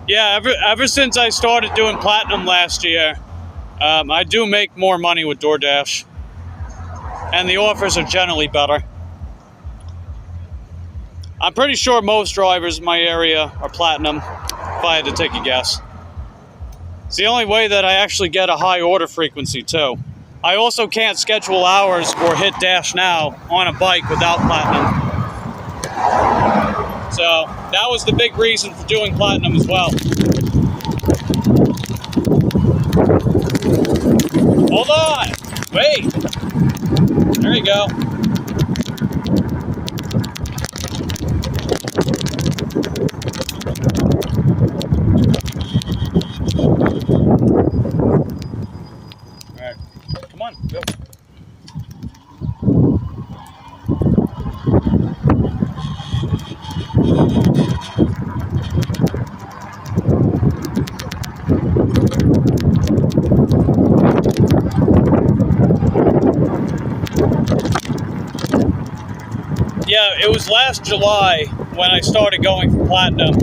Yeah, ever since I started doing Platinum last year, I do make more money with DoorDash. And the offers are generally better. I'm pretty sure most drivers in my area are Platinum, if I had to take a guess. It's the only way that I actually get a high order frequency, too. I also can't schedule hours or hit Dash Now on a bike without Platinum. So, that was the big reason for doing Platinum as well. Hold on! Wait! There you go. Alright, come on, go. Yeah, it was last July when I started going for Platinum.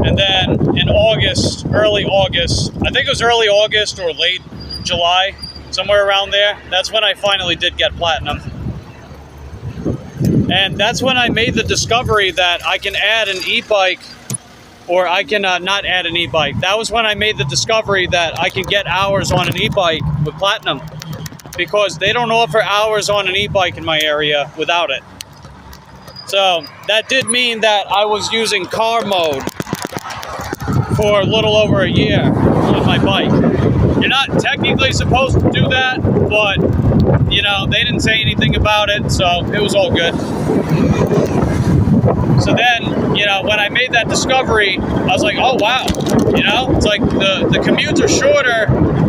And then in August, early August, I think it was early August or late July, somewhere around there, that's when I finally did get Platinum. And that's when I made the discovery that I can add an e-bike, or I can not add an e-bike. That was when I made the discovery that I can get hours on an e-bike with Platinum, because they don't offer hours on an e-bike in my area without it. So that did mean that I was using car mode for a little over a year on my bike. You're not technically supposed to do that, but, you know, they didn't say anything about it, so it was all good. So then, you know, when I made that discovery, I was like, oh, wow. You know, it's like the commutes are shorter,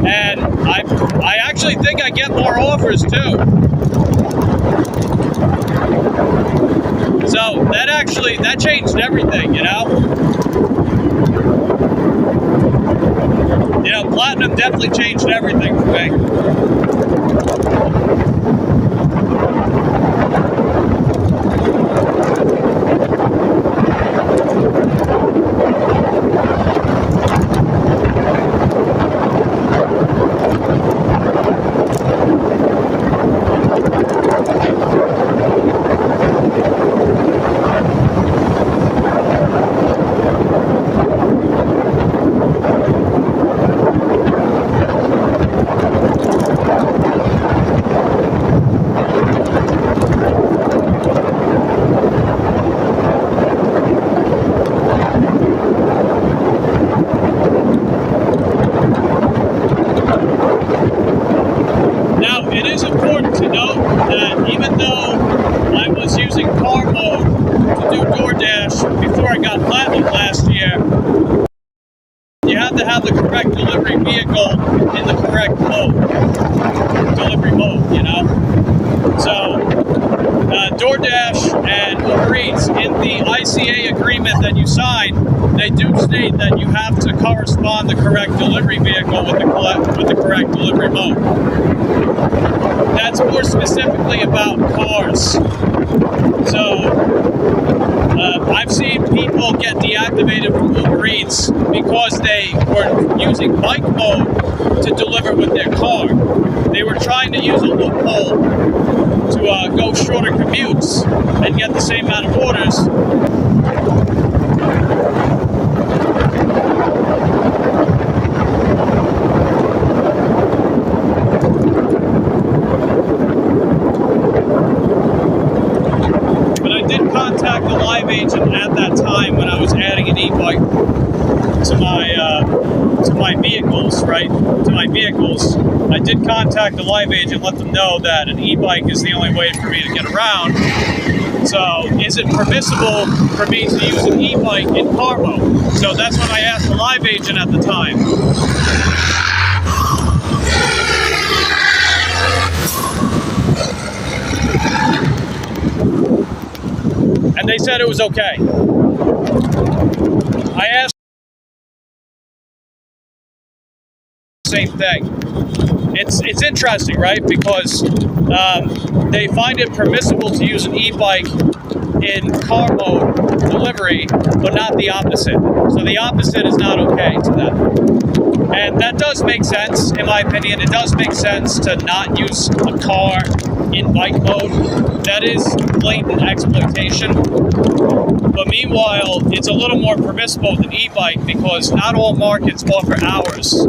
and I actually think I get more offers, too. So that changed everything, you know? You know, Platinum definitely changed everything for me. DoorDash and Uber Eats, in the ICA agreement that you sign, they do state that you have to correspond the correct delivery vehicle with the correct delivery mode. That's more specifically about cars. So I've seen people get deactivated from Uber Eats because because they were using bike mode to deliver with their car. They were trying to use a loophole to go shorter commutes and get the same amount of orders. But I did contact the live agent at that time when I was adding an e-bike to my vehicles, right? To my vehicles. I did contact the live agent, let them know that an e-bike is the only way for me to get around. So, is it permissible for me to use an e-bike in car mode? So that's what I asked the live agent at the time. And they said it was okay. I asked the same thing. It's interesting, right? Because they find it permissible to use an e-bike in car mode delivery, but not the opposite. So the opposite is not okay to them. And that does make sense, in my opinion. It does make sense to not use a car in bike mode. That is blatant exploitation. But meanwhile, it's a little more permissible with an e-bike because not all markets offer hours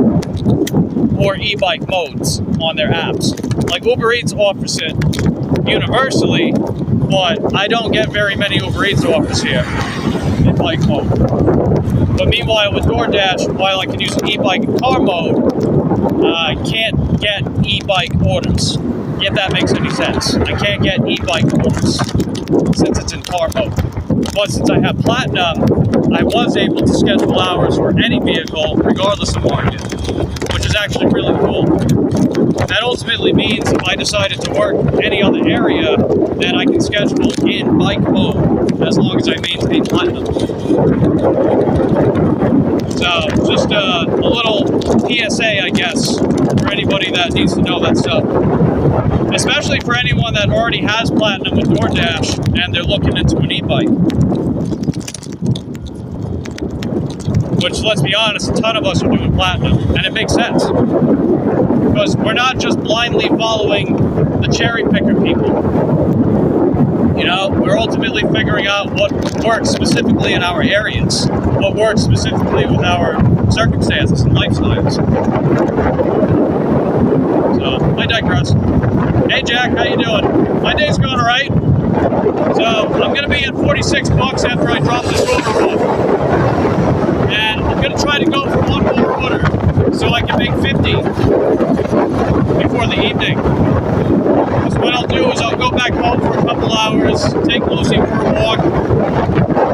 or e-bike modes on their apps. Like Uber Eats offers it universally, but I don't get very many Uber Eats offers here in bike mode. But meanwhile, with DoorDash, while I can use an e-bike in car mode, I can't get e-bike orders, if that makes any sense. I can't get e-bike orders since it's in car mode. But since I have Platinum, I was able to schedule hours for any vehicle, regardless of market, which is actually really cool. That ultimately means if I decided to work any other area, then I can schedule in bike mode as long as I maintain Platinum. So, just a little PSA, I guess, for anybody that needs to know that stuff. Especially for anyone that already has Platinum with DoorDash and they're looking into an e-bike. Which, let's be honest, a ton of us are doing Platinum, and it makes sense. Because we're not just blindly following the cherry picker people. You know, we're ultimately figuring out what works specifically in our areas, what works specifically with our circumstances and lifestyles. So, I digress. Hey Jack, how you doing? My day's going alright. So, I'm going to be at 46 bucks after I drop this overall. And I'm going to try to go for one more order so I can make 50 before the evening. Because what I'll do is I'll go back home for a couple hours, take Lucy for a walk,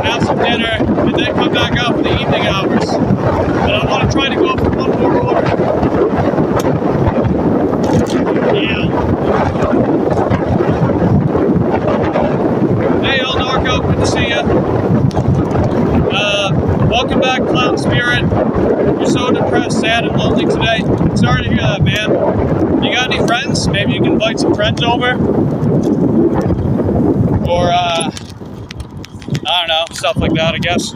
have some dinner, and then come back out for the evening hours. But I want to try to go for one more order. Yeah. Hey, El Narco, good to see ya. Welcome back, Clown Spirit. You're so depressed, sad, and lonely today. Sorry to hear that, man. You got any friends? Maybe you can invite some friends over? Or, I don't know, stuff like that, I guess.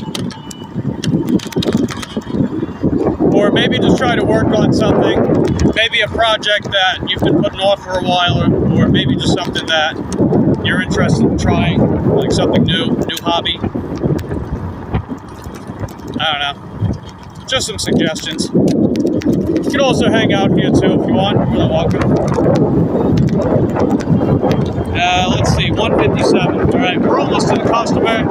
Or maybe just try to work on something. Maybe a project that you've been putting off for a while, or maybe just something that you're interested in trying, like something new hobby. I don't know. Just some suggestions. You can also hang out here too if you want. You're really welcome. Let's see, 157. Alright, we're almost to the customer.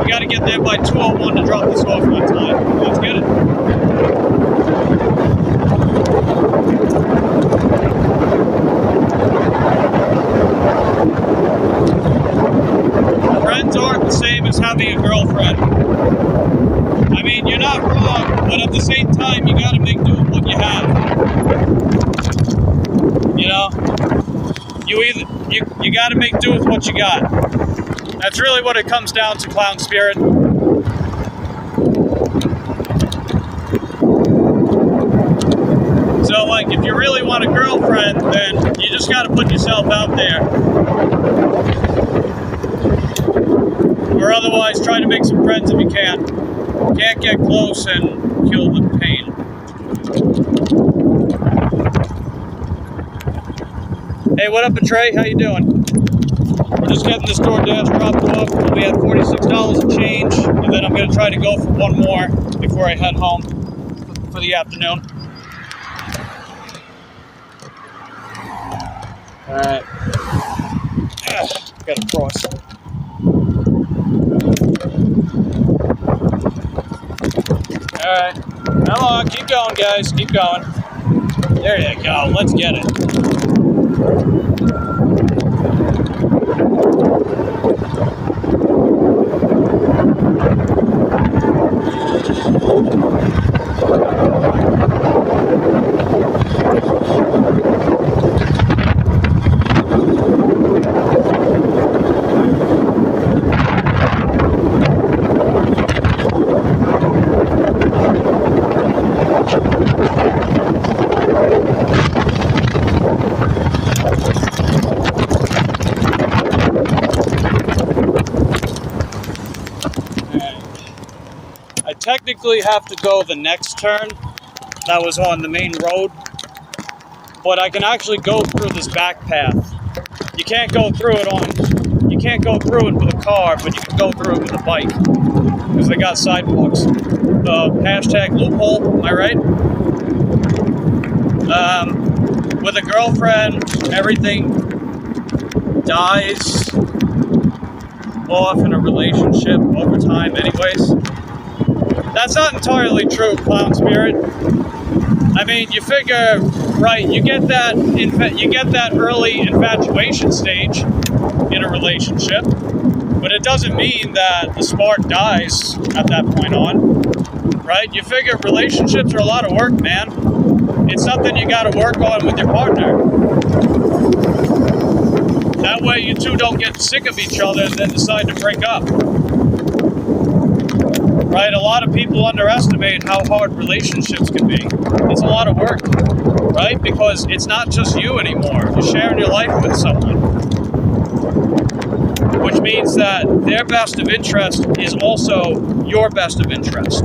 We gotta get there by 2:01 to drop this off on time. Let's get it. Friends aren't the same as having a girlfriend. I mean, you're not wrong, but at the same time, you gotta make do with what you have. You know? You gotta make do with what you got. That's really what it comes down to, Clown Spirit. So, like, if you really want a girlfriend, then you just gotta put yourself out there. Or otherwise, try to make some friends if you can. Can't get close and kill the pain. Hey, what up, Trey? How you doing? We're just getting this DoorDash dropped off. We'll be at $46 and change, and then I'm going to try to go for one more before I head home for the afternoon. Alright. Gotta cross. Alright. Come on, keep going, guys. Keep going. There you go. Let's get it. Technically have to go the next turn that was on the main road, but I can actually go through this back path. You can't go through it with a car, but you can go through it with a bike because they got sidewalks. Hashtag loophole, am I right? With a girlfriend, everything dies off in a relationship over time anyways. That's not entirely true, Clown Spirit. I mean, you figure, right, you get that early infatuation stage in a relationship, but it doesn't mean that the spark dies at that point on, right? You figure relationships are a lot of work, man. It's something you gotta work on with your partner. That way you two don't get sick of each other and then decide to break up. Right, a lot of people underestimate how hard relationships can be. It's a lot of work, right? Because it's not just you anymore. You're sharing your life with someone. Which means that their best of interest is also your best of interest.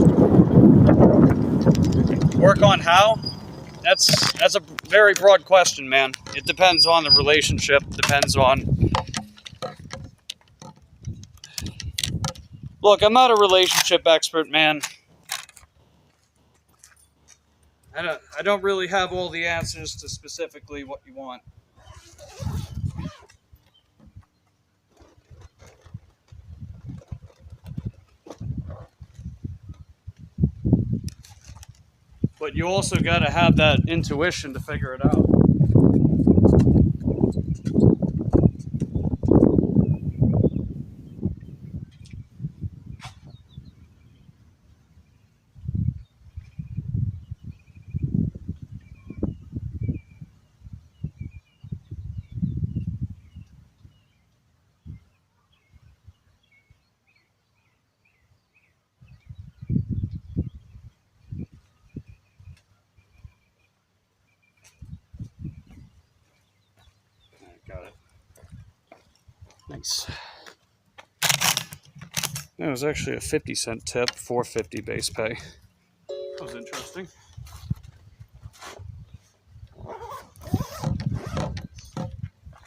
Work on how? That's a very broad question, man. It depends on the relationship, depends on... Look, I'm not a relationship expert, man. I don't really have all the answers to specifically what you want. But you also got to have that intuition to figure it out. Got it. Nice. That was actually a 50-cent tip, $4.50 base pay. That was interesting.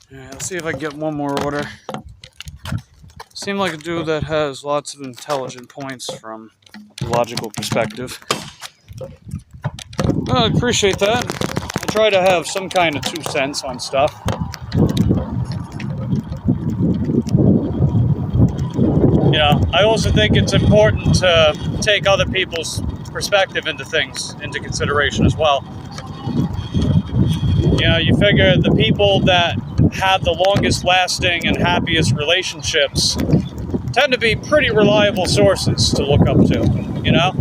Yeah, let's see if I can get one more order. Seemed like a dude that has lots of intelligent points from a logical perspective. Well, I appreciate that. I try to have some kind of 2 cents on stuff. Yeah, I also think it's important to take other people's perspective into things into consideration as well. You know, you figure the people that have the longest lasting and happiest relationships tend to be pretty reliable sources to look up to, you know?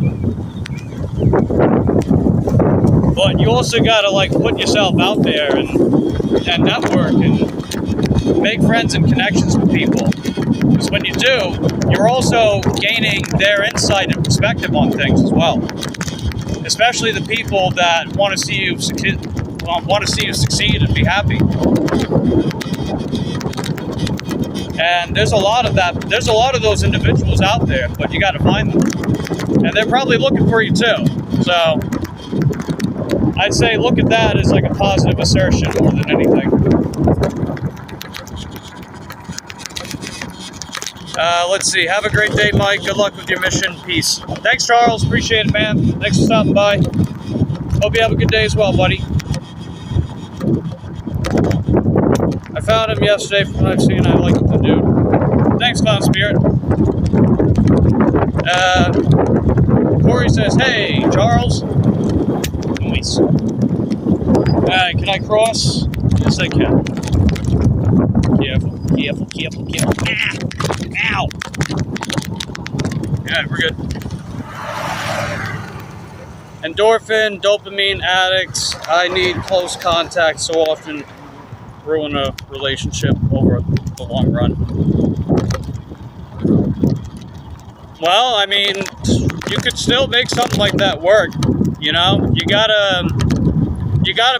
But you also gotta, like, put yourself out there and network and make friends and connections with people. Because when you do, you're also gaining their insight and perspective on things as well. Especially the people that want to see you succeed and be happy. And there's a lot of that. There's a lot of those individuals out there, but you got to find them. and they're probably looking for you too. So I'd say look at that as like a positive assertion more than anything. Let's see. Have a great day, Mike. Good luck with your mission. Peace. Thanks, Charles. Appreciate it, man. Thanks for stopping by. Hope you have a good day as well, buddy. I found him yesterday from what I've seen. I like the dude. Thanks, Clown Spirit. Corey says, hey, Charles. Nice. Alright, can I cross? Yes, I can. Careful, careful, careful, careful. Ah! Ow! Yeah, we're good. Endorphin, dopamine addicts. I need close contact so often ruin a relationship over the long run. Well, I mean, you could still make something like that work. You know, you gotta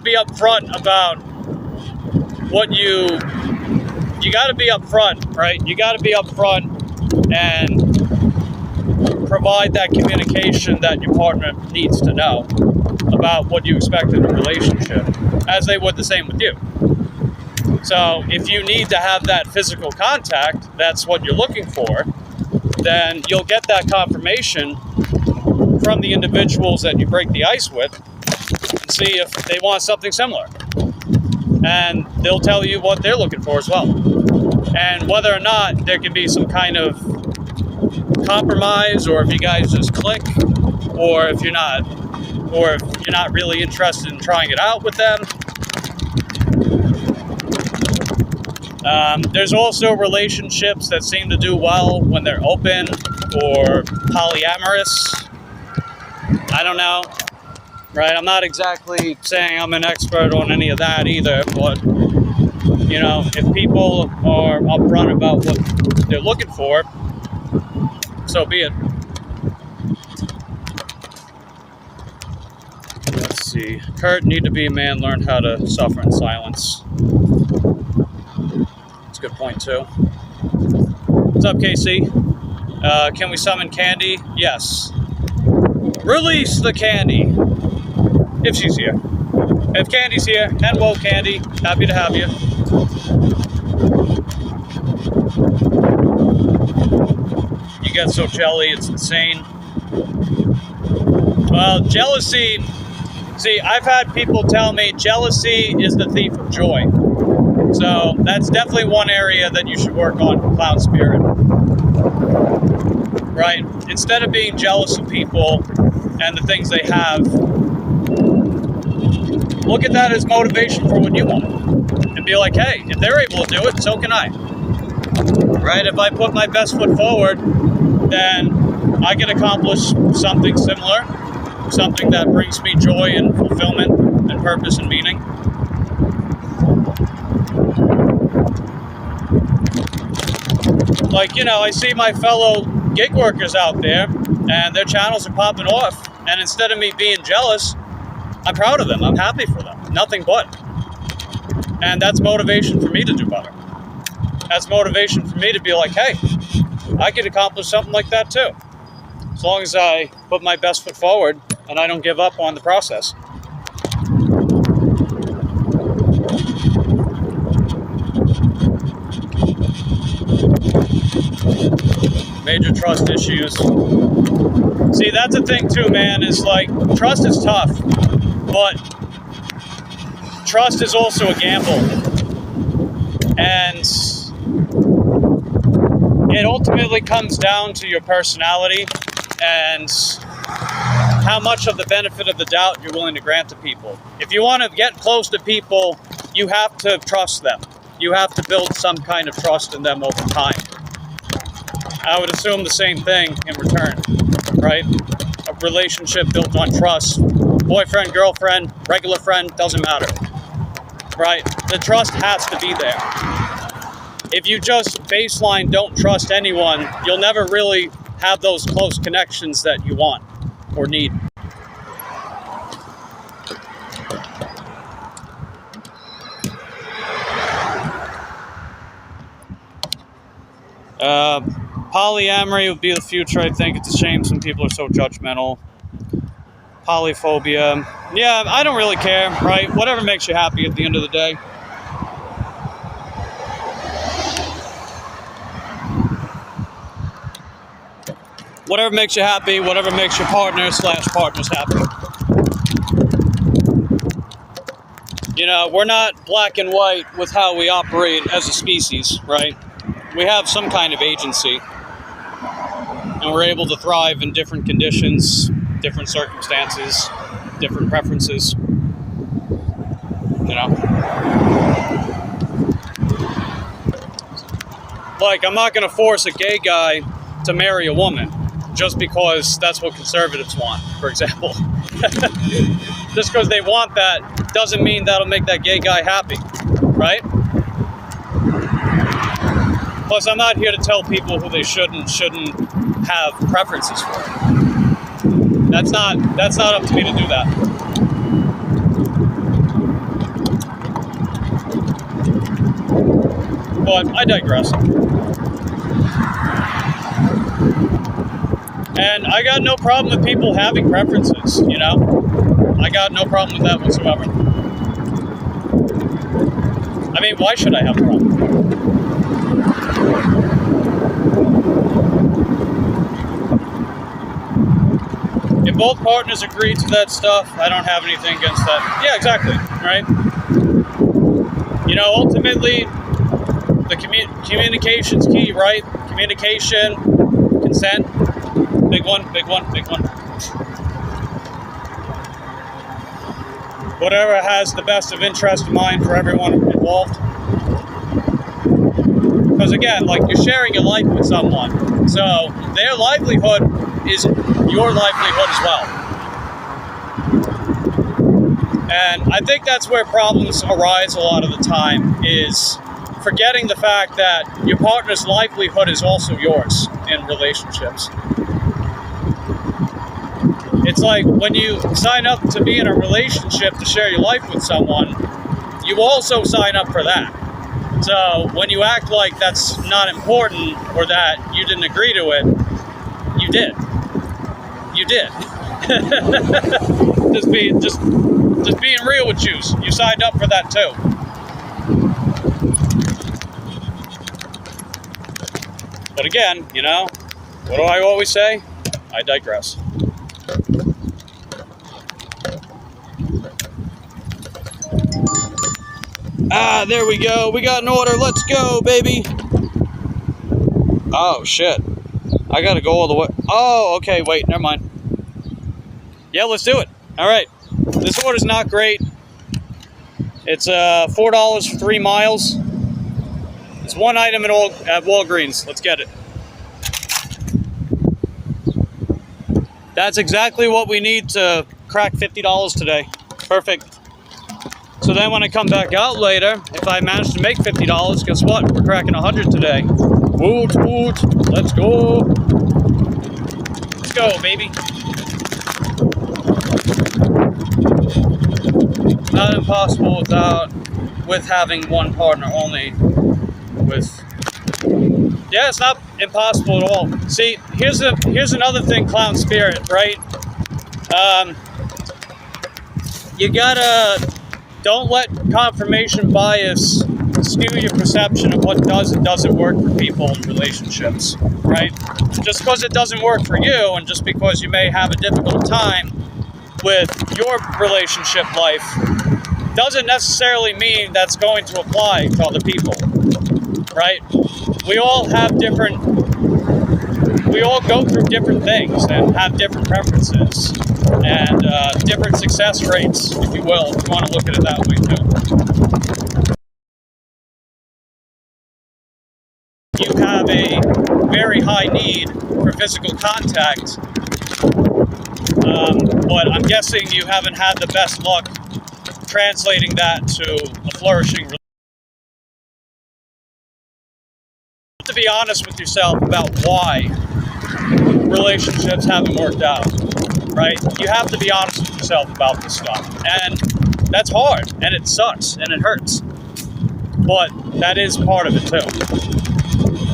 be upfront about what you gotta be upfront, right? You gotta be upfront and provide that communication that your partner needs to know about what you expect in a relationship, as they would the same with you. So if you need to have that physical contact, that's what you're looking for, then you'll get that confirmation from the individuals that you break the ice with and see if they want something similar. And they'll tell you what they're looking for as well. And whether or not there can be some kind of compromise, or if you guys just click, or if you're not really interested in trying it out with them. There's also relationships that seem to do well when they're open or polyamorous. I don't know, right? I'm not exactly saying I'm an expert on any of that either, but, you know, if people are upfront about what they're looking for, so be it. Let's see. Kurt, need to be a man, learn how to suffer in silence. That's a good point, too. What's up, KC? Can we summon Candy? Yes. Release the Candy. If she's here. If Candy's here, and well, Candy, happy to have you. You get so jelly, it's insane. Well, jealousy, see, I've had people tell me jealousy is the thief of joy. So that's definitely one area that you should work on, Clown Spirit. Right? Instead of being jealous of people and the things they have, look at that as motivation for what you want. And be like, hey, if they're able to do it, so can I. Right? If I put my best foot forward, then I can accomplish something similar, something that brings me joy and fulfillment and purpose and meaning. Like, you know, I see my fellow gig workers out there and their channels are popping off, and instead of me being jealous, I'm proud of them. I'm happy for them. Nothing but. And that's motivation for me to do better. That's motivation for me to be like, hey, I could accomplish something like that too. As long as I put my best foot forward and I don't give up on the process. Major trust issues. See, that's the thing too, man, is like, trust is tough, but trust is also a gamble. And it ultimately comes down to your personality and how much of the benefit of the doubt you're willing to grant to people. If you want to get close to people, you have to trust them. You have to build some kind of trust in them over time. I would assume the same thing in return, right? A relationship built on trust. Boyfriend, girlfriend, regular friend, doesn't matter, right? The trust has to be there. If you just baseline don't trust anyone, you'll never really have those close connections that you want or need. Polyamory would be the future, I think. It's a shame some people are so judgmental. Polyphobia. Yeah, I don't really care, right? Whatever makes you happy at the end of the day. Whatever makes you happy, whatever makes your partner/partners happy. You know, we're not black and white with how we operate as a species, right? We have some kind of agency. And we're able to thrive in different conditions, different circumstances, different preferences. You know? Like, I'm not going to force a gay guy to marry a woman just because that's what conservatives want, for example. Just because they want that doesn't mean that'll make that gay guy happy, right? Plus, I'm not here to tell people who they shouldn't have preferences for. That's not up to me to do that. But I digress. And I got no problem with people having preferences, you know? I got no problem with that whatsoever. I mean, why should I have a problem? If both partners agree to that stuff, I don't have anything against that. Yeah, exactly, right? You know, ultimately, the communication's key, right? Communication, consent, big one, big one, big one. Whatever has the best of interest in mind for everyone involved. Because again, like, you're sharing your life with someone, so their livelihood is your livelihood as well. And I think that's where problems arise a lot of the time, is forgetting the fact that your partner's livelihood is also yours in relationships. It's like when you sign up to be in a relationship to share your life with someone, you also sign up for that. So when you act like that's not important or that you didn't agree to it, you did. You did. just being real with you. You signed up for that too. But again, you know, what do I always say? I digress. Ah, there we go. We got an order. Let's go, baby. Oh, shit. I gotta go all the way. Oh, okay. Wait, never mind. Yeah, let's do it. All right. This order's not great. It's $4 for 3 miles. It's one item at Walgreens. Let's get it. That's exactly what we need to crack $50 today. Perfect. So then when I come back out later, if I manage to make $50, guess what? We're cracking 100 today. Woot, woot. Let's go. Let's go, baby. Not impossible with having one partner only. Yeah, it's not impossible at all. See, here's another thing, clown spirit, right? You gotta, don't let confirmation bias skew your perception of what does and doesn't work for people in relationships, right? Just because it doesn't work for you, and just because you may have a difficult time with your relationship life, doesn't necessarily mean that's going to apply to other people, right? We all go through different things and have different preferences and different success rates, if you will, if you want to look at it that way too. You have a very high need for physical contact, but I'm guessing you haven't had the best luck translating that to a flourishing relationship. You have to be honest with yourself about why relationships haven't worked out, right? You have to be honest with yourself about this stuff. And that's hard, and it sucks, and it hurts. But that is part of it too.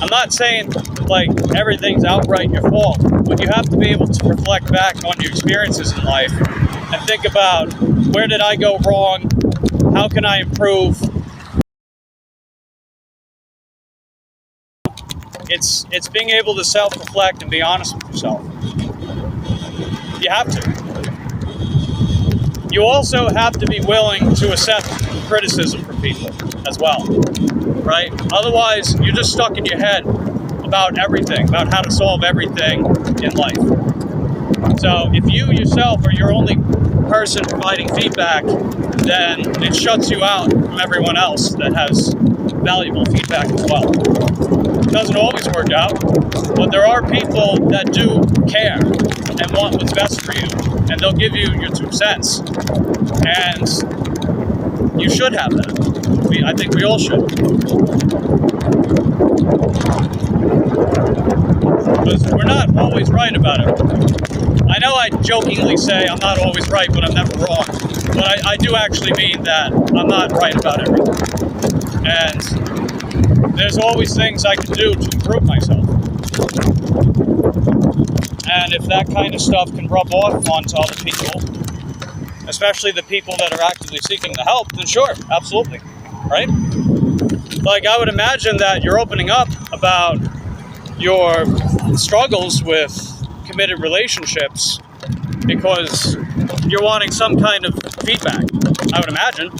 I'm not saying like everything's outright your fault, but you have to be able to reflect back on your experiences in life and think about, where did I go wrong? How can I improve? It's being able to self-reflect and be honest with yourself. You have to. You also have to be willing to accept criticism from people as well, right? Otherwise, you're just stuck in your head about everything, about how to solve everything in life. So if you yourself are your only person providing feedback, then it shuts you out from everyone else that has valuable feedback as well. It doesn't always work out, but there are people that do care and want what's best for you, and they'll give you your 2 cents. And you should have that. I think we all should. Because we're not always right about everything. I know I jokingly say I'm not always right, but I'm never wrong. But I do actually mean that I'm not right about everything. And there's always things I can do to improve myself. And if that kind of stuff can rub off onto other people, especially the people that are actively seeking the help, then sure, absolutely, right? Like, I would imagine that you're opening up about your struggles with committed relationships because you're wanting some kind of feedback, I would imagine.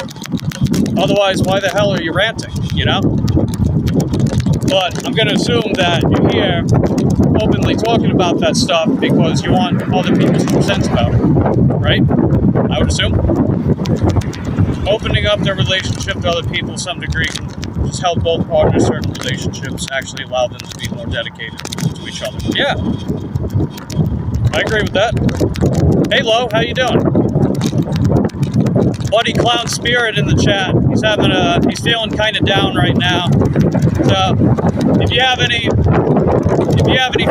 Otherwise, why the hell are you ranting, you know? But I'm going to assume that you're here openly talking about that stuff because you want other people's 2 cents about it, right? I would assume. Opening up their relationship to other people to some degree can just help both partners, certain relationships, actually allow them to be more dedicated to each other. Yeah, I agree with that. Hey, Lo, how you doing? Buddy Clown Spirit in the chat. He's feeling kind of down right now. So if you have any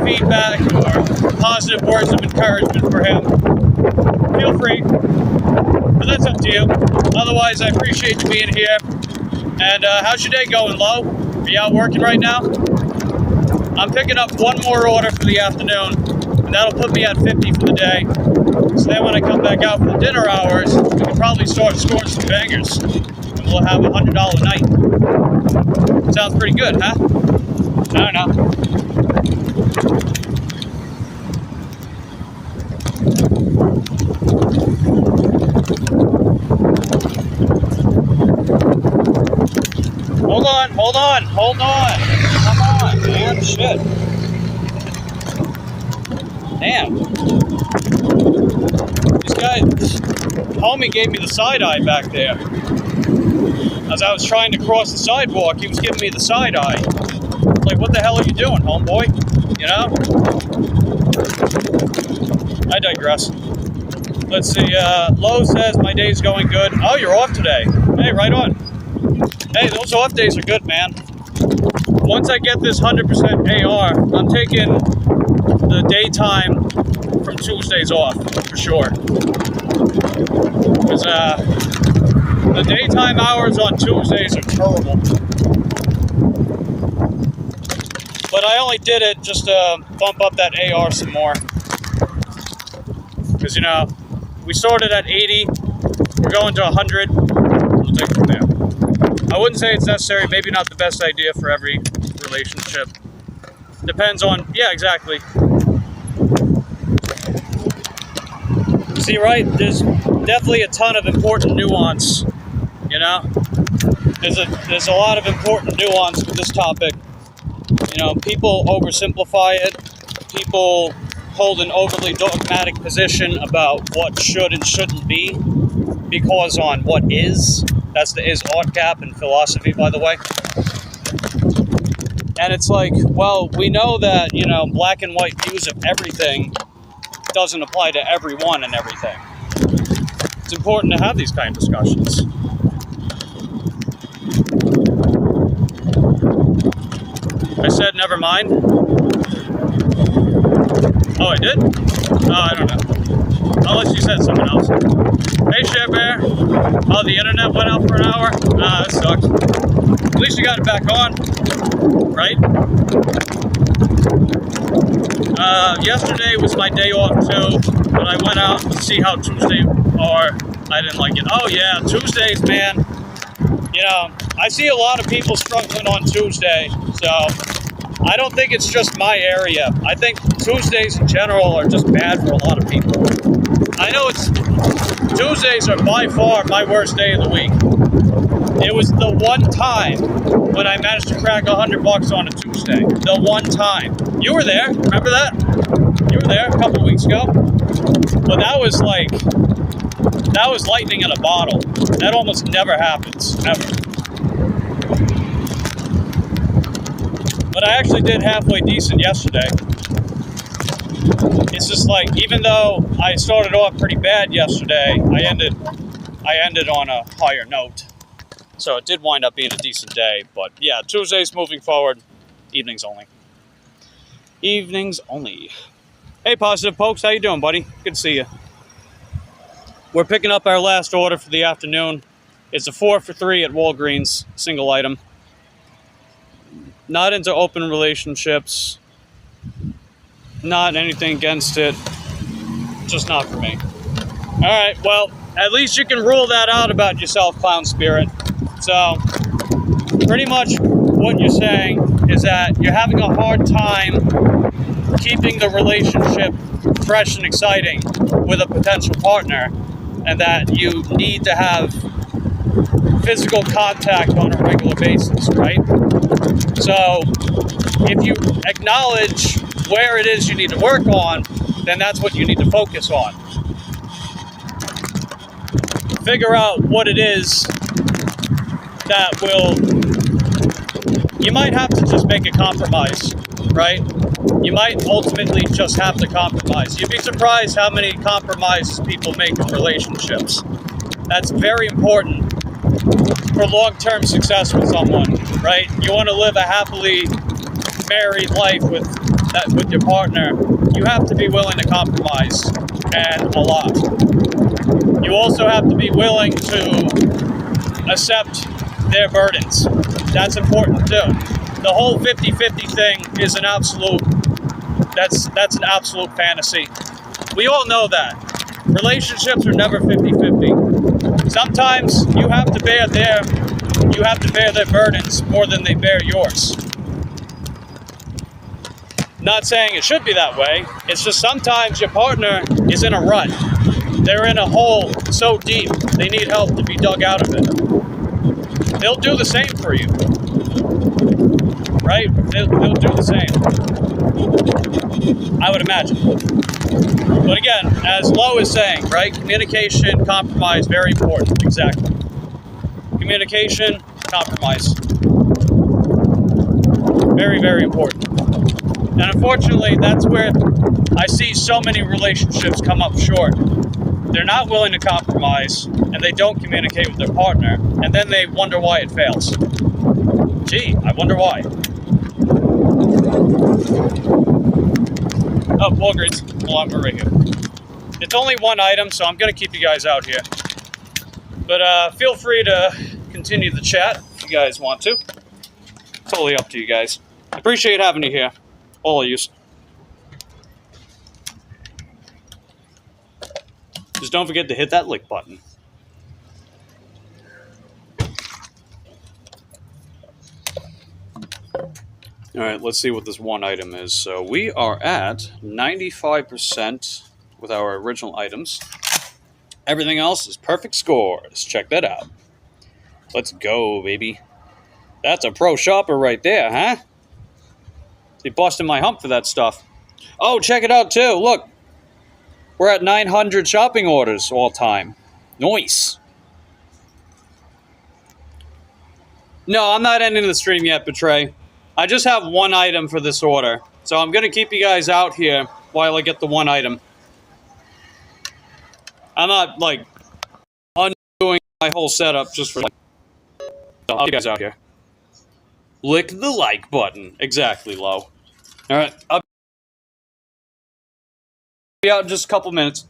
feedback or positive words of encouragement for him, feel free. But that's up to you. Otherwise, I appreciate you being here. And how's your day going, Lo? Are you out working right now? I'm picking up one more order for the afternoon, and that'll put me at 50 for the day. So then when I come back out for the dinner hours, we can probably start scoring some bangers. And we'll have a $100 night. Sounds pretty good, huh? I don't know. Hold on. Come on, man. Shit. Damn. This guy, homie gave me the side eye back there. As I was trying to cross the sidewalk, he was giving me the side eye. Like, what the hell are you doing, homeboy? You know? I digress. Let's see, Lo says my day's going good. Oh, you're off today. Hey, right on. Hey, those off days are good, man. Once I get this 100% AR, I'm taking the daytime from Tuesdays off, for sure. Because, the daytime hours on Tuesdays are terrible. But I only did it just to bump up that AR some more. Because, you know, we started at 80, we're going to 100, we'll take it from there. I wouldn't say it's necessary, maybe not the best idea for every relationship. Depends on, yeah, exactly. See, right, there's definitely a ton of important nuance, you know? There's a lot of important nuance with this topic. You know, people oversimplify it. People hold an overly dogmatic position about what should and shouldn't be because on what is. That's the is ought cap in philosophy, by the way. And it's like, well, we know that, you know, black and white views of everything doesn't apply to everyone and everything. It's important to have these kind of discussions. I said never mind. Oh, I did? Oh, I don't know. Unless you said something else. Hey, Share Bear. Oh, the internet went out for an hour? Ah, that sucks. At least you got it back on, right? Yesterday was my day off too, but I went out to see how Tuesday are. I didn't like it. Oh yeah, Tuesdays, man. You know, I see a lot of people struggling on Tuesday, so I don't think it's just my area. I think Tuesdays in general are just bad for a lot of people. I know Tuesdays are by far my worst day of the week. It was the one time when I managed to crack $100 on a Tuesday. The one time. You were there, remember that? You were there a couple weeks ago. But that was lightning in a bottle. That almost never happens, ever. But I actually did halfway decent yesterday. It's just like, even though I started off pretty bad yesterday, I ended on a higher note. So it did wind up being a decent day. But yeah, Tuesdays moving forward, evenings only. Evenings only. Hey, Positive Pokes, how you doing, buddy? Good to see you. We're picking up our last order for the afternoon. It's a 4 for $3 at Walgreens, single item. Not into open relationships. Not anything against it. Just not for me. Alright, well, at least you can rule that out about yourself, Clown Spirit. So, pretty much what you're saying is that you're having a hard time keeping the relationship fresh and exciting with a potential partner, and that you need to have physical contact on a regular basis, right? So, if you acknowledge where it is you need to work on, then that's what you need to focus on. Figure out what it is that you might have to just make a compromise, right? You might ultimately just have to compromise. You'd be surprised how many compromises people make in relationships. That's very important for long-term success with someone, right? You want to live a happily married life with your partner. You have to be willing to compromise, and a lot. You also have to be willing to accept their burdens. That's important too. The whole 50-50 thing is an absolute fantasy. We all know that. Relationships are never 50-50. Sometimes you have to bear their burdens more than they bear yours. Not saying it should be that way. It's just sometimes your partner is in a rut. They're in a hole so deep, they need help to be dug out of it. They'll do the same for you. Right? They'll do the same. I would imagine. But again, as Lo is saying, right? Communication, compromise, very important. Exactly. Communication, compromise. Very, very important. And unfortunately, that's where I see so many relationships come up short. They're not willing to compromise, and they don't communicate with their partner, and then they wonder why it fails. Gee, I wonder why. Oh, Walgreens. Hold on, we're right here. It's only one item, so I'm going to keep you guys out here. But feel free to continue the chat if you guys want to. Totally up to you guys. Appreciate having you here. All of you. Just don't forget to hit that like button. Alright, let's see what this one item is. So we are at 95% with our original items. Everything else is perfect scores. Check that out. Let's go, baby. That's a pro shopper right there, huh? He busted my hump for that stuff. Oh, check it out too. Look. We're at 900 shopping orders all time. Nice. No, I'm not ending the stream yet, Betray. I just have one item for this order. So I'm going to keep you guys out here while I get the one item. I'm not, like, undoing my whole setup just for... I'll keep you guys out here. Lick the like button. Exactly, Lo. Alright, I'll be out in just a couple minutes.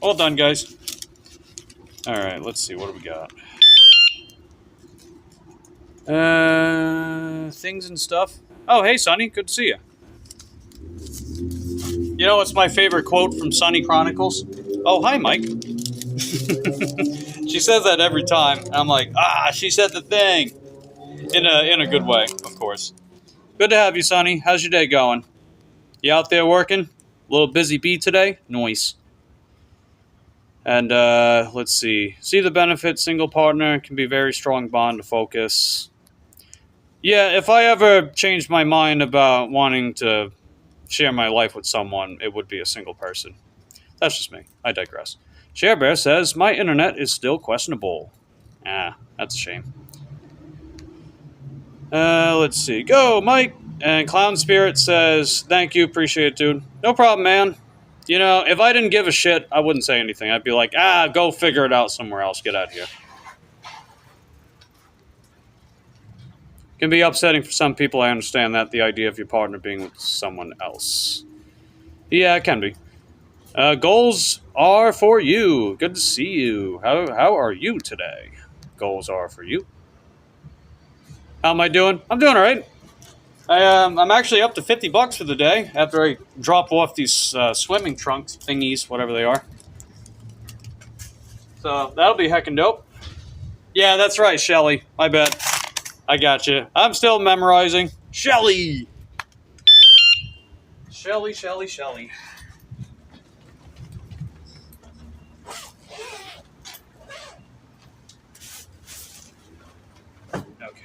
Well done, guys. All right, let's see. What do we got? Things and stuff. Oh, hey, Sonny. Good to see you. You know what's my favorite quote from Sonny Chronicles? Oh, hi, Mike. She says that every time. I'm like, she said the thing. In a good way, of course. Good to have you, Sonny. How's your day going? You out there working? A little busy bee today? Nice. And let's see. See the benefit, single partner can be a very strong bond to focus. Yeah, if I ever changed my mind about wanting to share my life with someone, it would be a single person. That's just me. I digress. ShareBear says, my internet is still questionable. That's a shame. Let's see. Go, Mike. And Clown Spirit says, thank you, appreciate it, dude. No problem, man. You know, if I didn't give a shit, I wouldn't say anything. I'd be like, go figure it out somewhere else. Get out of here. Can be upsetting for some people, I understand that, the idea of your partner being with someone else. Yeah, it can be. Goals are for you. Good to see you. How are you today? Goals are for you. How am I doing? I'm doing all right. I'm actually up to $50 for the day after I drop off these swimming trunks thingies, whatever they are. So that'll be heckin' dope. Yeah, that's right, Shelly. My bad. I got you. I'm still memorizing. Shelly! Shelly. Okay.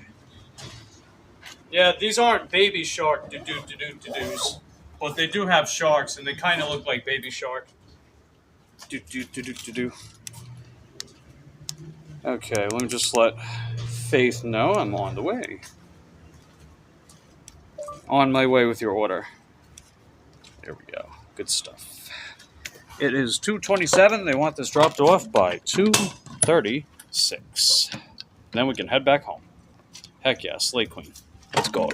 Yeah, these aren't baby shark do-do-do-do-do-doos. But they do have sharks, and they kind of look like baby shark. Do-do-do-do-do-do. Okay, let me just let Faith know I'm on the way. On my way with your order. There we go. Good stuff. It is 2:27. They want this dropped off by 2:36. Then we can head back home. Heck yeah, Slay Queen. Let's go.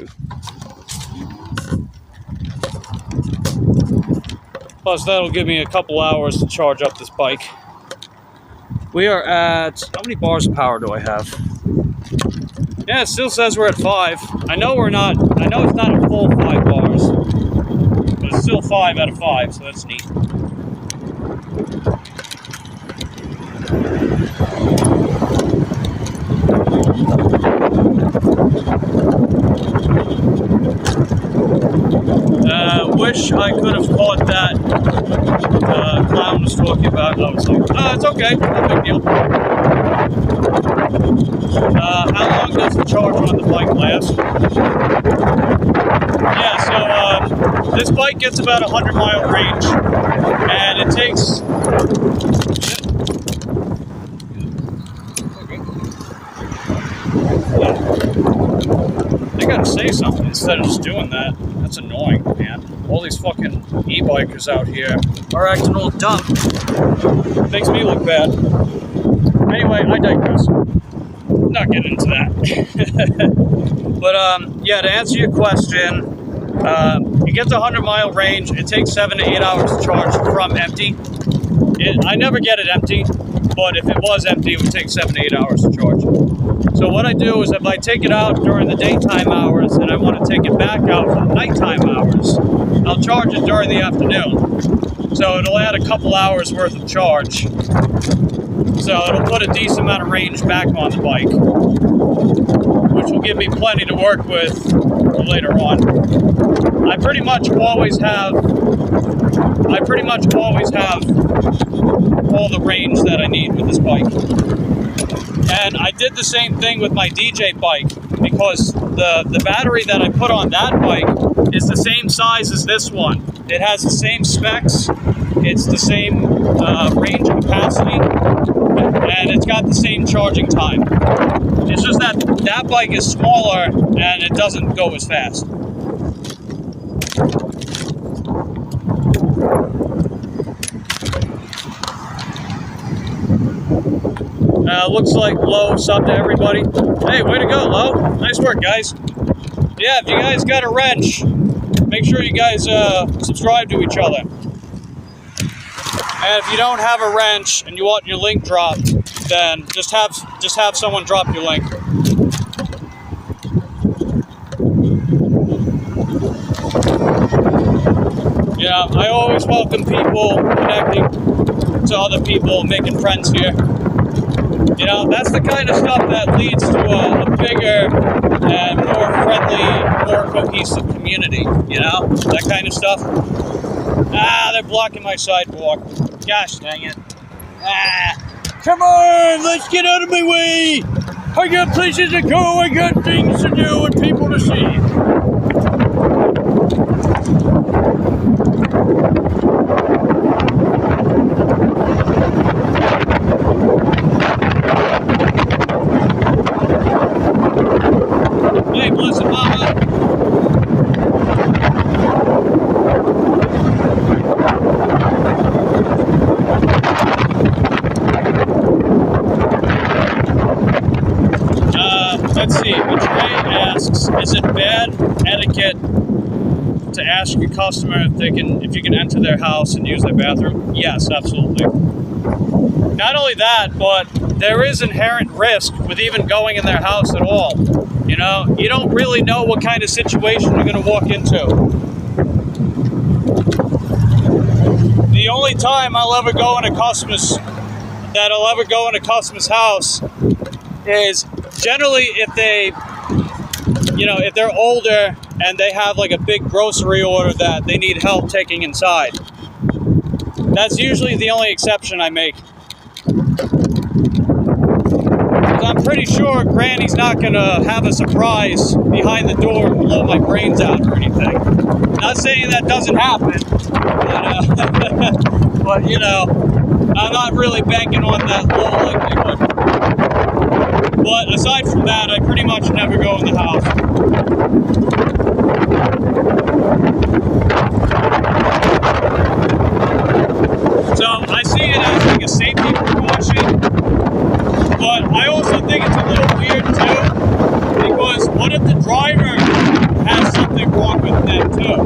Plus, that'll give me a couple hours to charge up this bike. We are at... How many bars of power do I have? Yeah, it still says we're at 5. I know we're not... I know it's not a full 5 bars. But it's still 5 out of 5, so that's neat. Wish I could have caught that Clown was talking about. I was like, it's okay, no big deal. How long does the charge on the bike last? Yeah, so this bike gets about 100-mile range, and it takes... They gotta say something instead of just doing that. That's annoying, man. All these fucking e-bikers out here are acting all dumb. Makes me look bad. Anyway, I digress. Not getting into that. But, yeah, to answer your question, it gets a 100-mile range. It takes 7 to 8 hours to charge from empty. I never get it empty, but if it was empty, it would take 7 to 8 hours to charge. So what I do is if I take it out during the daytime hours and I want to take it back out for the nighttime hours, I'll charge it during the afternoon. So it'll add a couple hours worth of charge. So it'll put a decent amount of range back on the bike, which will give me plenty to work with later on. I pretty much always have all the range that I need with this bike. And I did the same thing with my DJ bike because the battery that I put on that bike is the same size as this one. It has the same specs, it's the same range capacity, and it's got the same charging time. It's just that that bike is smaller and it doesn't go as fast. Looks like Lo subbed to everybody. Hey, way to go, Lo. Nice work, guys. Yeah, if you guys got a wrench, make sure you guys subscribe to each other. And if you don't have a wrench and you want your link dropped, then just have someone drop your link. Yeah, I always welcome people connecting to other people, making friends here. You know, that's the kind of stuff that leads to a bigger and more friendly, more cohesive community. You know, that kind of stuff. Ah, they're blocking my sidewalk. Gosh dang it. Ah, come on, let's get out of my way. I got places to go, I got things to do and people to see. Hey, bless it, mama. Let's see, Betray asks, is it bad etiquette to ask your customer if you can enter their house and use their bathroom? Yes, absolutely. Not only that, but there is inherent risk with even going in their house at all. You know, you don't really know what kind of situation you're going to walk into. The only time I'll ever go in a customer's house is generally if they're older and they have like a big grocery order that they need help taking inside. That's usually the only exception I make. I'm pretty sure Granny's not gonna have a surprise behind the door and blow my brains out or anything. Not saying that doesn't happen, but you know, I'm not really banking on that low likelihood. But aside from that, I pretty much never go in the house. So I see it as like a safety precaution, but I also think it's a little weird too, because what if the driver has something wrong with them too?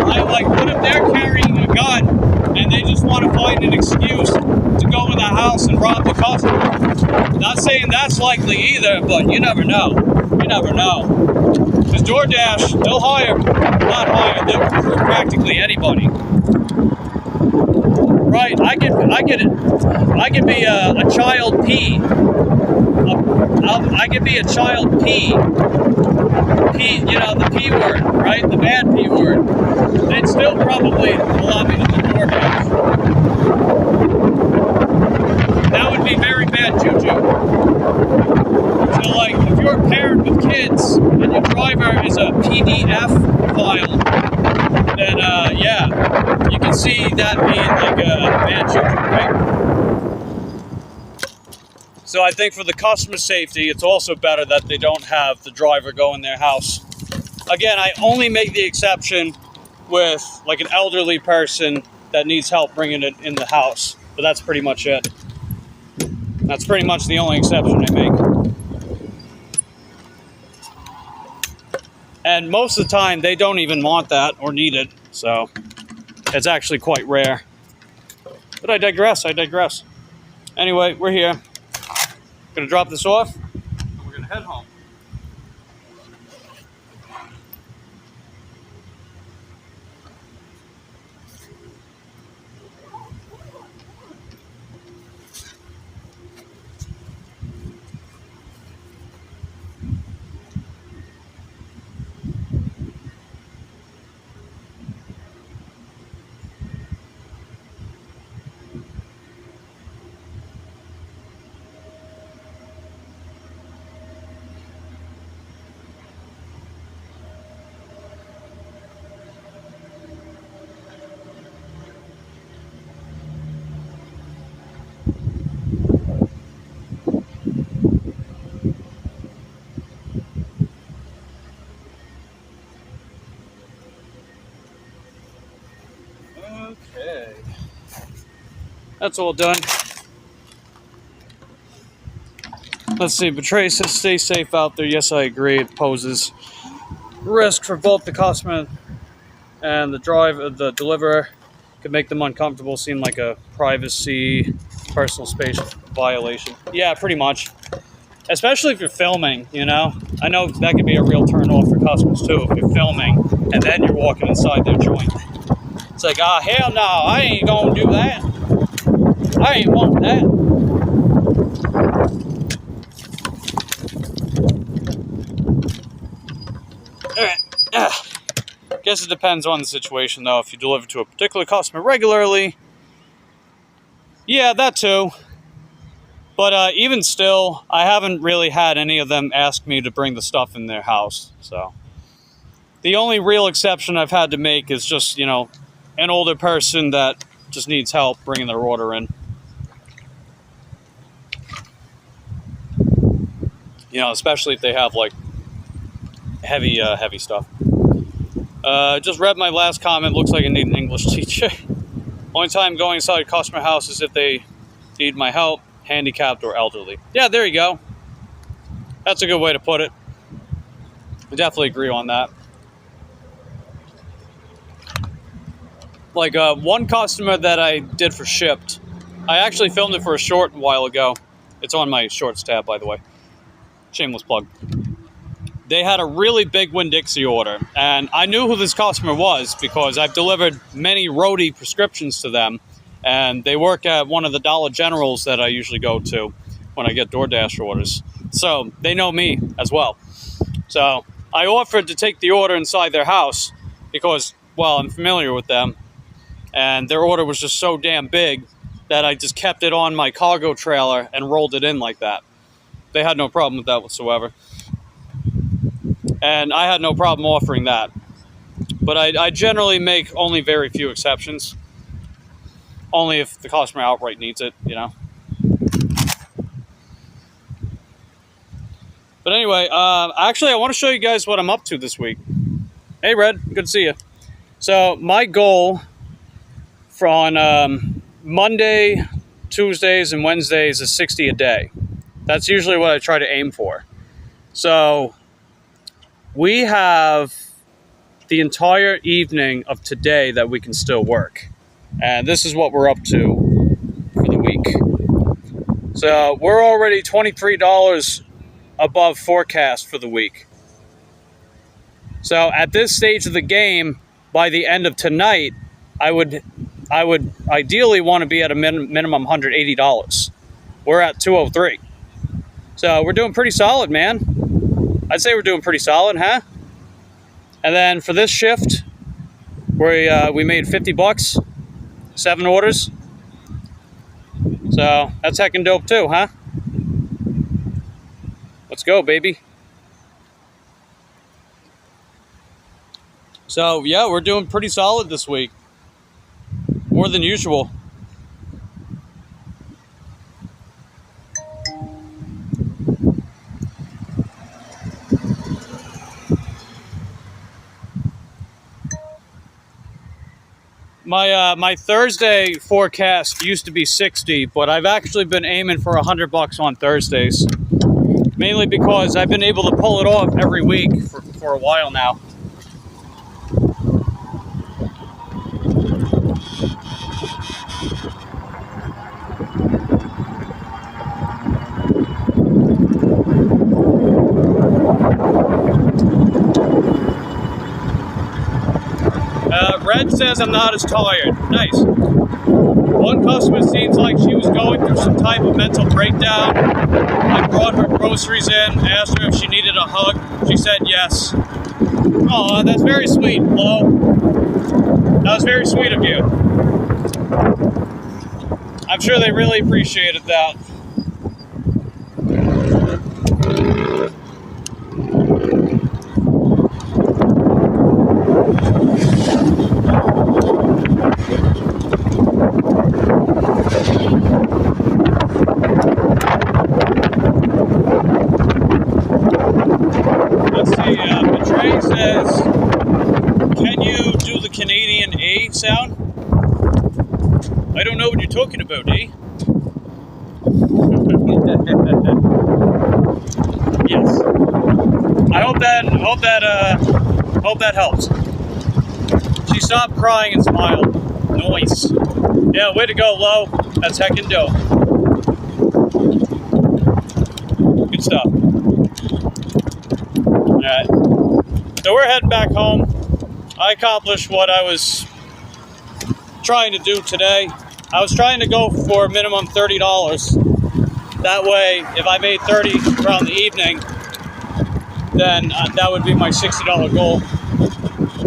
Right? Like, what if they're carrying a gun and they just want to find an excuse to go in the house and rob the customer? Not saying that's likely either, but you never know. You never know. Because DoorDash, they'll they'll recruit practically anybody. Right, I could be a child P. I could be a child P. You know, the P word, right? The bad P word. They'd still probably allow me to do DoorDash. That would be very bad juju. So, like, if you're a parent with kids and your driver is a PDF file, then, yeah, you can see that being like a bad juju, right? So I think for the customer safety, it's also better that they don't have the driver go in their house. Again, I only make the exception with like an elderly person that needs help bringing it in the house. But that's pretty much it. That's pretty much the only exception I make. And most of the time, they don't even want that or need it. So it's actually quite rare. But I digress. Anyway, we're here. Gonna drop this off, and we're gonna head home. Okay. That's all done. Let's see, Betray says stay safe out there. Yes, I agree. It poses risk for both the customer and the deliverer. Could make them uncomfortable, seem like a privacy, personal space violation. Yeah, pretty much. Especially if you're filming, you know? I know that could be a real turn off for customers too, if you're filming and then you're walking inside their joint. It's like, ah, hell no, I ain't gonna do that. I ain't want that. Alright. Guess it depends on the situation though. If you deliver to a particular customer regularly, yeah, that too. But even still, I haven't really had any of them ask me to bring the stuff in their house. So the only real exception I've had to make is just, you know, an older person that just needs help bringing their order in. You know, especially if they have like heavy stuff. Just read my last comment. Looks like I need an English teacher. Only time going inside a customer house is if they need my help, handicapped or elderly. Yeah, there you go. That's a good way to put it. I definitely agree on that. Like one customer that I did for Shipped, I actually filmed it for a short a while ago. It's on my shorts tab, by the way. Shameless plug. They had a really big Winn-Dixie order, and I knew who this customer was because I've delivered many roadie prescriptions to them, and they work at one of the Dollar Generals that I usually go to when I get DoorDash orders. So they know me as well. So I offered to take the order inside their house because, well, I'm familiar with them, and their order was just so damn big that I just kept it on my cargo trailer and rolled it in like that. They had no problem with that whatsoever. And I had no problem offering that. But I generally make only very few exceptions. Only if the customer outright needs it, you know. But anyway, actually I want to show you guys what I'm up to this week. Hey Red, good to see you. So my goal on Monday, Tuesdays, and Wednesdays is 60 a day. That's usually what I try to aim for. So we have the entire evening of today that we can still work. And this is what we're up to for the week. So we're already $23 above forecast for the week. So at this stage of the game, by the end of tonight, I would ideally want to be at a minimum $180. We're at $203. So we're doing pretty solid, man. I'd say we're doing pretty solid, huh? And then for this shift, we made $50, 7 orders. So that's heckin' dope too, huh? Let's go, baby. So yeah, we're doing pretty solid this week. More than usual. My Thursday forecast used to be 60, but I've actually been aiming for $100 on Thursdays. Mainly because I've been able to pull it off every week for a while now. Red says I'm not as tired. Nice. One customer seems like she was going through some type of mental breakdown. I brought her groceries in, asked her if she needed a hug. She said yes. Oh, that's very sweet, Flo. That was very sweet of you. I'm sure they really appreciated that. Sound? I don't know what you're talking about, eh? Yes. I hope that helps. She stopped crying and smiled. Nice. Yeah, way to go, Lo. That's heckin' dope. Good stuff. Alright. So we're heading back home. I accomplished what I was trying to do today. I was trying to go for a minimum $30. That way, if I made 30 around the evening, then that would be my $60 goal.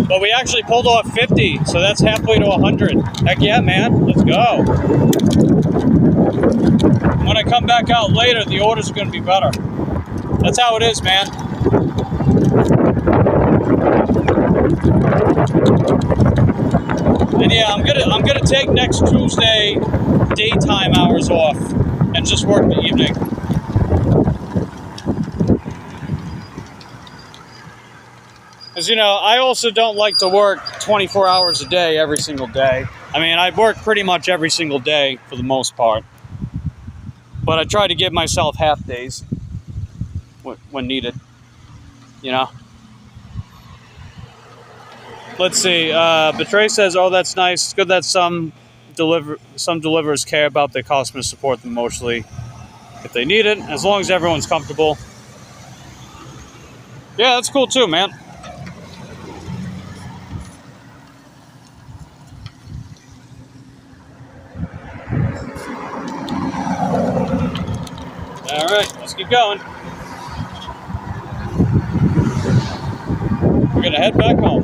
But we actually pulled off 50, so that's halfway to 100. Heck yeah, man. Let's go. When I come back out later, the orders are going to be better. That's how it is, man. And yeah, I'm gonna take next Tuesday daytime hours off and just work the evening. Because, you know, I also don't like to work 24 hours a day every single day. I mean, I work pretty much every single day for the most part. But I try to give myself half days when needed, you know. Let's see. Betray says, "Oh, that's nice. It's good that some deliverers care about their customers, support them emotionally if they need it, as long as everyone's comfortable." Yeah, that's cool too, man. All right, let's keep going. We're gonna head back home.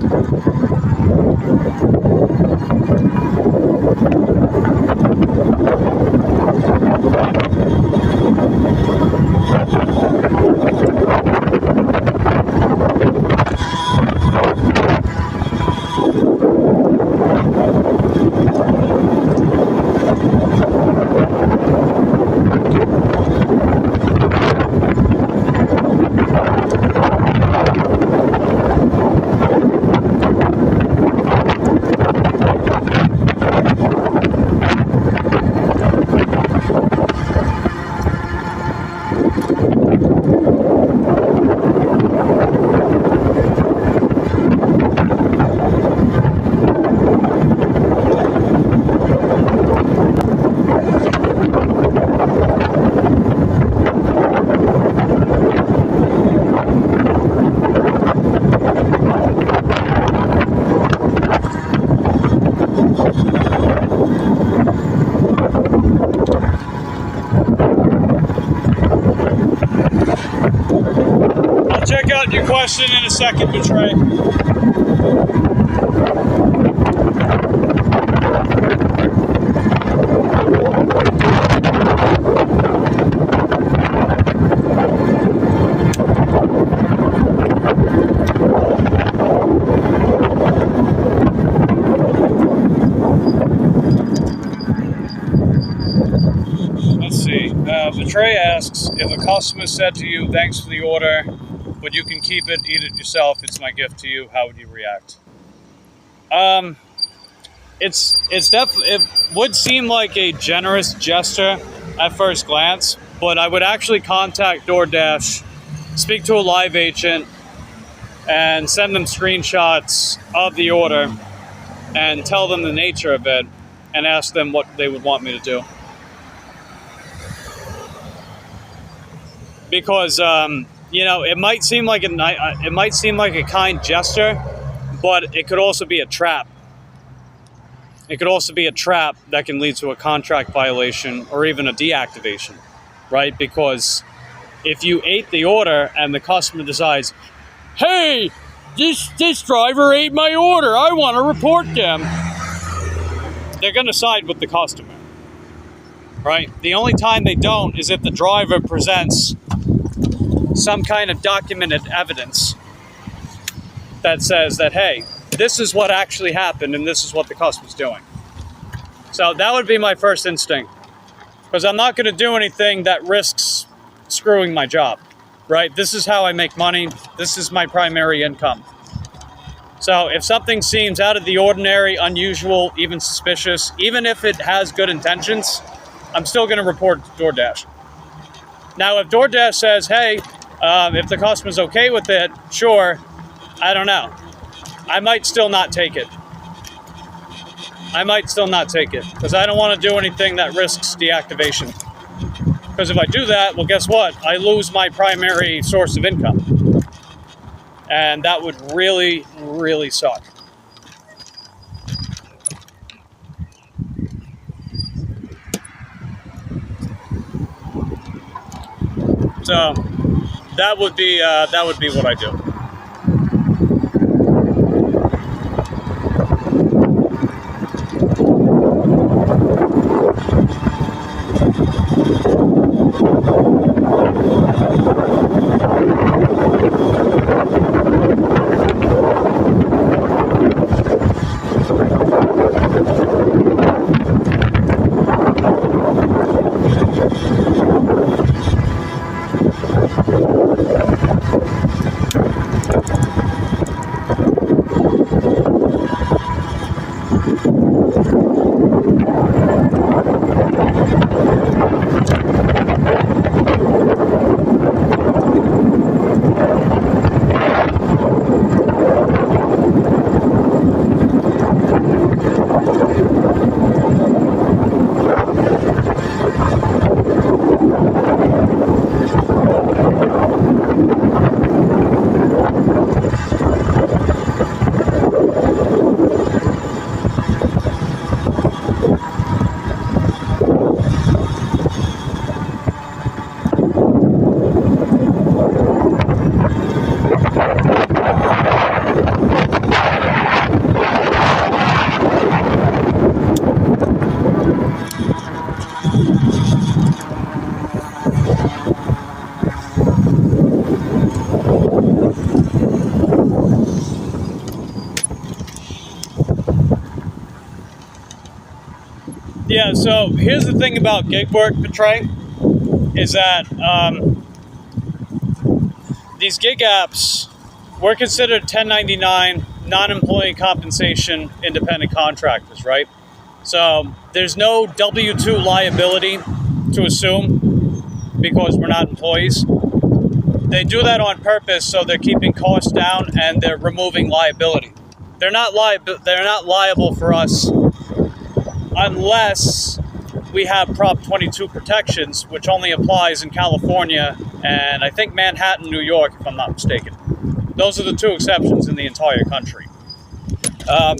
Check out your question in a second, Betray. Let's see. Betray asks, if a customer said to you, "Thanks for the order, but you can keep it, eat it yourself, it's my gift to you," how would you react? It would seem like a generous gesture at first glance, but I would actually contact DoorDash, speak to a live agent, and send them screenshots of the order and tell them the nature of it and ask them what they would want me to do. Because, you know, it might seem like a kind gesture, but it could also be a trap. It could also be a trap that can lead to a contract violation or even a deactivation, right? Because if you ate the order and the customer decides, "Hey, this driver ate my order, I want to report them," they're going to side with the customer, right? The only time they don't is if the driver presents some kind of documented evidence that says that, hey, this is what actually happened and this is what the customer's doing. So that would be my first instinct, because I'm not going to do anything that risks screwing my job, right? This is how I make money. This is my primary income. So if something seems out of the ordinary, unusual, even suspicious, even if it has good intentions, I'm still going to report to DoorDash. Now, if DoorDash says, hey, if the customer's okay with it, sure, I don't know. I might still not take it. I might still not take it because I don't want to do anything that risks deactivation. Because if I do that, well, guess what? I lose my primary source of income. And that would really, really suck. So that would be what I do. Yeah, so here's the thing about gig work, Betray, is that these gig apps, we're considered 1099 non-employee compensation independent contractors, right? So there's no W-2 liability to assume because we're not employees. They do that on purpose, so they're keeping costs down and they're removing liability. They're not liable for us unless we have Prop 22 protections, which only applies in California and I think Manhattan, New York, if I'm not mistaken. Those are the two exceptions in the entire country.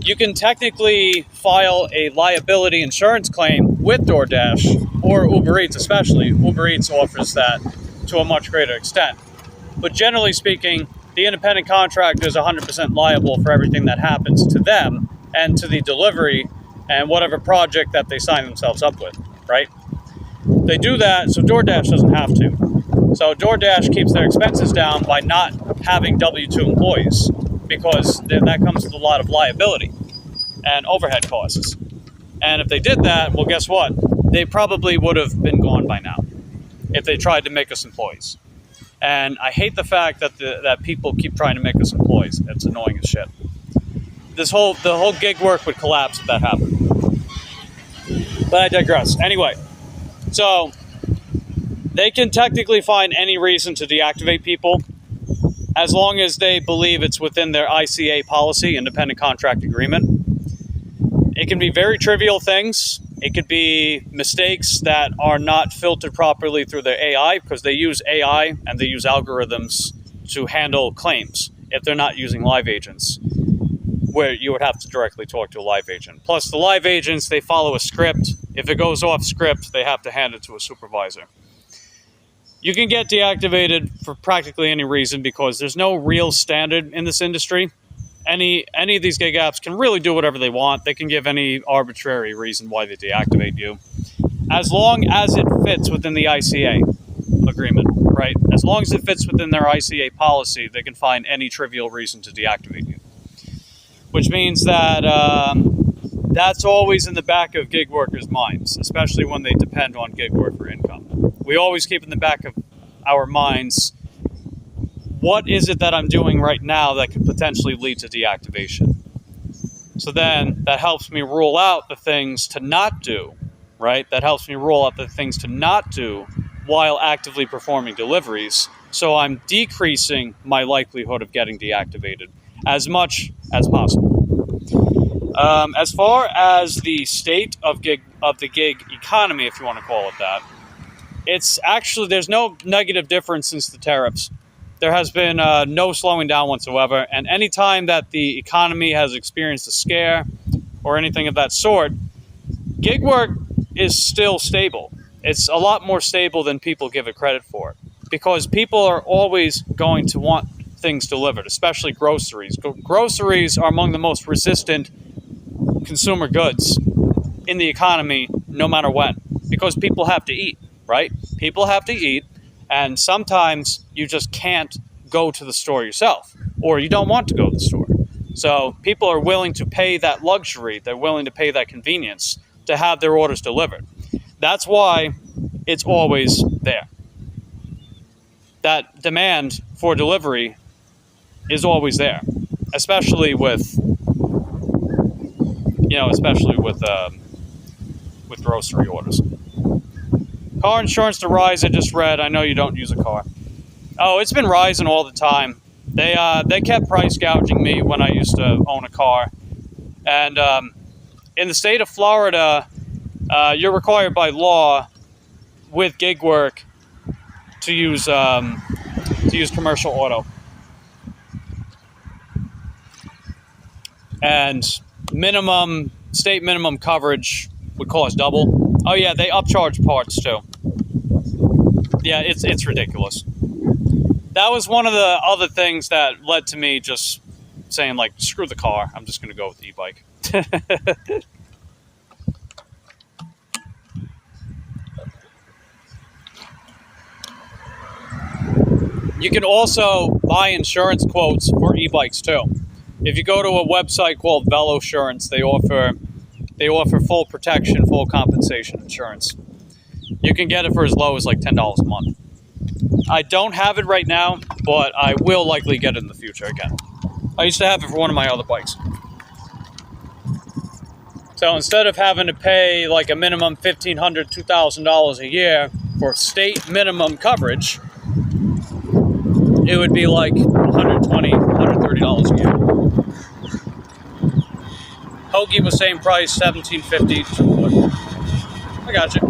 You can technically file a liability insurance claim with DoorDash or Uber Eats especially. Uber Eats offers that to a much greater extent. But generally speaking, the independent contractor is 100% liable for everything that happens to them and to the delivery and whatever project that they sign themselves up with, right? They do that so DoorDash doesn't have to. So DoorDash keeps their expenses down by not having W-2 employees because that comes with a lot of liability and overhead costs. And if they did that, well, guess what? They probably would have been gone by now if they tried to make us employees. And I hate the fact that that people keep trying to make us employees. It's annoying as shit. The whole gig work would collapse if that happened. But I digress. Anyway, so they can technically find any reason to deactivate people as long as they believe it's within their ICA policy, independent contract agreement. It can be very trivial things. It could be mistakes that are not filtered properly through their AI because they use AI and they use algorithms to handle claims if they're not using live agents, where you would have to directly talk to a live agent. Plus, the live agents, they follow a script. If it goes off script, they have to hand it to a supervisor. You can get deactivated for practically any reason because there's no real standard in this industry. Any of these gig apps can really do whatever they want. They can give any arbitrary reason why they deactivate you, as long as it fits within the ICA agreement, right? As long as it fits within their ICA policy, they can find any trivial reason to deactivate you. Which means that that's always in the back of gig workers' minds, especially when they depend on gig work for income. We always keep in the back of our minds, what is it that I'm doing right now that could potentially lead to deactivation? So then that helps me rule out the things to not do, right? That helps me rule out the things to not do while actively performing deliveries. So I'm decreasing my likelihood of getting deactivated as much as possible. As far as the state of the gig economy, if you want to call it that, it's actually, there's no negative difference since the tariffs. There has been no slowing down whatsoever, and any time that the economy has experienced a scare or anything of that sort, gig work is still stable. It's a lot more stable than people give it credit for, because people are always going to want things delivered, especially groceries. Groceries are among the most resistant consumer goods in the economy, no matter when, because people have to eat, right? People have to eat, and sometimes you just can't go to the store yourself, or you don't want to go to the store. So people are willing to pay that luxury, they're willing to pay that convenience to have their orders delivered. That's why it's always there. That demand for delivery is always there, especially with grocery orders. Car insurance to rise, I just read. I know you don't use a car. Oh, it's been rising all the time. They kept price gouging me when I used to own a car. And in the state of Florida, you're required by law with gig work to use commercial auto. And state minimum coverage would cost double. Oh yeah, they upcharge parts too. Yeah, it's ridiculous. That was one of the other things that led to me just saying, like, screw the car, I'm just going to go with the e-bike. You can also buy insurance quotes for e-bikes too. If you go to a website called Velosurance, they offer full protection, full compensation insurance. You can get it for as low as like $10 a month. I don't have it right now, but I will likely get it in the future again. I used to have it for one of my other bikes. So instead of having to pay like a minimum $1,500, $2,000 a year for state minimum coverage, it would be like $120, $130 a year. Hoagie was same price, $1,750. I got you.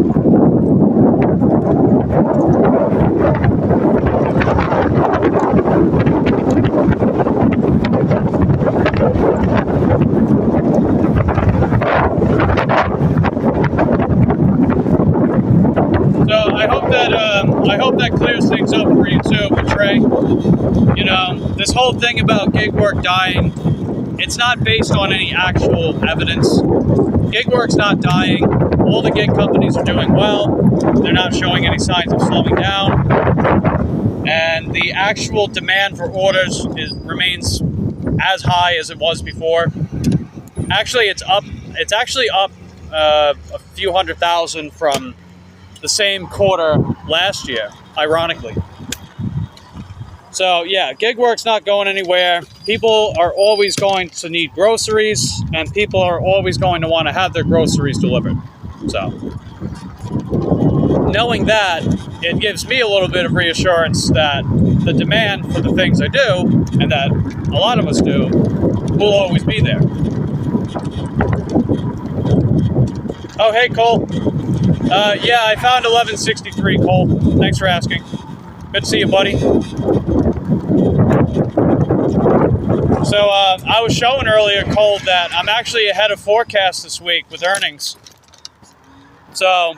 So I hope that clears things up for you too, Trey. You know, this whole thing about gig work dying, it's not based on any actual evidence. Gig work's not dying. All the gig companies are doing well. They're not showing any signs of slowing down. And the actual demand for orders remains as high as it was before. Actually, it's up. It's actually up a few 100,000 from the same quarter last year, ironically. So yeah, gig work's not going anywhere. People are always going to need groceries, and people are always going to want to have their groceries delivered. So knowing that, it gives me a little bit of reassurance that the demand for the things I do, and that a lot of us do, will always be there. Oh, hey, Cole. Yeah, I found 1163, Cole. Thanks for asking. Good to see you, buddy. So I was showing earlier, Cole, that I'm actually ahead of forecast this week with earnings. So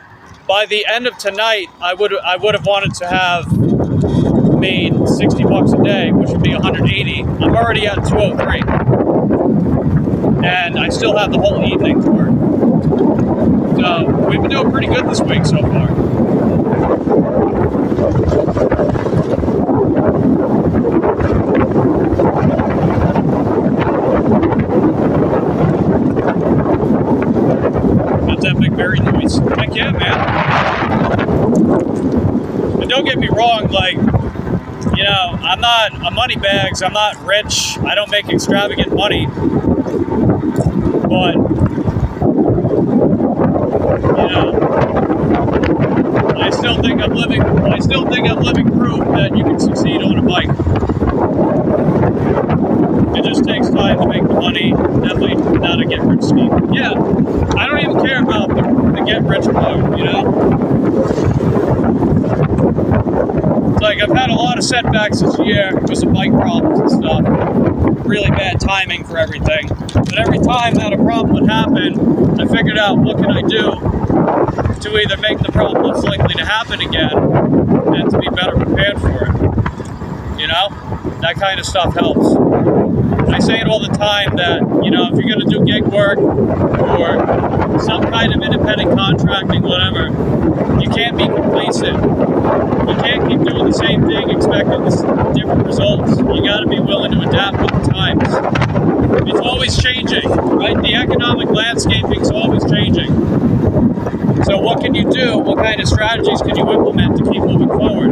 by the end of tonight, I would have wanted to have made $60 a day, which would be 180. I'm already at 203, and I still have the whole evening to work. So we've been doing pretty good this week so far. Got that big berry noise. Heck yeah, man. And don't get me wrong, like, you know, I'm not a money bags, I'm not rich, I don't make extravagant money, but you know, I still think I'm living proof that you can succeed on a bike. It just takes time to make the money, definitely not a get rich series of bike problems and stuff. Really bad timing for everything. But every time that a problem would happen, I figured out what can I do to either make the problem less likely to happen again and to be better prepared for it. You know, that kind of stuff helps. I say it all the time that, you know, if you're going to do gig work or some kind of independent contracting, whatever, you can't be complacent. You can't keep doing the same thing expecting different results. You got to be willing to adapt with the times. It's always changing, right? The economic landscaping is always changing. So what can you do? What kind of strategies can you implement to keep moving forward?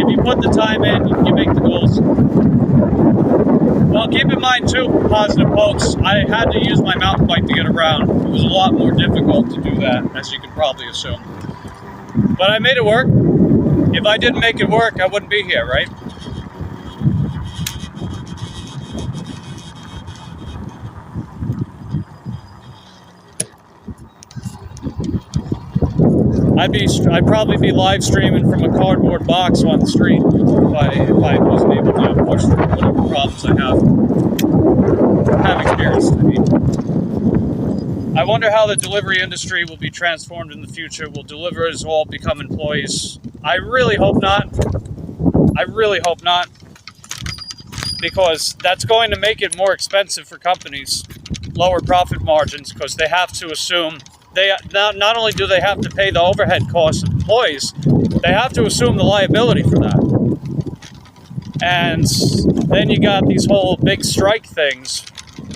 If you put the time in, you make the goals. Well, keep in mind too, positive folks, I had to use my mountain bike to get around. It was a lot more difficult to do that, as you can probably assume. But I made it work. If I didn't make it work, I wouldn't be here, right? I'd probably be live streaming from a cardboard box on the street if I wasn't able to push through whatever problems I have experienced. I wonder how the delivery industry will be transformed in the future. Will deliverers all become employees? I really hope not. I really hope not, because that's going to make it more expensive for companies, lower profit margins, because they have to assume not only do they have to pay the overhead costs of employees, they have to assume the liability for that. And then you got these whole big strike things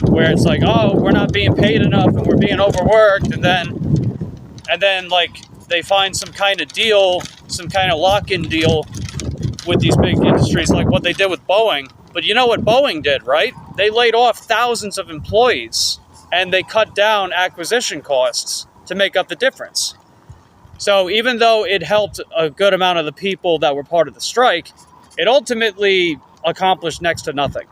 where it's like, oh, we're not being paid enough and we're being overworked, and then like they find some kind of deal, some kind of lock-in deal with these big industries, like what they did with Boeing. But you know what Boeing did, right? They laid off thousands of employees and they cut down acquisition costs to make up the difference. So even though it helped a good amount of the people that were part of the strike, it ultimately accomplished next to nothing.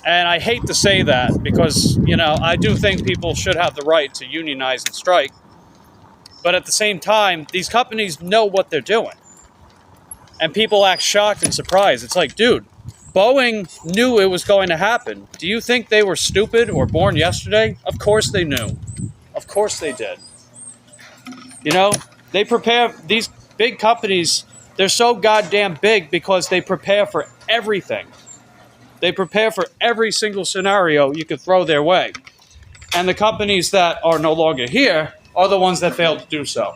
And I hate to say that because, you know, I do think people should have the right to unionize and strike. But at the same time, these companies know what they're doing. And people act shocked and surprised. It's like, dude, Boeing knew it was going to happen. Do you think they were stupid or born yesterday? Of course they knew. Of course they did. You know, they prepare, these big companies, they're so goddamn big because they prepare for everything. They prepare for every single scenario you could throw their way. And the companies that are no longer here are the ones that failed to do so.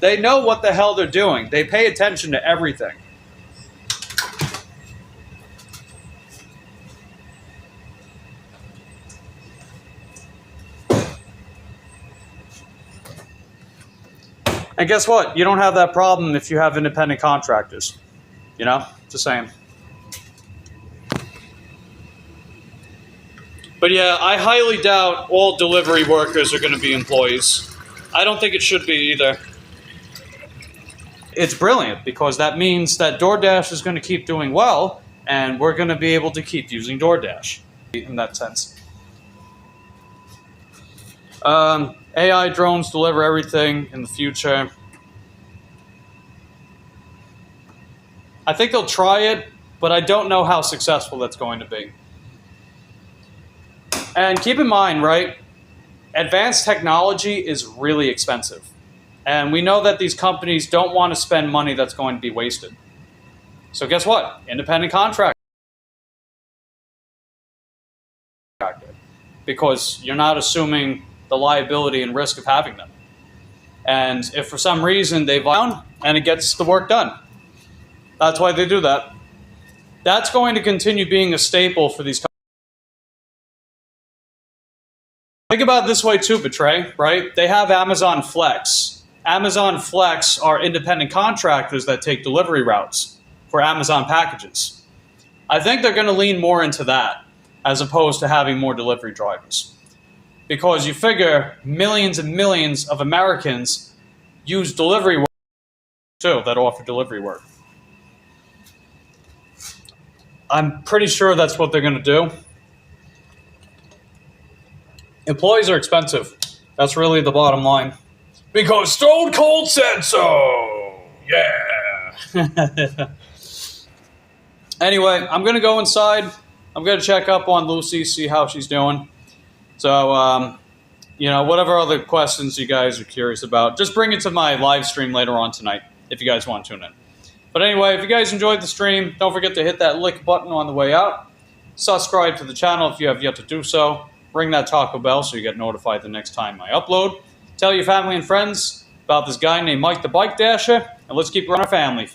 They know what the hell they're doing. They pay attention to everything. And guess what? You don't have that problem if you have independent contractors. You know? Just saying. But yeah, I highly doubt all delivery workers are going to be employees. I don't think it should be either. It's brilliant because that means that DoorDash is going to keep doing well and we're going to be able to keep using DoorDash in that sense. AI drones deliver everything in the future. I think they'll try it, but I don't know how successful that's going to be. And keep in mind, right, advanced technology is really expensive. And we know that these companies don't want to spend money that's going to be wasted. So guess what? Independent contractor. Because you're not assuming the liability and risk of having them. And if for some reason they down and it gets the work done. That's why they do that. That's going to continue being a staple for these companies. Think about it this way too, Betray, right? They have Amazon Flex. Amazon Flex are independent contractors that take delivery routes for Amazon packages. I think they're going to lean more into that as opposed to having more delivery drivers. Because you figure millions and millions of Americans use delivery work too, that offer delivery work. I'm pretty sure that's what they're going to do. Employees are expensive. That's really the bottom line. Because Stone Cold said so. Anyway, I'm going to go inside. I'm going to check up on Lucy, see how she's doing. So, whatever other questions you guys are curious about, just bring it to my live stream later on tonight if you guys want to tune in. But anyway, if you guys enjoyed the stream, don't forget to hit that like button on the way out. Subscribe to the channel if you have yet to do so. Ring that Taco Bell so you get notified the next time I upload. Tell your family and friends about this guy named Mike the Bike Dasher, and let's keep running our family.